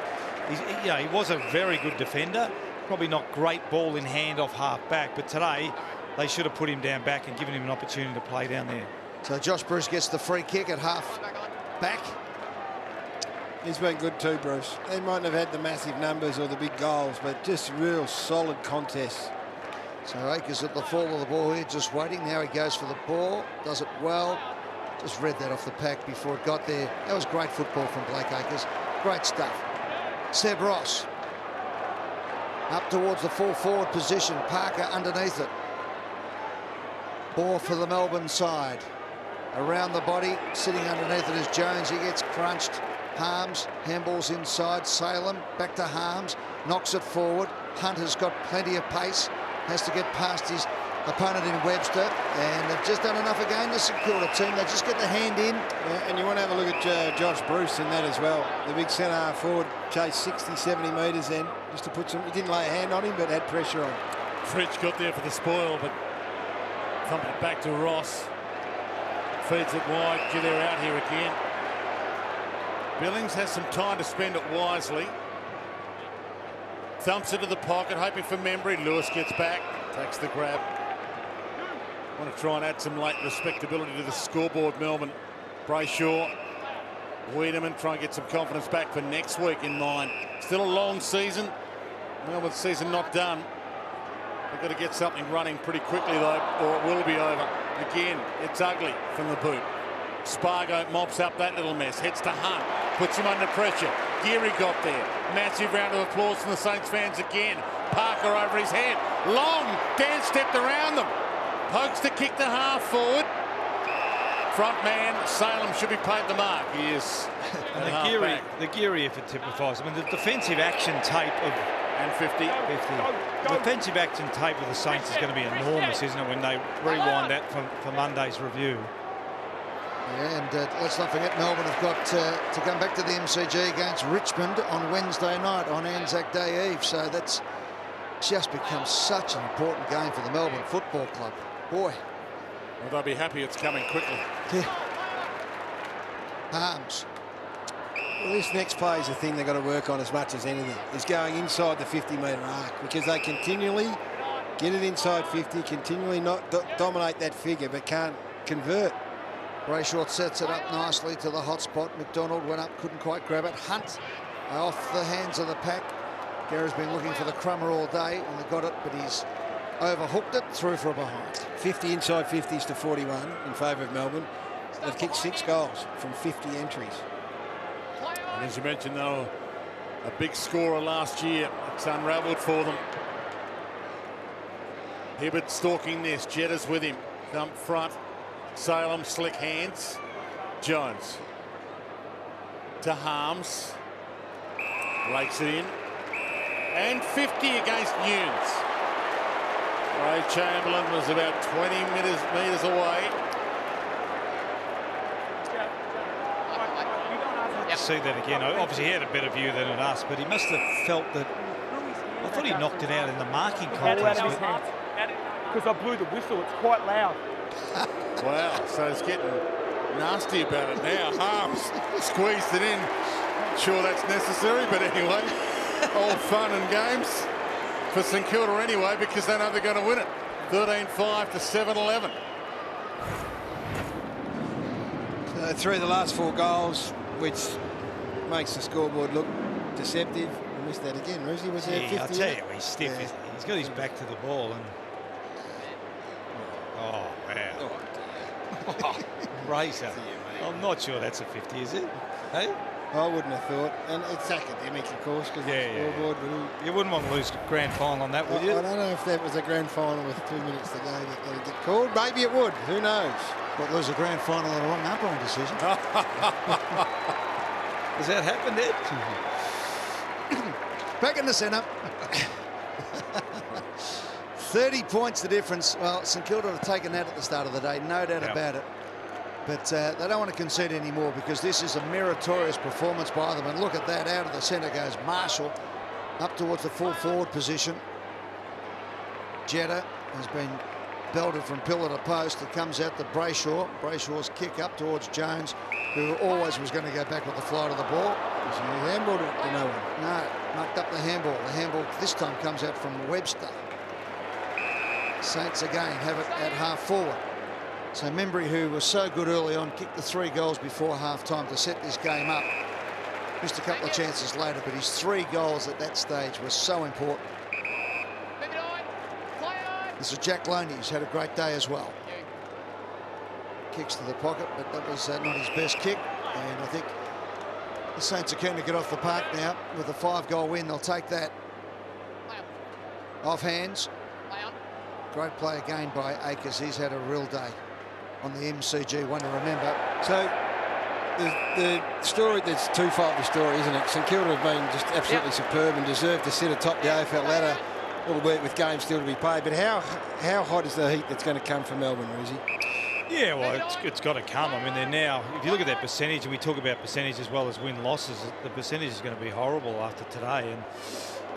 He was a very good defender, probably not great ball in hand off half back, but today they should have put him down back and given him an opportunity to play down there. So Josh Bruce gets the free kick at half back. He's been good too, Bruce. They mightn't have had the massive numbers or the big goals, but just real solid contests. So Akers at the fall of the ball here, just waiting. Now he goes for the ball, does it well. Just read that off the pack before it got there. That was great football from Blake Akers. Great stuff. Seb Ross up towards the full forward position. Parker underneath it. Ball for the Melbourne side. Around the body, sitting underneath it is Jones. He gets crunched. Harms, handballs inside. Salem back to Harms, knocks it forward. Hunt has got plenty of pace. Has to get past his opponent in Webster, and they've just done enough again, the St.Kilda team. They just get the hand in. Yeah, and you want to have a look at Josh Bruce in that as well. The big centre forward chased 60, 70 metres in just to put some. He didn't lay a hand on him, but had pressure on. Fritsch got there for the spoil, but thumped it back to Ross. Feeds it wide. They're out here again. Billings has some time to spend it wisely. Thumps into the pocket, hoping for Membry. Lewis gets back, takes the grab. Want to try and add some late respectability to the scoreboard, Melbourne. Brayshaw, Wiedemann, try and get some confidence back for next week in mind. Still a long season. Melbourne's season not done. They've got to get something running pretty quickly, though, or it will be over. Again, it's ugly from the boot. Spargo mops up that little mess, heads to Hunt, puts him under pressure. Geary got there. Massive round of applause from the Saints fans again. Parker over his head. Long, Dan stepped around them. Pokes the kick to half forward. Front man, Salem should be paid the mark. He is. And the Geary effort typifies. I mean, the defensive action tape of... And 50. The defensive action tape of the Saints is going to be enormous, isn't it, when they rewind that for Monday's review. Yeah, and let's not forget Melbourne have got to come back to the MCG against Richmond on Wednesday night on Anzac Day Eve. So that's just become such an important game for the Melbourne Football Club. Boy. Well, they'll be happy it's coming quickly. Yeah. Harms. Well, this next play is the thing they've got to work on as much as anything, is going inside the 50-metre arc, because they continually get it inside 50, continually not dominate that figure, but can't convert. Brayshaw sets it up nicely to the hot spot. McDonald went up, couldn't quite grab it. Hunt off the hands of the pack. Gary's been looking for the crummer all day, and they got it, but he's overhooked it, through for a behind. 50 inside 50s to 41 in favour of Melbourne. They've kicked 6 goals from 50 entries. And as you mentioned, though, a big scorer last year. It's unravelled for them. Hibbert stalking this. Jetta's with him. Thump front. Salem, slick hands. Jones to Harms. Rakes it in. And 50 against Nunes. Ray Chamberlain was about 20 metres away. See that again. Obviously, he had a better view than at us, but he must have felt that. I thought he knocked it out in the marking contest. Because I blew the whistle, it's quite loud. Wow, so it's getting nasty about it now. Harms squeezed it in. Sure that's necessary, but anyway, all fun and games for St Kilda anyway, because they know they're going to win it. 13-5 to 7-11. 3 of the last 4 goals, which makes the scoreboard look deceptive. I missed that again, Rosie. Was there 50? I'll tell you, he's stiff, isn't he? He's got his back to the ball. And oh, wow. Oh, Razor. I'm not sure that's a 50, is it? Hey? I wouldn't have thought. And it's academic, of course, because the scoreboard. You wouldn't want to lose grand final on that, would you? I don't know if that was a grand final with 2 minutes to go that they would get called. Maybe it would. Who knows? But lose a grand final on a wrong umpiring decision. Has that happened, Ed? Back in the centre. 30 points the difference. Well, St Kilda have taken that at the start of the day, no doubt about it. But they don't want to concede anymore, because this is a meritorious performance by them. And look at that, out of the centre goes Marshall up towards the full forward position. Jetta has been belted from pillar to post. It comes out to Brayshaw. Brayshaw's kick up towards Jones, who always was going to go back with the flight of the ball. Was he handballed it to no one? No, knocked up the handball. The handball this time comes out from Webster. Saints again have it at half forward. So Membry, who was so good early on, kicked the 3 goals before half-time to set this game up. Missed a couple of chances later, but his 3 goals at that stage were so important. This is Jack Loney, who's had a great day as well. Kicks to the pocket, but that was not his best kick. And I think the Saints are keen to get off the park now with a 5-goal win. They'll take that. Off hands. Great play again by Akers. He's had a real day on the MCG, one to remember. So the story, that's twofold the story, isn't it? St Kilda have been just absolutely superb and deserve to sit atop the AFL ladder, albeit with games still to be played. But how hot is the heat that's going to come from Melbourne, Rizzy? Yeah, well, it's got to come. I mean, they're now, if you look at their percentage, and we talk about percentage as well as win-losses, the percentage is going to be horrible after today.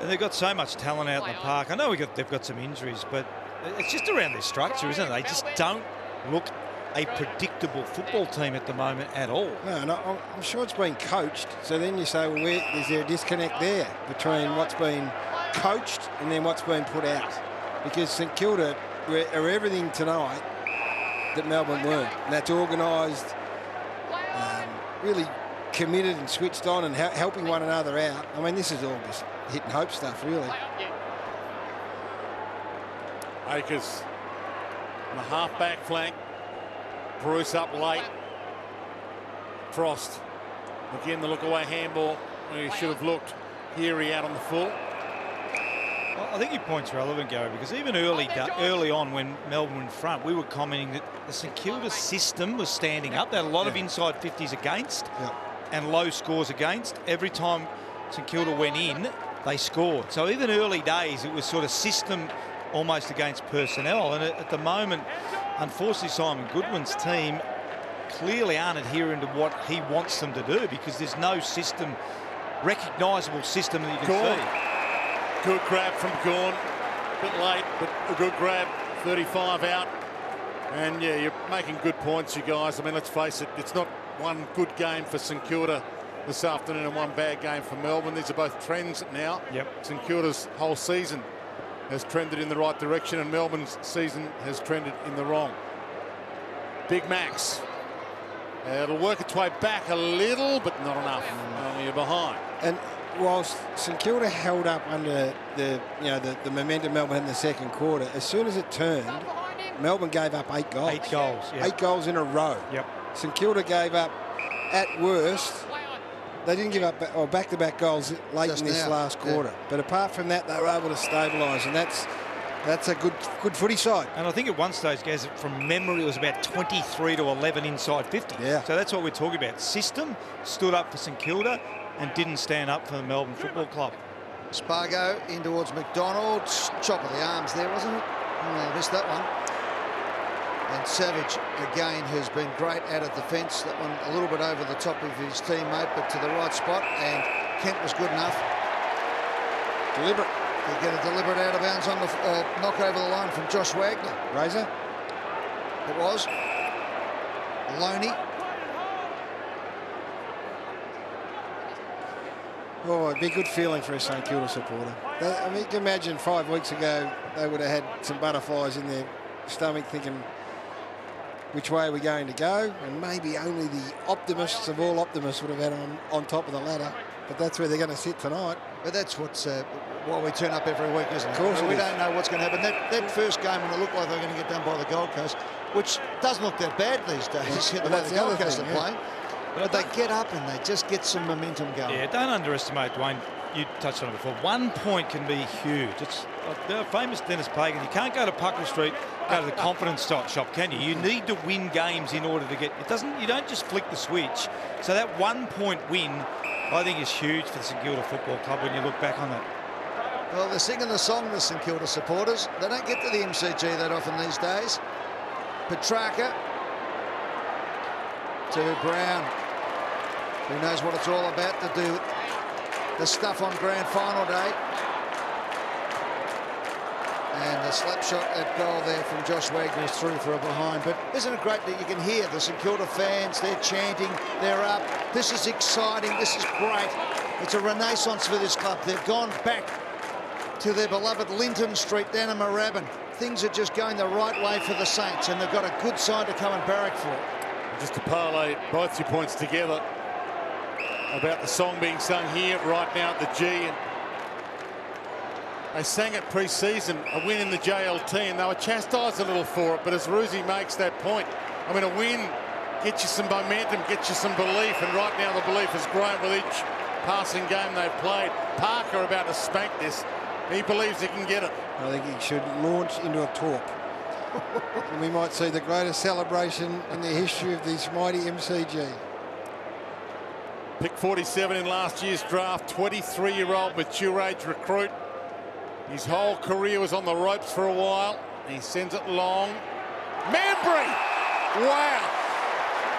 And they've got so much talent out in the park. I know they've got some injuries, but it's just around their structure, isn't it? They just don't look a predictable football team at the moment at all. No, and I'm sure it's been coached. So then you say, well, is there a disconnect there between what's been coached and then what's been put out? Because St Kilda are everything tonight that Melbourne weren't. And that's organised, really committed and switched on and helping one another out. I mean, this is all just hit and hope stuff, really. Akers on the half-back flank. Bruce up late. Frost. Again, the look-away handball. He should have looked. Here out on the full. Well, I think your point's relevant, Gary, because even early on when Melbourne were in front, we were commenting that the St Kilda system was standing up. They had a lot of inside 50s against and low scores against. Every time St Kilda went in, they scored. So even early days, it was sort of system almost against personnel. And at the moment, unfortunately, Simon Goodwin's team clearly aren't adhering to what he wants them to do because there's no system, recognisable system that you can see. Good grab from Gawn. A bit late, but a good grab. 35 out. And, yeah, you're making good points, you guys. I mean, let's face it, it's not one good game for St Kilda this afternoon and one bad game for Melbourne. These are both trends now. Yep. St Kilda's whole season has trended in the right direction and Melbourne's season has trended in the wrong. Big Max. It'll work its way back a little, but not enough. You're behind. And whilst St Kilda held up under the momentum Melbourne had in the second quarter, as soon as it turned, Melbourne gave up 8 goals. 8 goals, yeah. 8 goals in a row. Yep. St Kilda gave up, at worst, they didn't give up back-to-back goals late Just in this now, last quarter. But apart from that, they were able to stabilise, and that's a good footy side. And I think at one stage, guys, from memory, it was about 23 to 11 inside 50. Yeah. So that's what we're talking about. System stood up for St Kilda and didn't stand up for the Melbourne Football Club. Spargo in towards McDonald. Chop of the arms there, wasn't it? Oh, I missed that one. And Savage, again, has been great out of defence. That one a little bit over the top of his teammate, but to the right spot. And Kent was good enough. Deliberate. To get a deliberate out of bounds on the knock over the line from Josh Wagner. Razor. It was. Loney. Oh, it'd be a good feeling for a St Kilda supporter. I mean, you can imagine 5 weeks ago they would have had some butterflies in their stomach thinking, which way are we going to go? And maybe only the optimists of all optimists would have had on top of the ladder. But that's where they're going to sit tonight. But that's what's why we turn up every week, isn't it? Of course we it is. don't know what's going to happen. That first game when it looked like they're going to get done by the Gold Coast, which doesn't look that bad these days, the way that's the the Gold other Coast thing, are yeah. playing. But they get up and they just get some momentum going. Yeah, don't underestimate, Dwayne. You touched on it before. 1 point can be huge. It's the famous Dennis Pagan. You can't go to Puckle Street, go to the confidence shop, can you? You need to win games in order to get. You don't just flick the switch. So that 1 point win, I think, is huge for the St Kilda Football Club when you look back on that. Well, they're singing the song, the St Kilda supporters. They don't get to the MCG that often these days. Petrarca to Brown. Who knows what it's all about to do the stuff on grand final day. And the slap shot at goal there from Josh Wagner is through for a behind. But isn't it great that you can hear the St Kilda fans, they're chanting, they're up. This is exciting, this is great. It's a renaissance for this club. They've gone back to their beloved Linton Street down in Moorabbin. Things are just going the right way for the Saints, and they've got a good side to come and barrack for. Just to parlay both your points together about the song being sung here right now at the G. And they sang it pre-season, a win in the JLT, and they were chastised a little for it. But as Ruzi makes that point, I mean, a win gets you some momentum, gets you some belief, and right now the belief has grown with each passing game they've played. Parker about to spank this. He believes he can get it. I think he should launch into a torp. And we might see the greatest celebration in the history of this mighty MCG. Pick 47 in last year's draft, 23-year-old mature age recruit. His whole career was on the ropes for a while. He sends it long. Membry! Wow!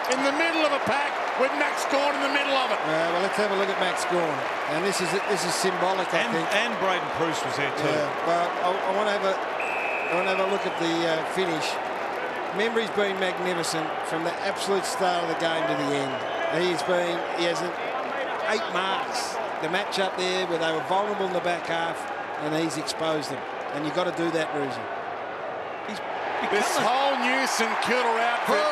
In the middle of a pack with Max Gawn in the middle of it. Well, let's have a look at Max Gawn. And this is symbolic, I think. And Braden Bruce was there too. Yeah, well, I want to have a look at the finish. Membry's been magnificent from the absolute start of the game to the end. He has 8 marks. The match up there where they were vulnerable in the back half, and he's exposed them. And you've got to do that, Ruzi. This whole new St Kilda outfit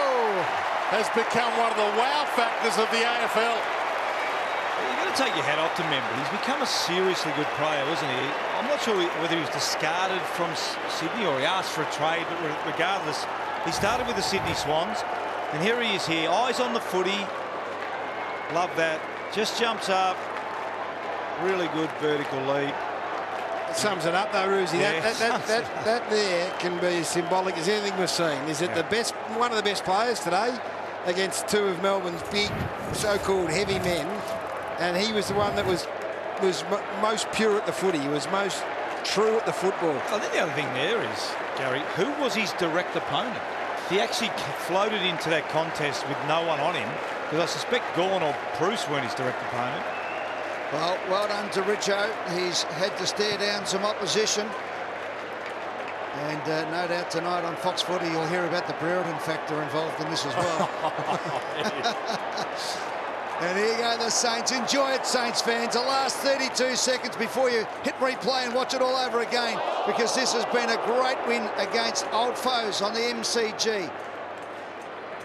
has become one of the wow factors of the AFL. You've got to take your hat off to Membry. He's become a seriously good player, isn't he? I'm not sure whether he was discarded from Sydney or he asked for a trade, but regardless, he started with the Sydney Swans, and here he is here, eyes on the footy. Love that. Just jumps up. Really good vertical leap. That sums it up, though, Ruzi. Yeah, That there can be as symbolic as anything we've seen. Is it one of the best players today against 2 of Melbourne's big, so-called heavy men, and he was the one that was most pure at the footy. He was most true at the football. I think the other thing there is, Gary, who was his direct opponent? He actually floated into that contest with no one on him, because I suspect Gawn or Bruce weren't his direct opponent. Well done to Richo. He's had to stare down some opposition. And no doubt tonight on Fox Footy you'll hear about the Brereton factor involved in this as well. And here you go, the Saints. Enjoy it, Saints fans. The last 32 seconds before you hit replay and watch it all over again, because this has been a great win against old foes on the MCG.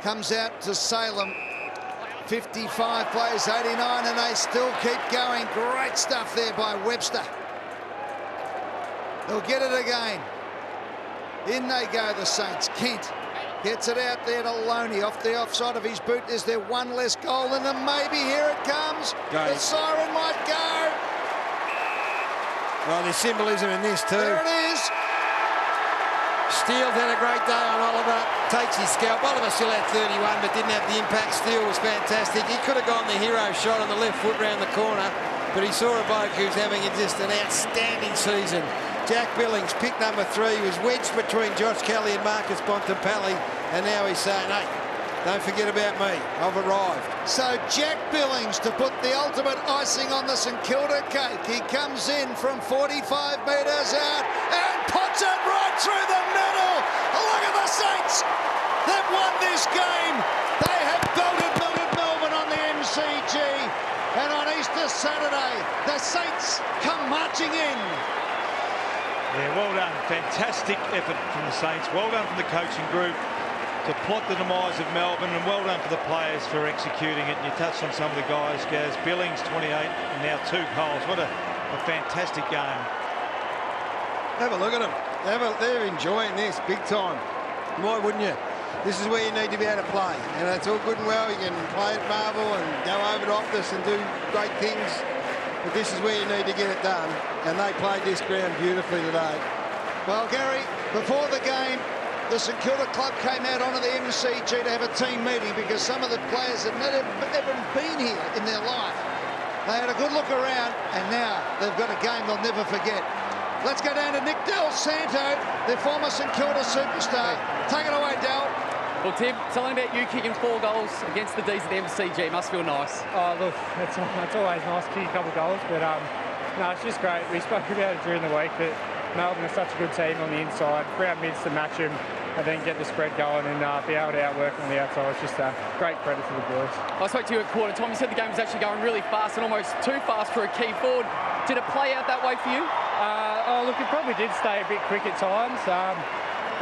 Comes out to Salem. 55 plays, 89, and they still keep going. Great stuff there by Webster. They'll get it again. In they go, the Saints. Kent gets it out there to Loney off the offside of his boot. Is there one less goal in them? Maybe. Here it comes. The siren might go. Well, there's symbolism in this too. There it is. Steele's had a great day on Oliver. Takes his scalp. Oliver still had 31, but didn't have the impact. Steele was fantastic. He could have gone the hero shot on the left foot round the corner, but he saw a bloke who's having just an outstanding season. Jack Billings, pick number 3, was wedged between Josh Kelly and Marcus Bontempelli, and now he's saying, hey, don't forget about me. I've arrived. So Jack Billings to put the ultimate icing on the St Kilda cake. He comes in from 45 metres out and puts it right through the middle. Look at the Saints. They've won this game. They have belted Melbourne on the MCG. And on Easter Saturday, the Saints come marching in. Yeah, well done. Fantastic effort from the Saints. Well done from the coaching group to plot the demise of Melbourne, and well done for the players for executing it. And you touched on some of the guys, Gaz. Billings, 28, and now 2 goals. What a fantastic game. Have a look at them. They're enjoying this big time. Why wouldn't you? This is where you need to be able to play. And it's all good and well. You can play at Marvel and go over to Optus and do great things. But this is where you need to get it done. And they played this ground beautifully today. Well, Gary, before the game, the St Kilda club came out onto the MCG to have a team meeting because some of the players had never been here in their life. They had a good look around, and now they've got a game they'll never forget. Let's go down to Nick Del Santo, the former St Kilda superstar. Take it away, Del. Well, Tim, something about you kicking 4 goals against the D's at the MCG must feel nice. Oh, look, it's always nice to kick a couple of goals, but no, it's just great. We spoke about it during the week, but Melbourne are such a good team on the inside. Ground mids to match them, and then get the spread going and be able to outwork on the outside. It's just a great credit to the boys. I spoke to you at quarter time. You said the game was actually going really fast and almost too fast for a key forward. Did it play out that way for you? Look, it probably did stay a bit quick at times,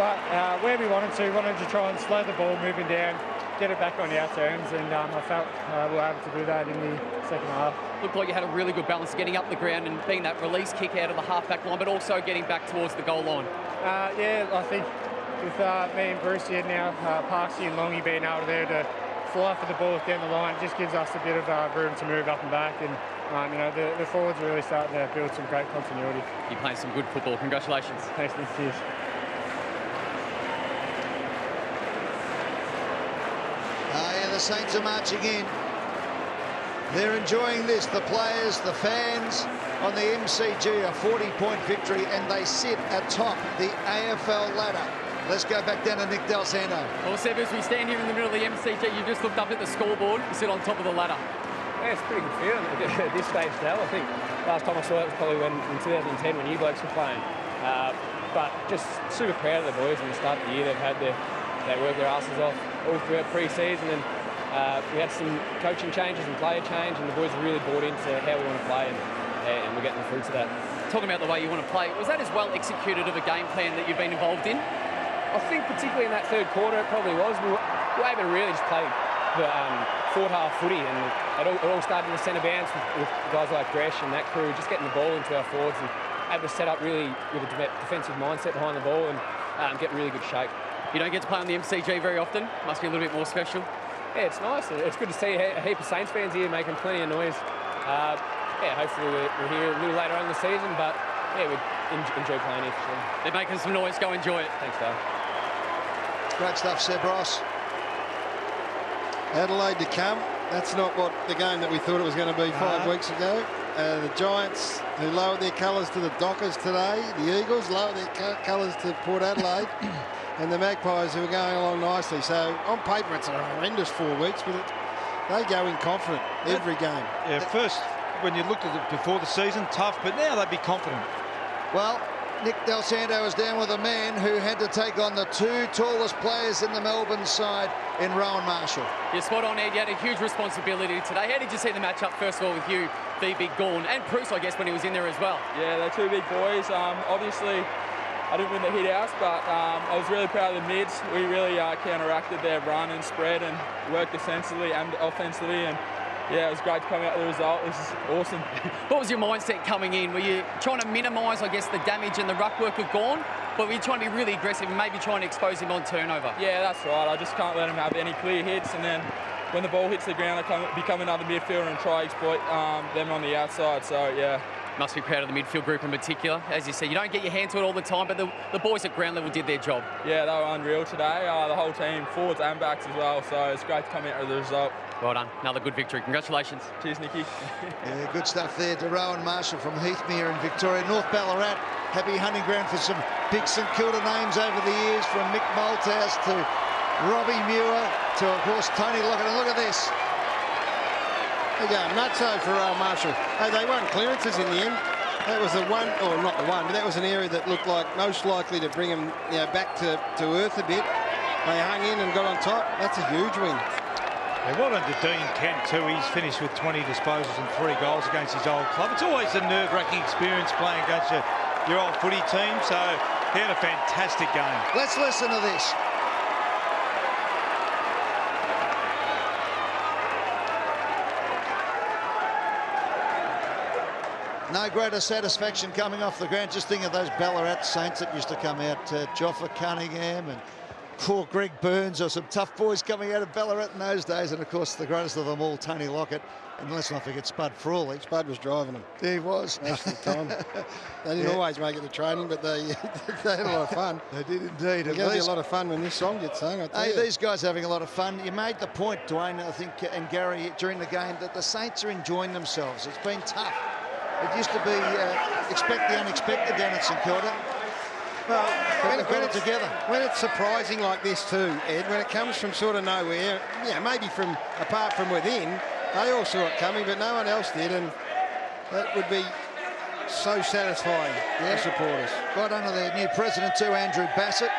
but where we wanted to try and slow the ball moving down, get it back on our terms, and I felt we were able to do that in the second half. Looked like you had a really good balance of getting up the ground and being that release kick out of the half-back line, but also getting back towards the goal line. Yeah, I think with me and Bruce here now, Parksy and Longy being able to fly for the ball down the line, just gives us a bit of room to move up and back, and the forwards are really starting to build some great continuity. You're playing some good football. Congratulations. Thanks, Nick. Cheers. The Saints are marching in. They're enjoying this. The players, the fans on the MCG, a 40-point victory, and they sit atop the AFL ladder. Let's go back down to Nick Del Santo. Well, Seb, as we stand here in the middle of the MCG, you just looked up at the scoreboard. You sit on top of the ladder. Yeah, it's a pretty good feeling at this stage now. I think last time I saw it was probably in 2010 when you blokes were playing. But just super proud of the boys in the start of the year. They worked their asses off all throughout pre-season, and we had some coaching changes and player change, and the boys are really bought into how we want to play, and we're getting the fruits of that. Talking about the way you want to play, was that as well executed of a game plan that you've been involved in? I think particularly in that third quarter it probably was. We were able to really just play the forward half footy, and it all started in the centre bounce with guys like Gresh and that crew just getting the ball into our forwards and able to set up really with a defensive mindset behind the ball and get really good shape. You don't get to play on the MCG very often. Must be a little bit more special. Yeah, it's nice. It's good to see a heap of Saints fans here making plenty of noise. Yeah, hopefully we're here a little later on in the season, but yeah, we enjoy playing here for sure. They're making some noise. Go enjoy it. Thanks, Dave. Great stuff, Seb Ross. Adelaide to come. That's not what the game that we thought it was going to be 5 weeks ago. The Giants, who lowered their colours to the Dockers today. The Eagles lowered their colours to Port Adelaide. And the Magpies, who are going along nicely. So on paper it's a horrendous 4 weeks, but they go in confident every game. Yeah, first when you looked at it before the season, tough, but now they'd be confident. Well, Nick Del Santo is down with a man who had to take on the 2 tallest players in the Melbourne side in Rowan Marshall. You're spot on, Ed. You had a huge responsibility today. How did you see the match up, first of all, with you, the big Gawn, and Bruce, I guess, when he was in there as well? Yeah, they're 2 big boys. Obviously, I didn't win the hit house, but I was really proud of the mids. We really counteracted their run and spread and worked defensively and offensively, and yeah, it was great to come out with the result. This is awesome. What was your mindset coming in? Were you trying to minimise, I guess, the damage and the ruck work of Gawn, but were you trying to be really aggressive and maybe trying to expose him on turnover? Yeah, that's right. I just can't let him have any clear hits, and then when the ball hits the ground, I become another midfielder and try to exploit them on the outside. So yeah. Must be proud of the midfield group in particular. As you said, you don't get your hand to it all the time, but the boys at ground level did their job. Yeah, they were unreal today. The whole team, forwards and backs as well. So it's great to come out with the result. Well done. Another good victory. Congratulations. Cheers, Nicky. Yeah, good stuff there to Rowan Marshall from Heathmere in Victoria. North Ballarat, happy hunting ground for some big St Kilda names over the years, from Mick Malthouse to Robbie Muir to, of course, Tony Lockett. And look at this. They go nutso for Rowan Marshall. Hey, they won clearances in the end. That was the one, or not the one, but that was an area that looked like most likely to bring them back to earth a bit. They hung in and got on top. That's a huge win. Yeah, well done to Dean Kent too. He's finished with 20 disposals and 3 goals against his old club. It's always a nerve-wracking experience playing against your old footy team, so he had a fantastic game. Let's listen to this. No greater satisfaction coming off the ground. Just think of those Ballarat Saints that used to come out. Joffa Cunningham and poor Greg Burns, or some tough boys coming out of Ballarat in those days. And, of course, the greatest of them all, Tony Lockett. And let's not forget Spud Frawley. Spud was driving them. He was. Most of the time. They didn't always make it to training, but they had a lot of fun. They did indeed. It's going to be a lot of fun when this song gets sung, I tell you. These guys are having a lot of fun. You made the point, Dwayne, I think, and Gary, during the game, that the Saints are enjoying themselves. It's been tough. It used to be expect the unexpected down at St Kilda. Well, when it's surprising like this too, Ed, when it comes from sort of nowhere, maybe apart from within, they all saw it coming, but no one else did, and that would be So satisfying for supporters. Right under their new president too, Andrew Bassett.